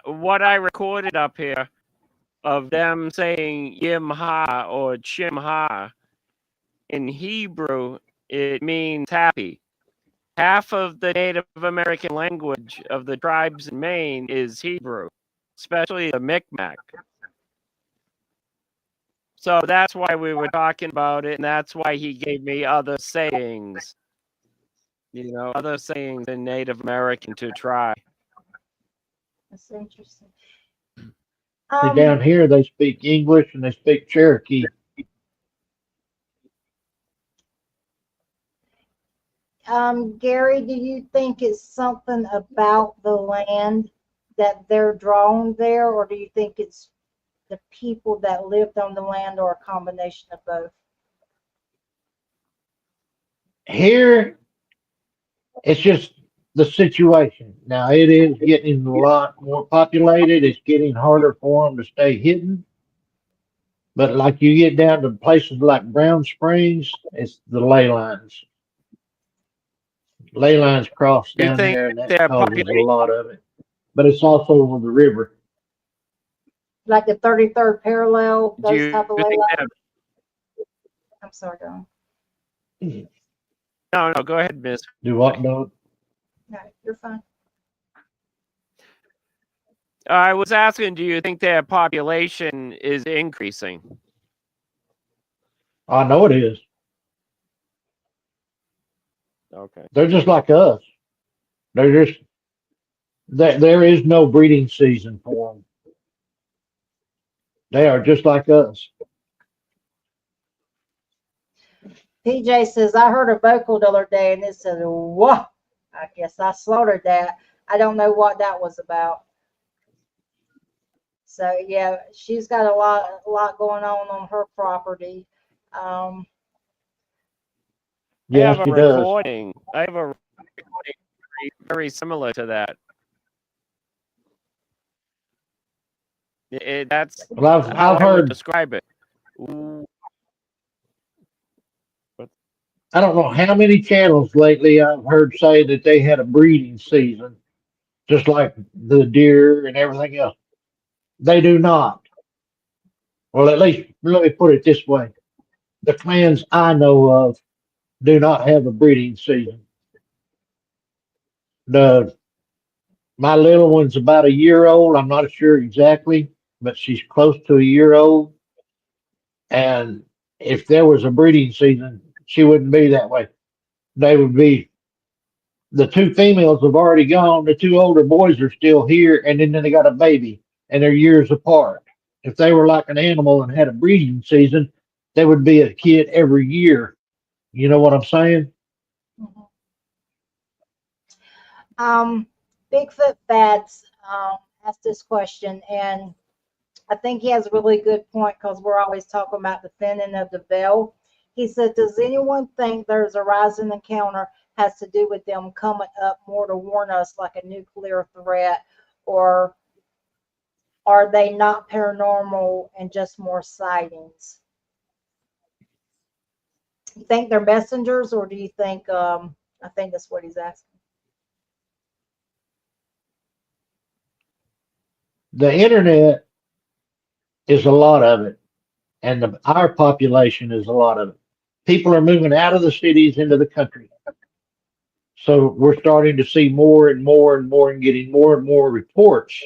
what I recorded up here of them saying Yimha or Chimha in Hebrew, it means happy. half of the Native American language of the tribes in Maine is Hebrew, especially the Micmac. So that's why we were talking about it, and that's why he gave me other sayings. Other sayings in Native American to try. That's interesting. See, down here they speak English and they speak Cherokee. Gary, do you think it's something about the land that they're drawn there, or do you think it's the people that lived on the land, or a combination of both? Here, it's just the situation. Now, it is getting a lot more populated. It's getting harder for them to stay hidden. But like you get down to places like Brown Springs, it's the ley lines. Ley lines cross You down think there, and that their causes a population? lot of it. But it's also over the river. Like the 33rd parallel, Do those you type of ley think lines? that? I'm sorry, Don. No, go ahead, Miss. Do what, Doug? No, you're fine. I was asking, do you think their population is increasing? I know it is. Okay. They're just like us. They're just there is no breeding season for them. They are just like us. PJ says, I heard a vocal the other day and it said, whoa, I guess I slaughtered that. I don't know what that was about. So yeah, she's got a lot going on her property. I Yes, have a she does. recording. I have a recording very similar to that. That's Well, how I've I would heard. describe it. Ooh. I don't know how many channels lately I've heard say that they had a breeding season, just like the deer and everything else. They do not. Well, at least let me put it this way: the clans I know of do not have a breeding season. The My little one's about a year old. I'm not sure exactly, but she's close to a year old. And if there was a breeding season, she wouldn't be that way. They would be the two females have already gone. The two older boys are still here, and then they got a baby, and they're years apart. If they were like an animal and had a breeding season, they would be a kid every year. You know what I'm saying? Mhm. Bigfoot Fads asked this question, and I think he has a really good point because we're always talking about the thinning of the veil. He said, does anyone think there's a rising encounter has to do with them coming up more to warn us like a nuclear threat, or are they not paranormal and just more sightings? You think they're messengers, or do you think, I think that's what he's asking. The internet is a lot of it, and our population is a lot of it. People are moving out of the cities into the country. So we're starting to see more and more and more and getting more and more reports.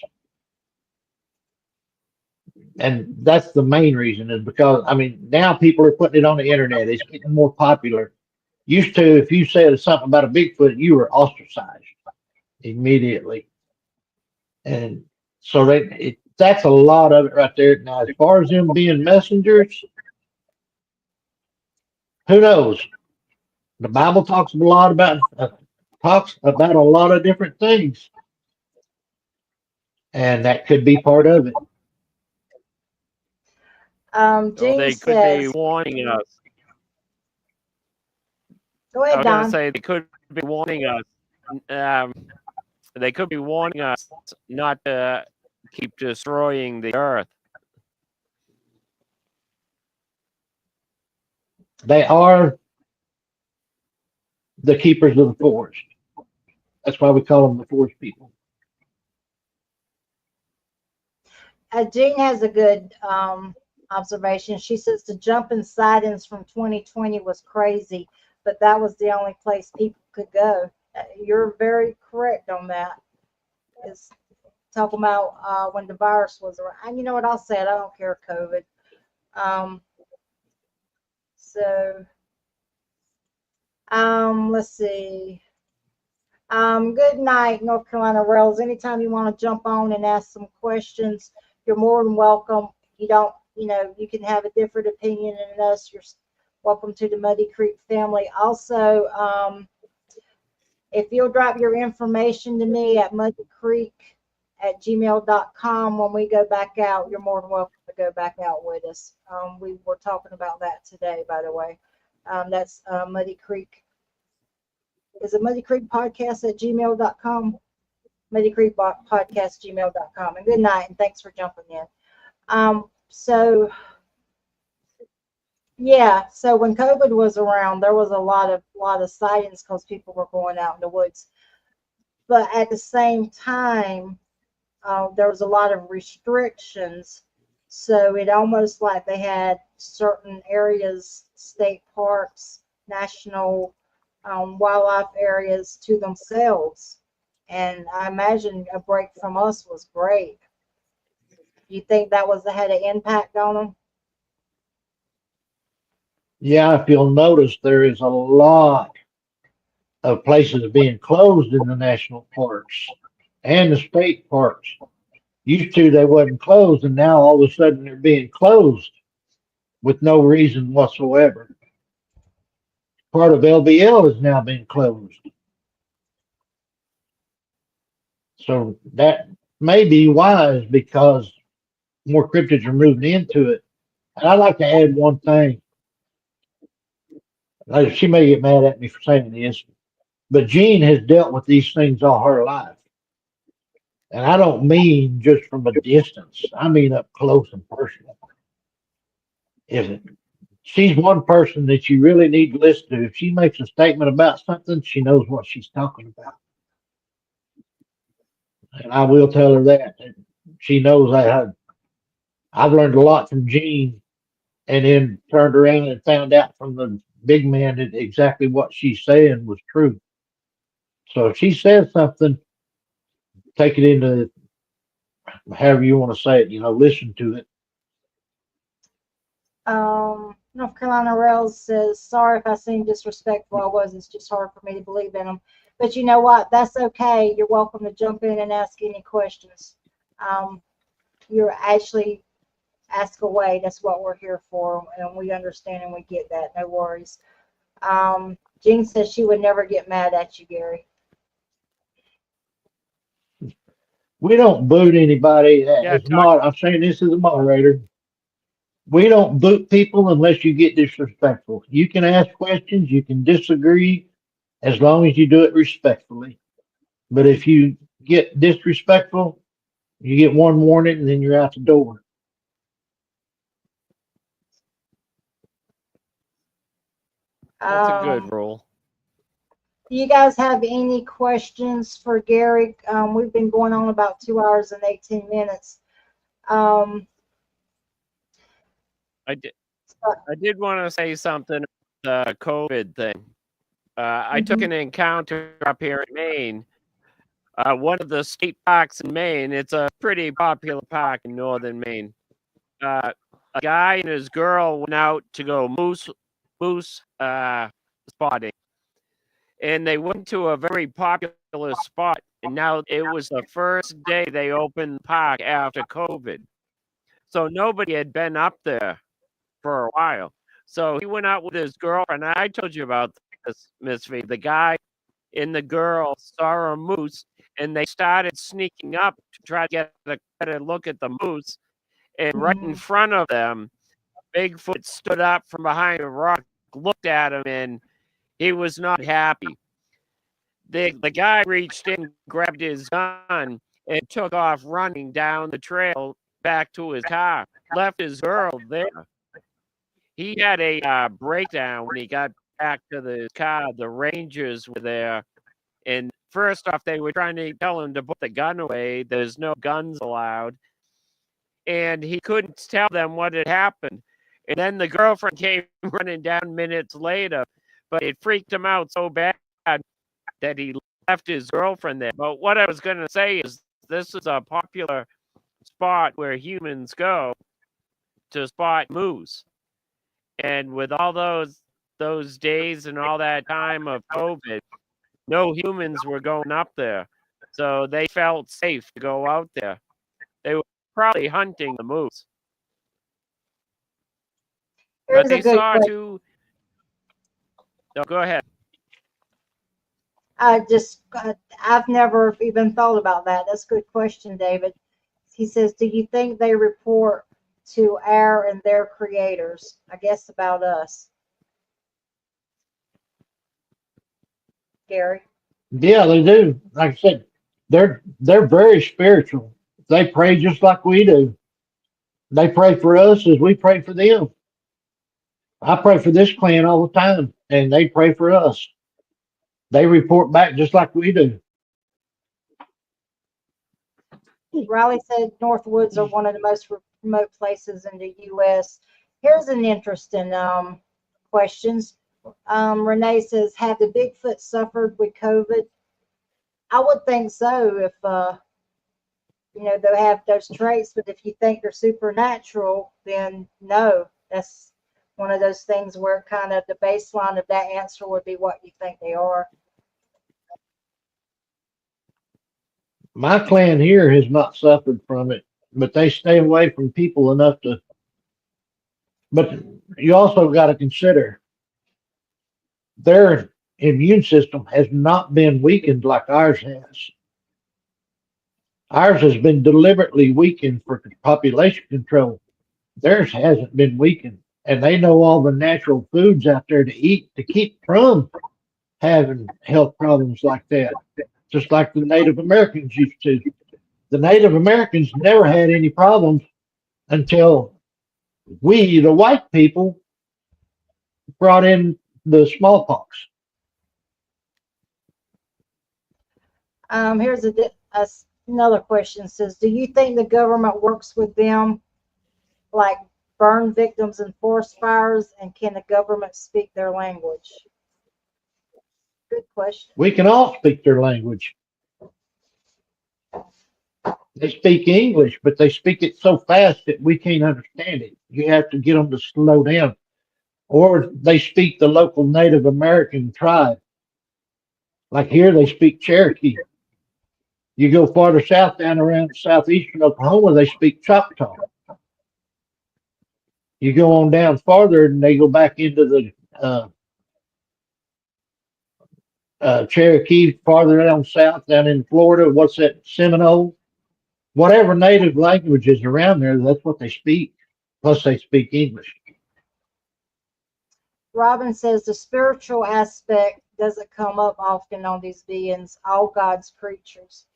And that's the main reason is because, I mean, now people are putting it on the internet. It's getting more popular. Used to, if you said something about a Bigfoot, you were ostracized immediately. And so that's a lot of it right there. Now, as far as them being messengers, who knows? The Bible talks a lot about a lot of different things, and that could be part of it. Gene They could be says, warning us. go I ahead, was going to Don. say they could be warning us. They could be warning us not to keep destroying the earth. They are the keepers of the forest. That's why we call them the forest people. Jean has a good observation. She says the jump in sightings from 2020 was crazy, but that was the only place people could go. You're very correct on that. It's talking about when the virus was around. And you know what? I'll say it. I don't care, COVID. Um, so, let's see. Good night, North Carolina Rails. Anytime you want to jump on and ask some questions, you're more than welcome. You don't, you can have a different opinion than us. You're welcome to the Muddy Creek family. Also, if you'll drop your information to me at muddycreek@gmail.com when we go back out, you're more than welcome to go back out with us. We were talking about that today, by the way. That's Muddy Creek. Is it Muddy Creek Podcast at gmail.com? Muddy Creek Podcast gmail.com. And good night, and thanks for jumping in. So yeah, so when COVID was around, there was a lot of sightings because people were going out in the woods. But at the same time, there was a lot of restrictions. So it almost like they had certain areas, state parks, national wildlife areas to themselves. And I imagine a break from us was great. You think that had an impact on them? Yeah, if you'll notice, there is a lot of places being closed in the national parks and the state parks. Used to they wasn't closed, and now all of a sudden they're being closed with no reason whatsoever. Part of LBL is now being closed. So that may be wise because more cryptids are moving into it. And I'd like to add one thing. She may get mad at me for saying this, but Jean has dealt with these things all her life. And I don't mean just from a distance. I mean up close and personal. If she's one person that you really need to listen to. If she makes a statement about something, she knows what she's talking about. And I will tell her that. And she knows I've learned a lot from Jean and then turned around and found out from the big man that exactly what she's saying was true. So if she says something, take it into however you want to say it, listen to it. North Carolina Rails says, sorry if I seem disrespectful. I was. It's just hard for me to believe in them. But you know what? That's okay. You're welcome to jump in and ask any questions. You're actually ask away. That's what we're here for, and we understand and we get that. No worries. Jean says she would never get mad at you, Gary. We don't boot anybody. I'm saying this as a moderator. We don't boot people unless you get disrespectful. You can ask questions, you can disagree, as long as you do it respectfully. But if you get disrespectful, you get one warning and then you're out the door. That's a good rule. Do you guys have any questions for Gary? We've been going on about 2 hours and 18 minutes. I did want to say something about the COVID thing. I took an encounter up here in Maine. One of the state parks in Maine. It's a pretty popular park in northern Maine. A guy and his girl went out to go moose spotting, and they went to a very popular spot. And now it was the first day they opened the park after COVID, so nobody had been up there for a while. So he went out with his girlfriend. I told you about this, Miss V. The guy and the girl saw a moose, and they started sneaking up to try to get a better look at the moose. And right in front of them, Bigfoot stood up from behind a rock, looked at him, and he was not happy. The guy reached in, grabbed his gun, and took off running down the trail back to his car, left his girl there. He had a breakdown when he got back to the car. The Rangers were there, and first off, they were trying to tell him to put the gun away. There's no guns allowed. And he couldn't tell them what had happened. And then the girlfriend came running down minutes later, but it freaked him out so bad that he left his girlfriend there. But what I was going to say is this is a popular spot where humans go to spot moose. And with all those days and all that time of COVID, no humans were going up there. So they felt safe to go out there. They were probably hunting the moose. But Here's a they good saw question. two. No, go ahead. I've never even thought about that. That's a good question, David. He says, do you think they report to our and their creators? I guess about us. Gary? Yeah, they do. Like I said, they're very spiritual. They pray just like we do. They pray for us as we pray for them. I pray for this clan all the time, and they pray for us. They report back just like we do. Riley said Northwoods are one of the most remote places in the U.S. Here's an interesting questions. Renee says, have the Bigfoot suffered with COVID? I would think so if, they have those traits, but if you think they're supernatural, then no. That's one of those things where kind of the baseline of that answer would be what you think they are. My clan here has not suffered from it, but they stay away from people enough to. But you also got to consider their immune system has not been weakened like ours has. Ours has been deliberately weakened for population control. Theirs hasn't been weakened, and they know all the natural foods out there to eat to keep from having health problems like that, just like the Native Americans used to. The Native Americans never had any problems until we, the white people, brought in the smallpox. Here's another question. It says, do you think the government works with them like burn victims in forest fires, and can the government speak their language? Good question. We can all speak their language. They speak English, but they speak it so fast that we can't understand it. You have to get them to slow down. Or they speak the local Native American tribe. Like here, they speak Cherokee. You go farther south, down around southeastern Oklahoma, they speak Choctaw. You go on down farther, and they go back into the Cherokee, farther down south, down in Florida. What's that, Seminole? Whatever native language is around there, that's what they speak. Plus, they speak English. Robin says the spiritual aspect doesn't come up often on these beings, all God's creatures.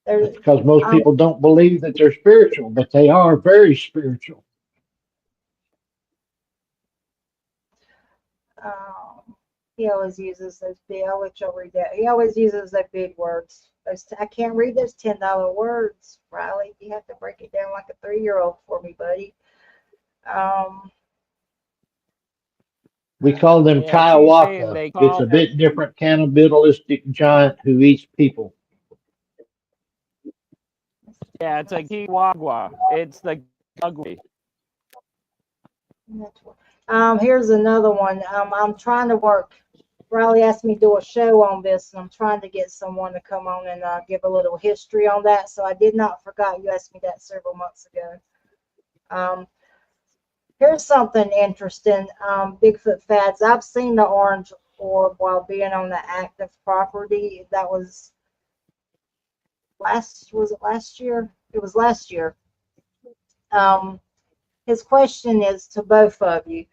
That's because most people don't believe that they're spiritual, but they are very spiritual. He always uses those big. I'll let y'all read that. He always uses those big words. I can't read those $10 words, Riley. You have to break it down like a 3-year-old for me, buddy. We call them Yeah, Kaiwaka. It's a bit different cannibalistic giant who eats people. Yeah, it's a Kiwagwa. It's the ugly. Here's another one. I'm trying to work. Riley asked me to do a show on this, and I'm trying to get someone to come on and give a little history on that. So I did not forget you asked me that several months ago. Here's something interesting. Bigfoot fads. I've seen the orange orb while being on the active property. That was last year? It was last year. His question is to both of you.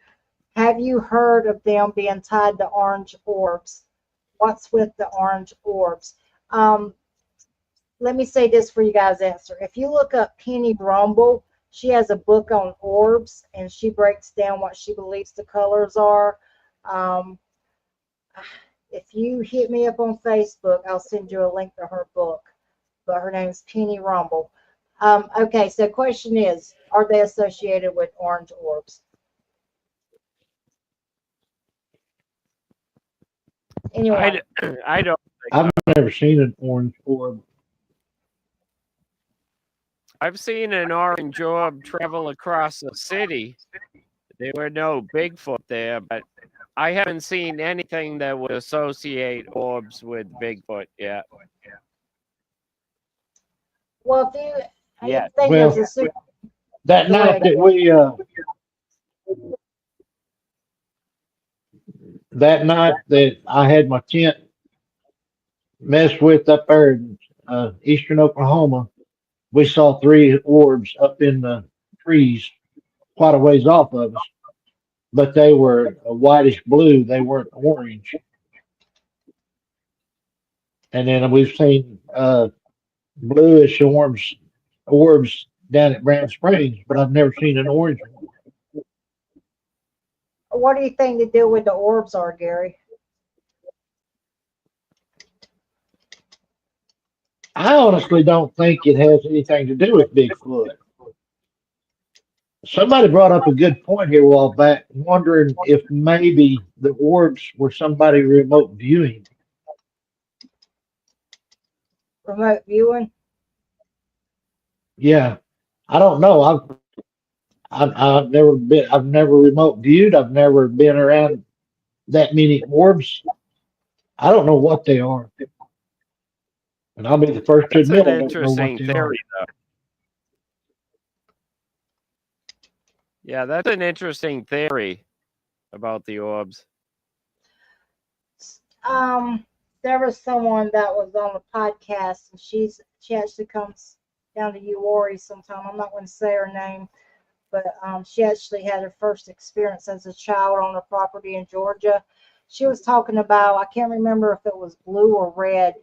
Have you heard of them being tied to orange orbs? What's with the orange orbs? Let me say this for you guys' answer. If you look up Penny Rumble, she has a book on orbs, and she breaks down what she believes the colors are. If you hit me up on Facebook, I'll send you a link to her book. But her name is Penny Rumble. Okay, so question is, are they associated with orange orbs? Anyone? I don't think I've so. never seen an orange orb. I've seen an orange orb travel across the city. There were no Bigfoot there, but I haven't seen anything that would associate orbs with Bigfoot yet. Well, if you Yet. think Well, there's a super, that go night ahead. that I had my tent messed with up there in eastern Oklahoma, we saw three orbs up in the trees quite a ways off of us, but they were a whitish blue. They weren't orange. And then we've seen bluish orbs down at Brown Springs, but I've never seen an orange one. What do you think the deal with the orbs are, Gary? I honestly don't think it has anything to do with Bigfoot. Somebody brought up a good point here a while back, wondering if maybe the orbs were somebody remote viewing. Remote viewing? Yeah, I don't know. I've never remote viewed. I've never been around that many orbs. I don't know what they are, and I'll be the first to That's admit an I don't know what interesting they are. theory, though. Yeah, that's an interesting theory about the orbs. There was someone that was on the podcast, and she actually comes down to Uwari sometime. I'm not going to say her name, but she actually had her first experience as a child on a property in Georgia. She was talking about, I can't remember if it was blue or red.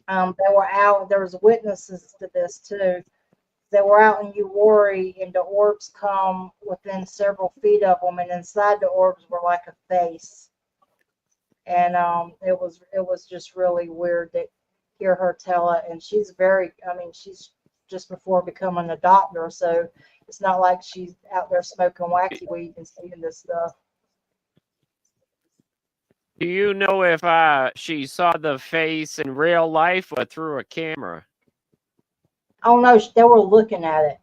They were out. There was witnesses to this too. They were out in Uwari, and the orbs come within several feet of them, and inside the orbs were like a face. And it was just really weird to hear her tell it. And she's she's just before becoming a doctor, so it's not like she's out there smoking wacky weed and seeing this stuff. Do you know if she saw the face in real life or through a camera? Oh no, they were looking at it.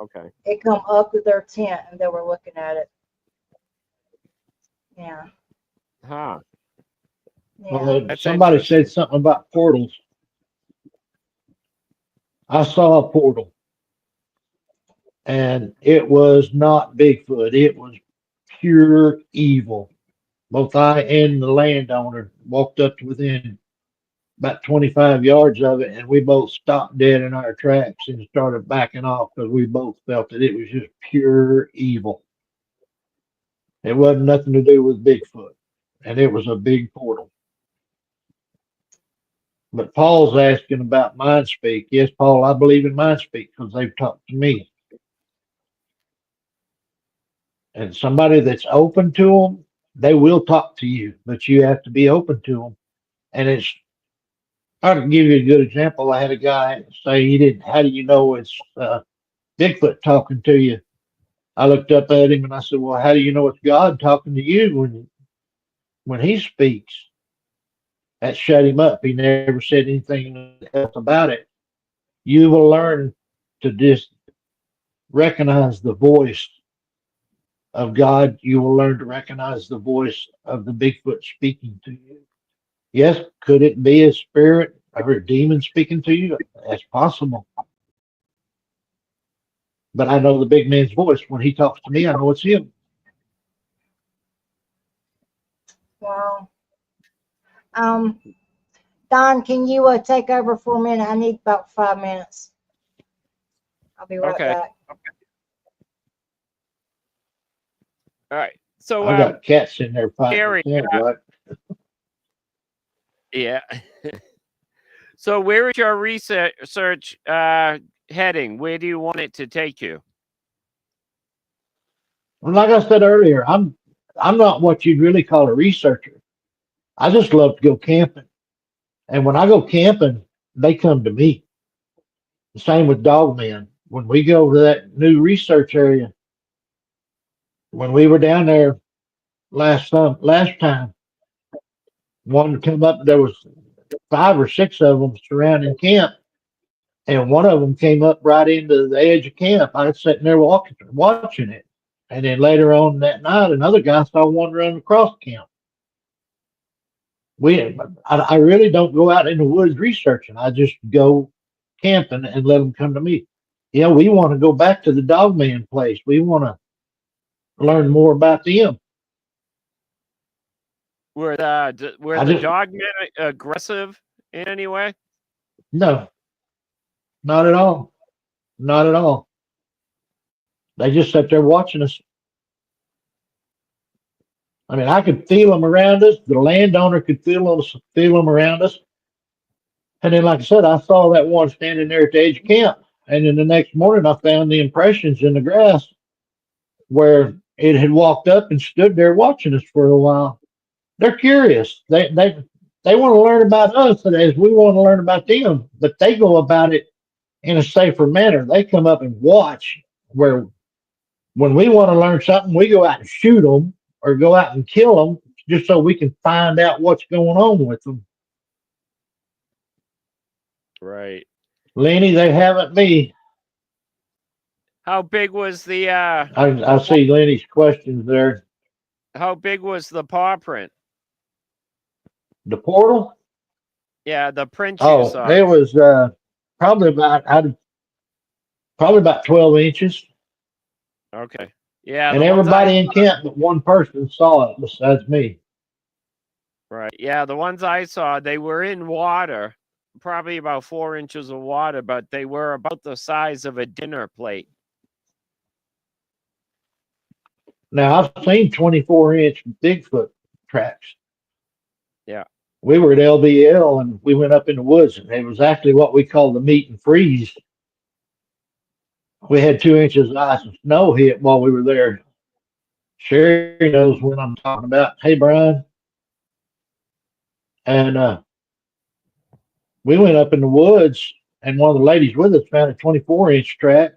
Okay. It come up to their tent, and they were looking at it. Yeah, Huh. yeah. Well, That's somebody interesting. said something about portals. I saw a portal, and it was not Bigfoot. It was pure evil. Both I and the landowner walked up to within about 25 yards of it, and we both stopped dead in our tracks and started backing off because we both felt that it was just pure evil. It wasn't nothing to do with Bigfoot, and it was a big portal. But Paul's asking about mind speak. Yes, Paul, I believe in mind speak because they've talked to me. And somebody that's open to them, they will talk to you, but you have to be open to them. And I'll give you a good example. I had a guy say he didn't. How do you know it's Bigfoot talking to you? I looked up at him and I said, "Well, how do you know it's God talking to you when He speaks?" That shut him up. He never said anything else about it. You will learn to just recognize the voice of God. You will learn to recognize the voice of the Bigfoot speaking to you. Yes, could it be a spirit or a demon speaking to you? That's possible. But I know the big man's voice. When he talks to me, I know it's him. Well, um, Don, can you take over for a minute? I need about 5 minutes. I'll be right Okay. back. All right. So, I got cats in there fighting. Gary, Right? yeah. So, where is your research heading? Where do you want it to take you? Well, like I said earlier, I'm not what you'd really call a researcher. I just love to go camping. And when I go camping, they come to me. The same with Dogman. When we go to that new research area, when we were down there last time. One to come up, there was 5 or 6 of them surrounding camp, and one of them came up right into the edge of camp. I was sitting there watching it, and then later on that night, another guy saw one running across camp. I really don't go out in the woods researching. I just go camping and let them come to me. Yeah, we want to go back to the Dogman place. We want to learn more about them. Were I the just dogmen aggressive in any way? no, not at all, not at all. They just sat there watching us. I mean, I could feel them around us. The landowner could feel them around us. And then, like I said, I saw that one standing there at the edge of camp. And then the next morning, I found the impressions in the grass where it had walked up and stood there watching us for a while. They're curious. They want to learn about us as we want to learn about them, but they go about it in a safer manner. They come up and watch. Where when we want to learn something, we go out and shoot them or go out and kill them just so we can find out what's going on with them. Right. Lenny, they haven't me. How big was I see Lenny's questions there. how big was the paw print? The portal? Yeah, the print you Oh, saw. it was probably about probably about 12 inches. Okay. Yeah, And the ones I everybody in camp but one person saw it besides me. right. Yeah, the ones I saw, they were in water, probably about 4 inches of water, but they were about the size of a dinner plate. Now I've seen 24-inch Bigfoot tracks. Yeah. We were at LBL and we went up in the woods and it was actually what we call the meet and freeze. We had 2 inches of ice and snow hit while we were there. Sherry knows what I'm talking about. Hey, Brian. And we went up in the woods and one of the ladies with us found a 24-inch track.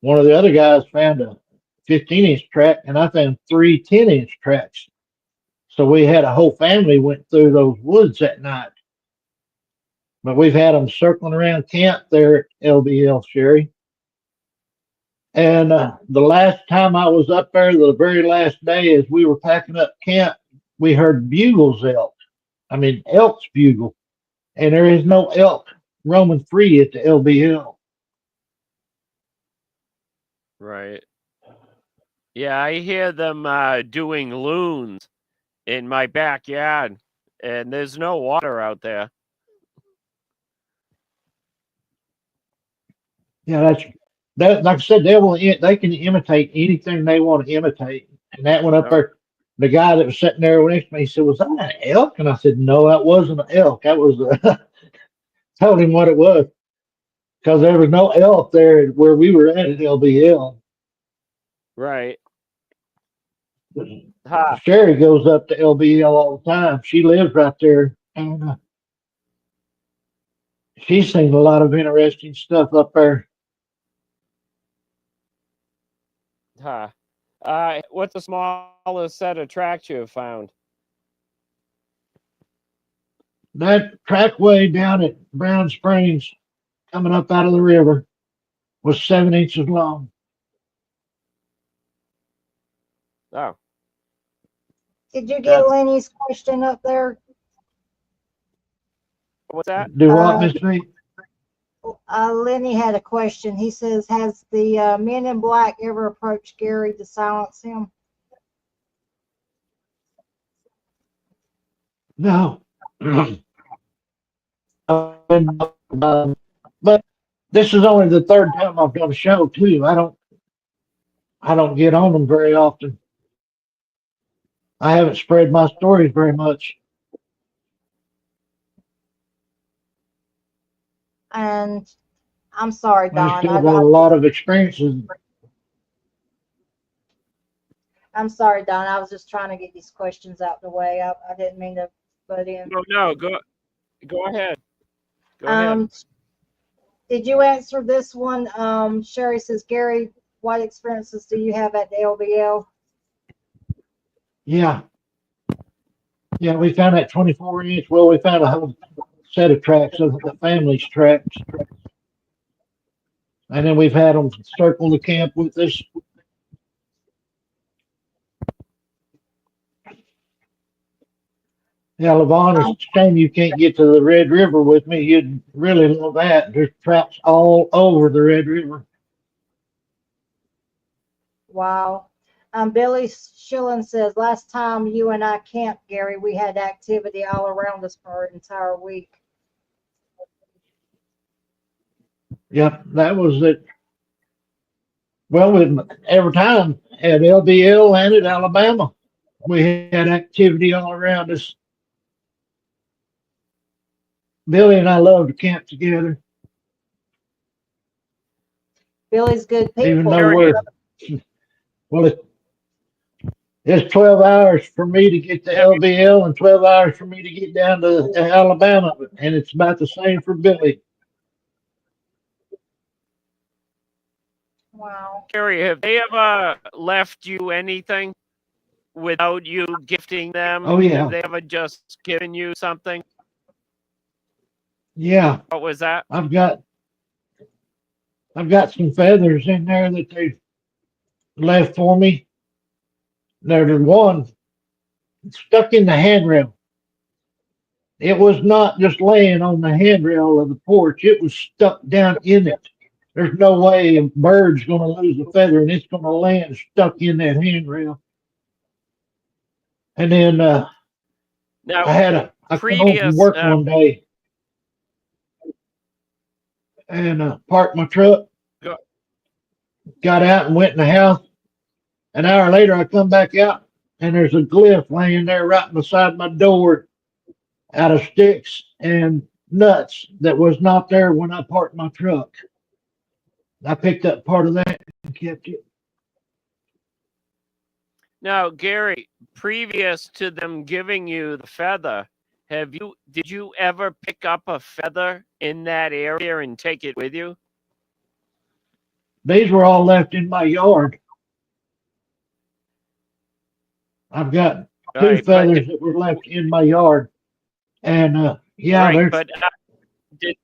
One of the other guys found a 15-inch track, and I found 3 10-inch tracks. So we had a whole family went through those woods that night. But we've had them circling around camp there at LBL, Sherry. And the last time I was up there, the very last day, as we were packing up camp, we heard bugles elk. I mean, elk's bugle. And there is no elk roaming free at the LBL. Right. Yeah, I hear them doing loons in my backyard, and there's no water out there. Yeah, that. Like I said, they can imitate anything they want to imitate. And that one up No. there, the guy that was sitting there next to me, he said, "Was that an elk?" And I said, "No, that wasn't an elk. That was." Told him what it was because there was no elk there where we were at LBL. Right. Ha. Sherry goes up to LBL all the time. She lives right there, and she's seen a lot of interesting stuff up there. Ha. What's the smallest set of tracks you have found? That trackway down at Brown Springs, coming up out of the river, was 7 inches long. Oh, Did you get that's Lenny's question up there? what's that? Do what, Miss V? Lenny had a question. He says, "Has the Men in Black ever approached Gary to silence him?" No. But this is only the third time I've done a show too. I don't get on them very often. I haven't spread my stories very much. And I'm sorry, I Don. still got a lot of experiences. I'm sorry, Don. I was just trying to get these questions out the way. I didn't mean to butt in. No, go ahead. Go ahead. Did you answer this one? Sherry says, "Gary, what experiences do you have at the LBL?" Yeah. Yeah, we found that 24-inch. Well, we found a whole set of tracks of the family's tracks. And then we've had them circle the camp with us. Yeah, Levon, it's a shame you can't get to the Red River with me. You'd really love that. There's traps all over the Red River. Wow. Billy Schillen says, last time you and I camped, Gary, we had activity all around us for an entire week. Yep, that was it. Well, every time at LBL and at Alabama, we had activity all around us. Billy and I love to camp together, Billy's good even people. though well, it's 12 hours for me to get to LBL and 12 hours for me to get down to Alabama, and it's about the same for Billy. Wow. Gary, have they ever left you anything without you gifting them? Oh yeah, Have they ever just given you something? yeah. What was that? I've got some feathers in there that they left for me. There's one stuck in the handrail. It was not just laying on the handrail of the porch. It was stuck down in it. There's no way a bird's going to lose a feather and it's going to land stuck in that handrail. And then Now, I come home from previous, work one day and parked my truck, go- got out and went in the house. An hour later, I come back out and there's a glyph laying there right beside my door out of sticks and nuts that was not there when I parked my truck. I picked up part of that and kept it. now, Gary, previous to them giving you the feather, did you ever pick up a feather in that area and take it with you? These were all left in my yard. I've got two Right, but feathers that were left in my yard. And yeah, right, there's but did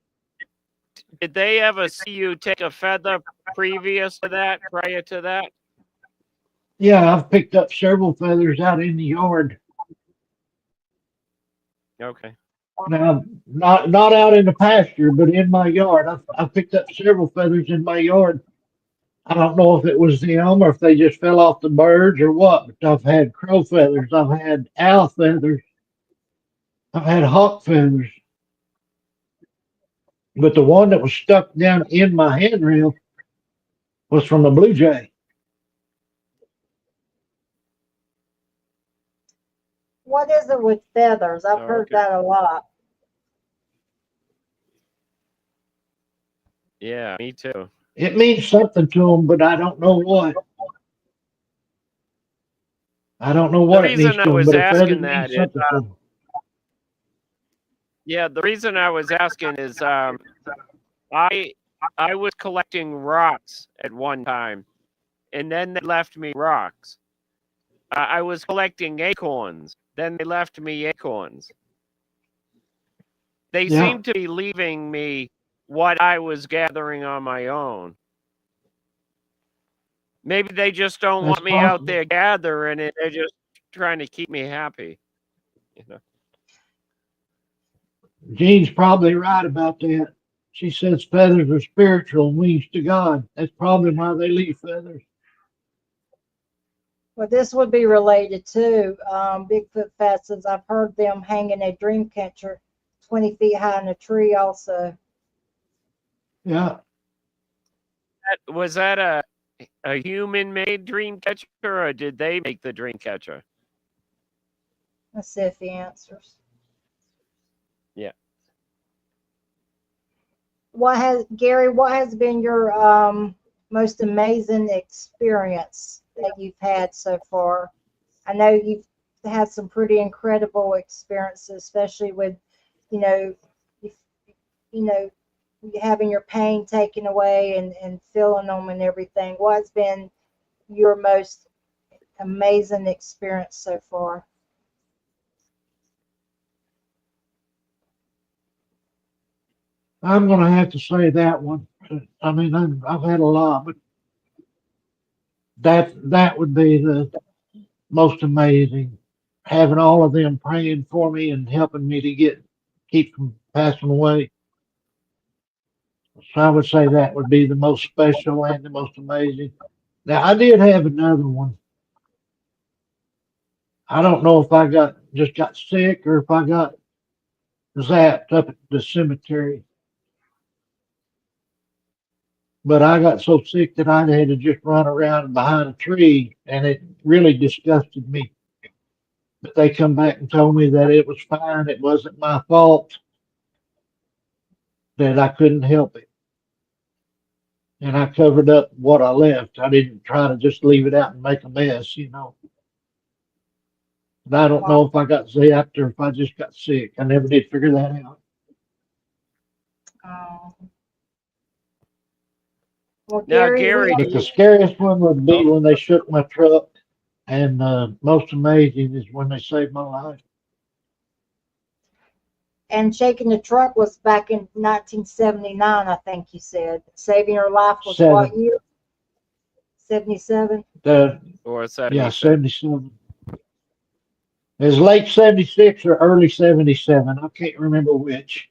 did they ever see you take a feather previous to that, prior to that? yeah, I've picked up several feathers out in the yard. Okay. Now, not out in the pasture, but in my yard. I've picked up several feathers in my yard. I don't know if it was them or if they just fell off the birds or what, but I've had crow feathers, I've had owl feathers, I've had hawk feathers. But the one that was stuck down in my handrail was from a blue jay. What is it with feathers? I've heard Okay. that a lot. Yeah, me too. It means something to them, but I don't know what. I don't know The what it means reason I to them, was but a feather asking that means is, something to them. yeah, the reason I was asking is, I I was collecting rocks at one time, and then they left me rocks. I was collecting acorns, then they left me acorns. They Yeah, seem to be leaving me what I was gathering on my own. Maybe they just don't that's want me out possible. there gathering it. They're just trying to keep me happy. You know? Jean's probably right about that. She says feathers are spiritual, wings to God. That's probably why they leave feathers. Well, this would be related to Bigfoot facets. I've heard them hanging a dream catcher 20 feet high in a tree also. Yeah, Was that a human-made dream catcher, or did they make the dream catcher? Let's see if he answers. Yeah. What has been your most amazing experience that you've had so far? I know you've had some pretty incredible experiences, especially with, you know, you, you know, having your pain taken away and feeling them and everything. What's been your most amazing experience so far? I'm going to have to say that one. I mean, I've had a lot, but that would be the most amazing. Having all of them praying for me and helping me to keep from passing away. So I would say that would be the most special and the most amazing. Now I did have another one. I don't know if I just got sick or if I got zapped up at the cemetery. But I got so sick that I had to just run around behind a tree, and it really disgusted me. But they come back and told me that it was fine. It wasn't my fault, that I couldn't help it. And I covered up what I left. I didn't try to just leave it out and make a mess, you know. And I don't know Wow. if I got zapped or if I just got sick. I never did figure that out. Um, well, Now, Gary, we Gary, have, But the scariest one would be oh, when they shook my truck. And most amazing is when they saved my life. and shaking the truck was back in 1979, I think you said. Saving your life was what Seven. year? 77? or Yeah, 77. 77. It was late 76 or early 77. I can't remember which.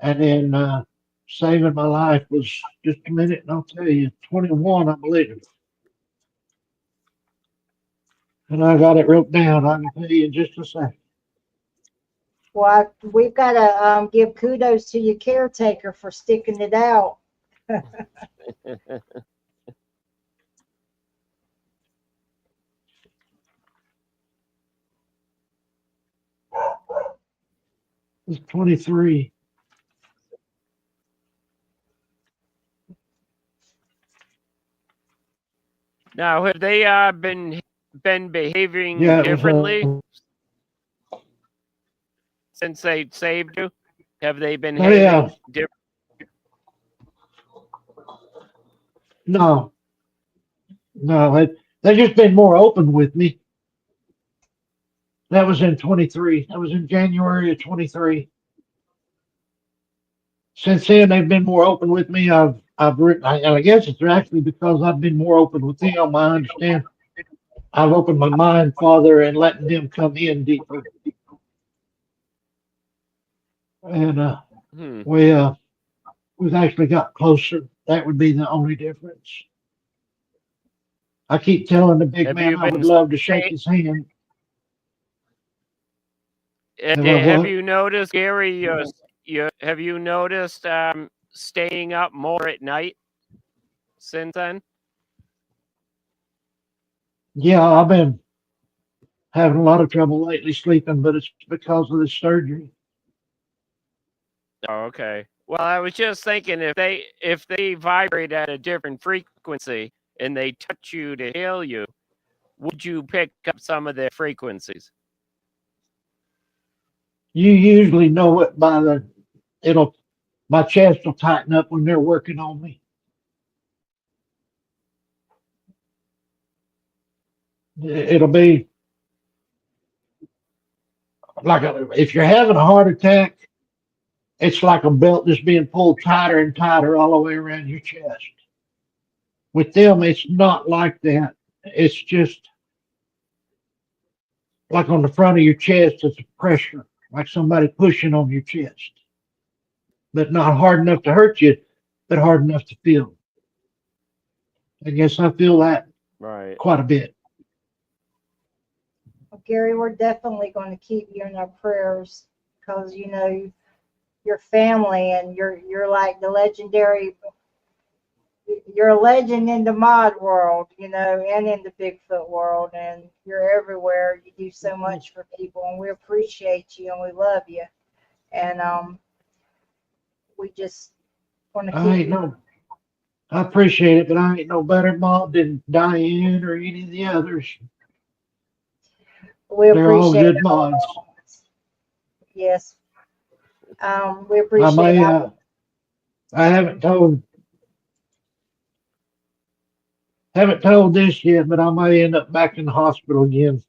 And then saving my life was just a minute, and I'll tell you, 21, I believe. And I got it wrote down. I can tell you in just a second. Well, we've got to give kudos to your caretaker for sticking it out. It's 23. Now, have they been behaving Yeah, it was. differently since they saved you? Have they been Oh, yeah. behaving different? No, no. They just been more open with me. That was in 23. That was in January of 23. Since then, they've been more open with me. I've written, and I guess it's actually because I've been more open with them. I understand. I've opened my mind, Father, and letting them come in deeper. And Hmm. we've actually got closer. That would be the only difference. I keep telling the big Have man you I would been love to shake staying? his hand. Have I Have what? you noticed, Gary? Have you noticed staying up more at night since then? Yeah, I've been having a lot of trouble lately sleeping, but it's because of the surgery. Oh, okay. Well, I was just thinking if they vibrate at a different frequency and they touch you to heal you, would you pick up some of their frequencies? You usually know it by it'll, my chest will tighten up when they're working on me. It'll be like if you're having a heart attack, it's like a belt that's being pulled tighter and tighter all the way around your chest. With them, it's not like that. It's just like on the front of your chest, it's a pressure, like somebody pushing on your chest, but not hard enough to hurt you, but hard enough to feel. I guess I feel that Right. quite a bit. Well, Gary, we're definitely going to keep you in our prayers because you know your family and you're like the legendary. You're a legend in the mod world, you know, and in the Bigfoot world, and you're everywhere. You do so much for people, and we appreciate you and we love you. And we just want to I keep ain't you. no, I appreciate it, but I ain't no better mom than Diane or any of the others. We They're all appreciate good it. mods. Yes, we I appreciate may, it. I haven't told Haven't told this yet, but I may end up back in the hospital again.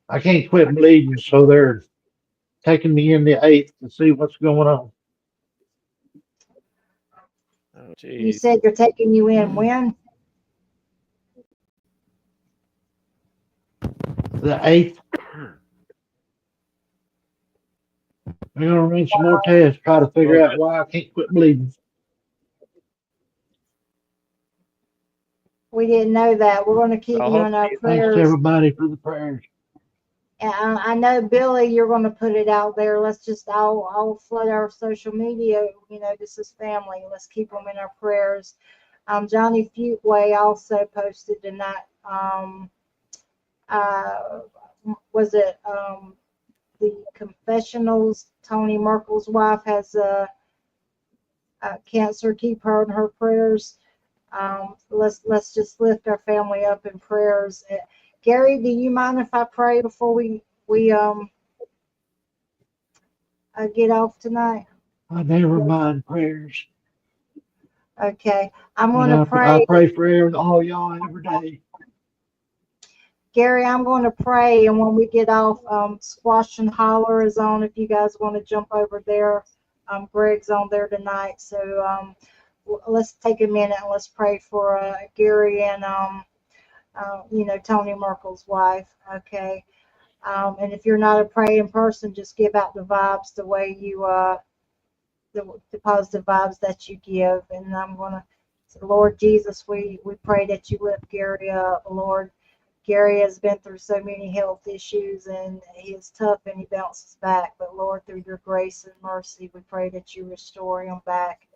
I can't quit bleeding, so they're taking me in the 8th to see what's going on. Oh, You geez. said you're taking you in when? The 8th, they're gonna run some more tests, try to figure Well, out why I can't quit bleeding. We didn't know that. We're going to keep well, you in our hopefully, Thanks to prayers. everybody for the prayers. And I know, Billy, you're going to put it out there. I'll flood our social media. You know, this is family. Let's keep them in our prayers. Johnny Futeway also posted tonight. Uh, was it the confessionals? Tony Merkel's wife has cancer. Keep her in her prayers. Let's just lift our family up in prayers. Gary, do you mind if I pray before we get off tonight? I never mind prayers. Okay, I'm going And to I pray. pray for all y'all every day. Gary, I'm going to pray, and when we get off, Squash and Holler is on if you guys want to jump over there. Greg's on there tonight, so let's take a minute and let's pray for Gary and Tony Merkel's wife. Okay, and if you're not a praying person, just give out the vibes the way you the positive vibes that you give. And I'm going to say, Lord Jesus, we pray that you lift Gary up, Lord. Gary has been through so many health issues, and he is tough and he bounces back. But Lord, through your grace and mercy, we pray that you restore him back,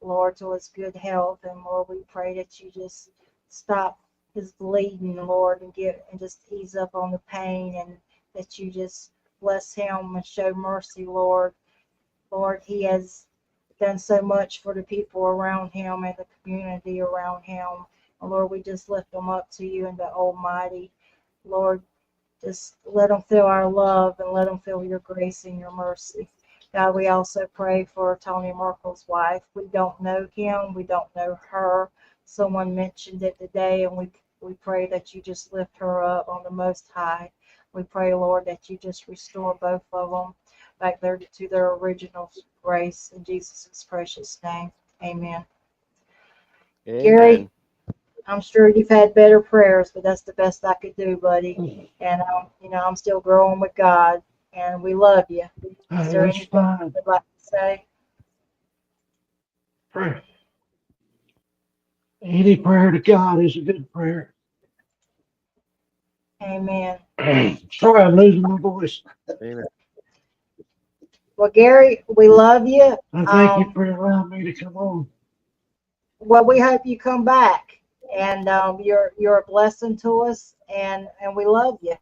Lord, to his good health. And Lord, we pray that you just stop his bleeding, Lord, and just ease up on the pain, and that you just bless him and show mercy, Lord. Lord, he has done so much for the people around him and the community around him. And Lord, we just lift them up to you in the Almighty. Lord, just let them feel our love and let them feel your grace and your mercy. God, we also pray for Tony Merkel's wife. We don't know him. We don't know her. Someone mentioned it today, and we pray that you just lift her up on the Most High. We pray, Lord, that you just restore both of them back there to their original grace. In Jesus' precious name, amen. amen. Gary, I'm sure you've had better prayers, but that's the best I could do, buddy. And I'm still growing with God, and we love you. Is there That's anything fine. you'd like to say? Prayer. Any prayer to God is a good prayer. Amen. Sorry, I'm losing my voice. Amen. Well, Gary, we love you. I thank you for allowing me to come on. Well, we hope you come back, and you're a blessing to us, and we love you.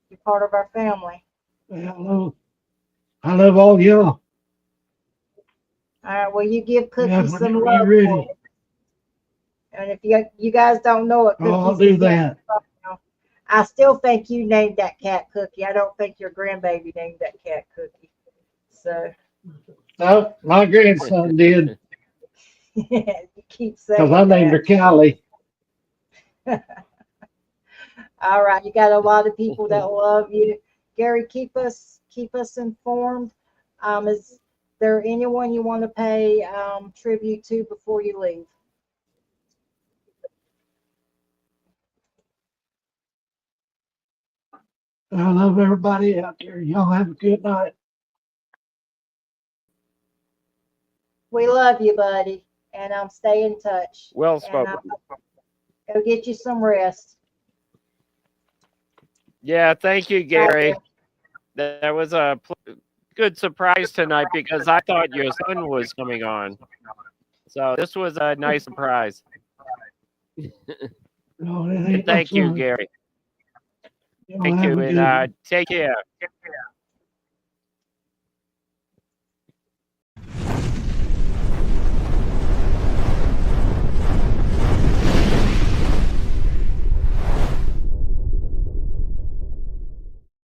You're part of our family. I love all y'all. All right. Well, you give Yeah, Cookie some whenever love you're for ready. us. And if you guys don't know it, Oh, I'll Cookie's do that. I still think you named that cat Cookie. I don't think your grandbaby named that cat Cookie. So No, my grandson did, you keep because saying I named her Callie. All right, you got a lot of people that love you. Gary, keep us informed. Is there anyone you want to pay tribute to before you leave? I love everybody out there. Y'all have a good night. We love you, buddy, and stay in touch. Well And spoken. go get you some rest. Yeah, thank you, Bye, Gary. That was a good surprise tonight because I thought your son was coming on. So this was a nice surprise. No, it And ain't my thank you, son. Gary. Y'all Thank have you, a good one. and take care.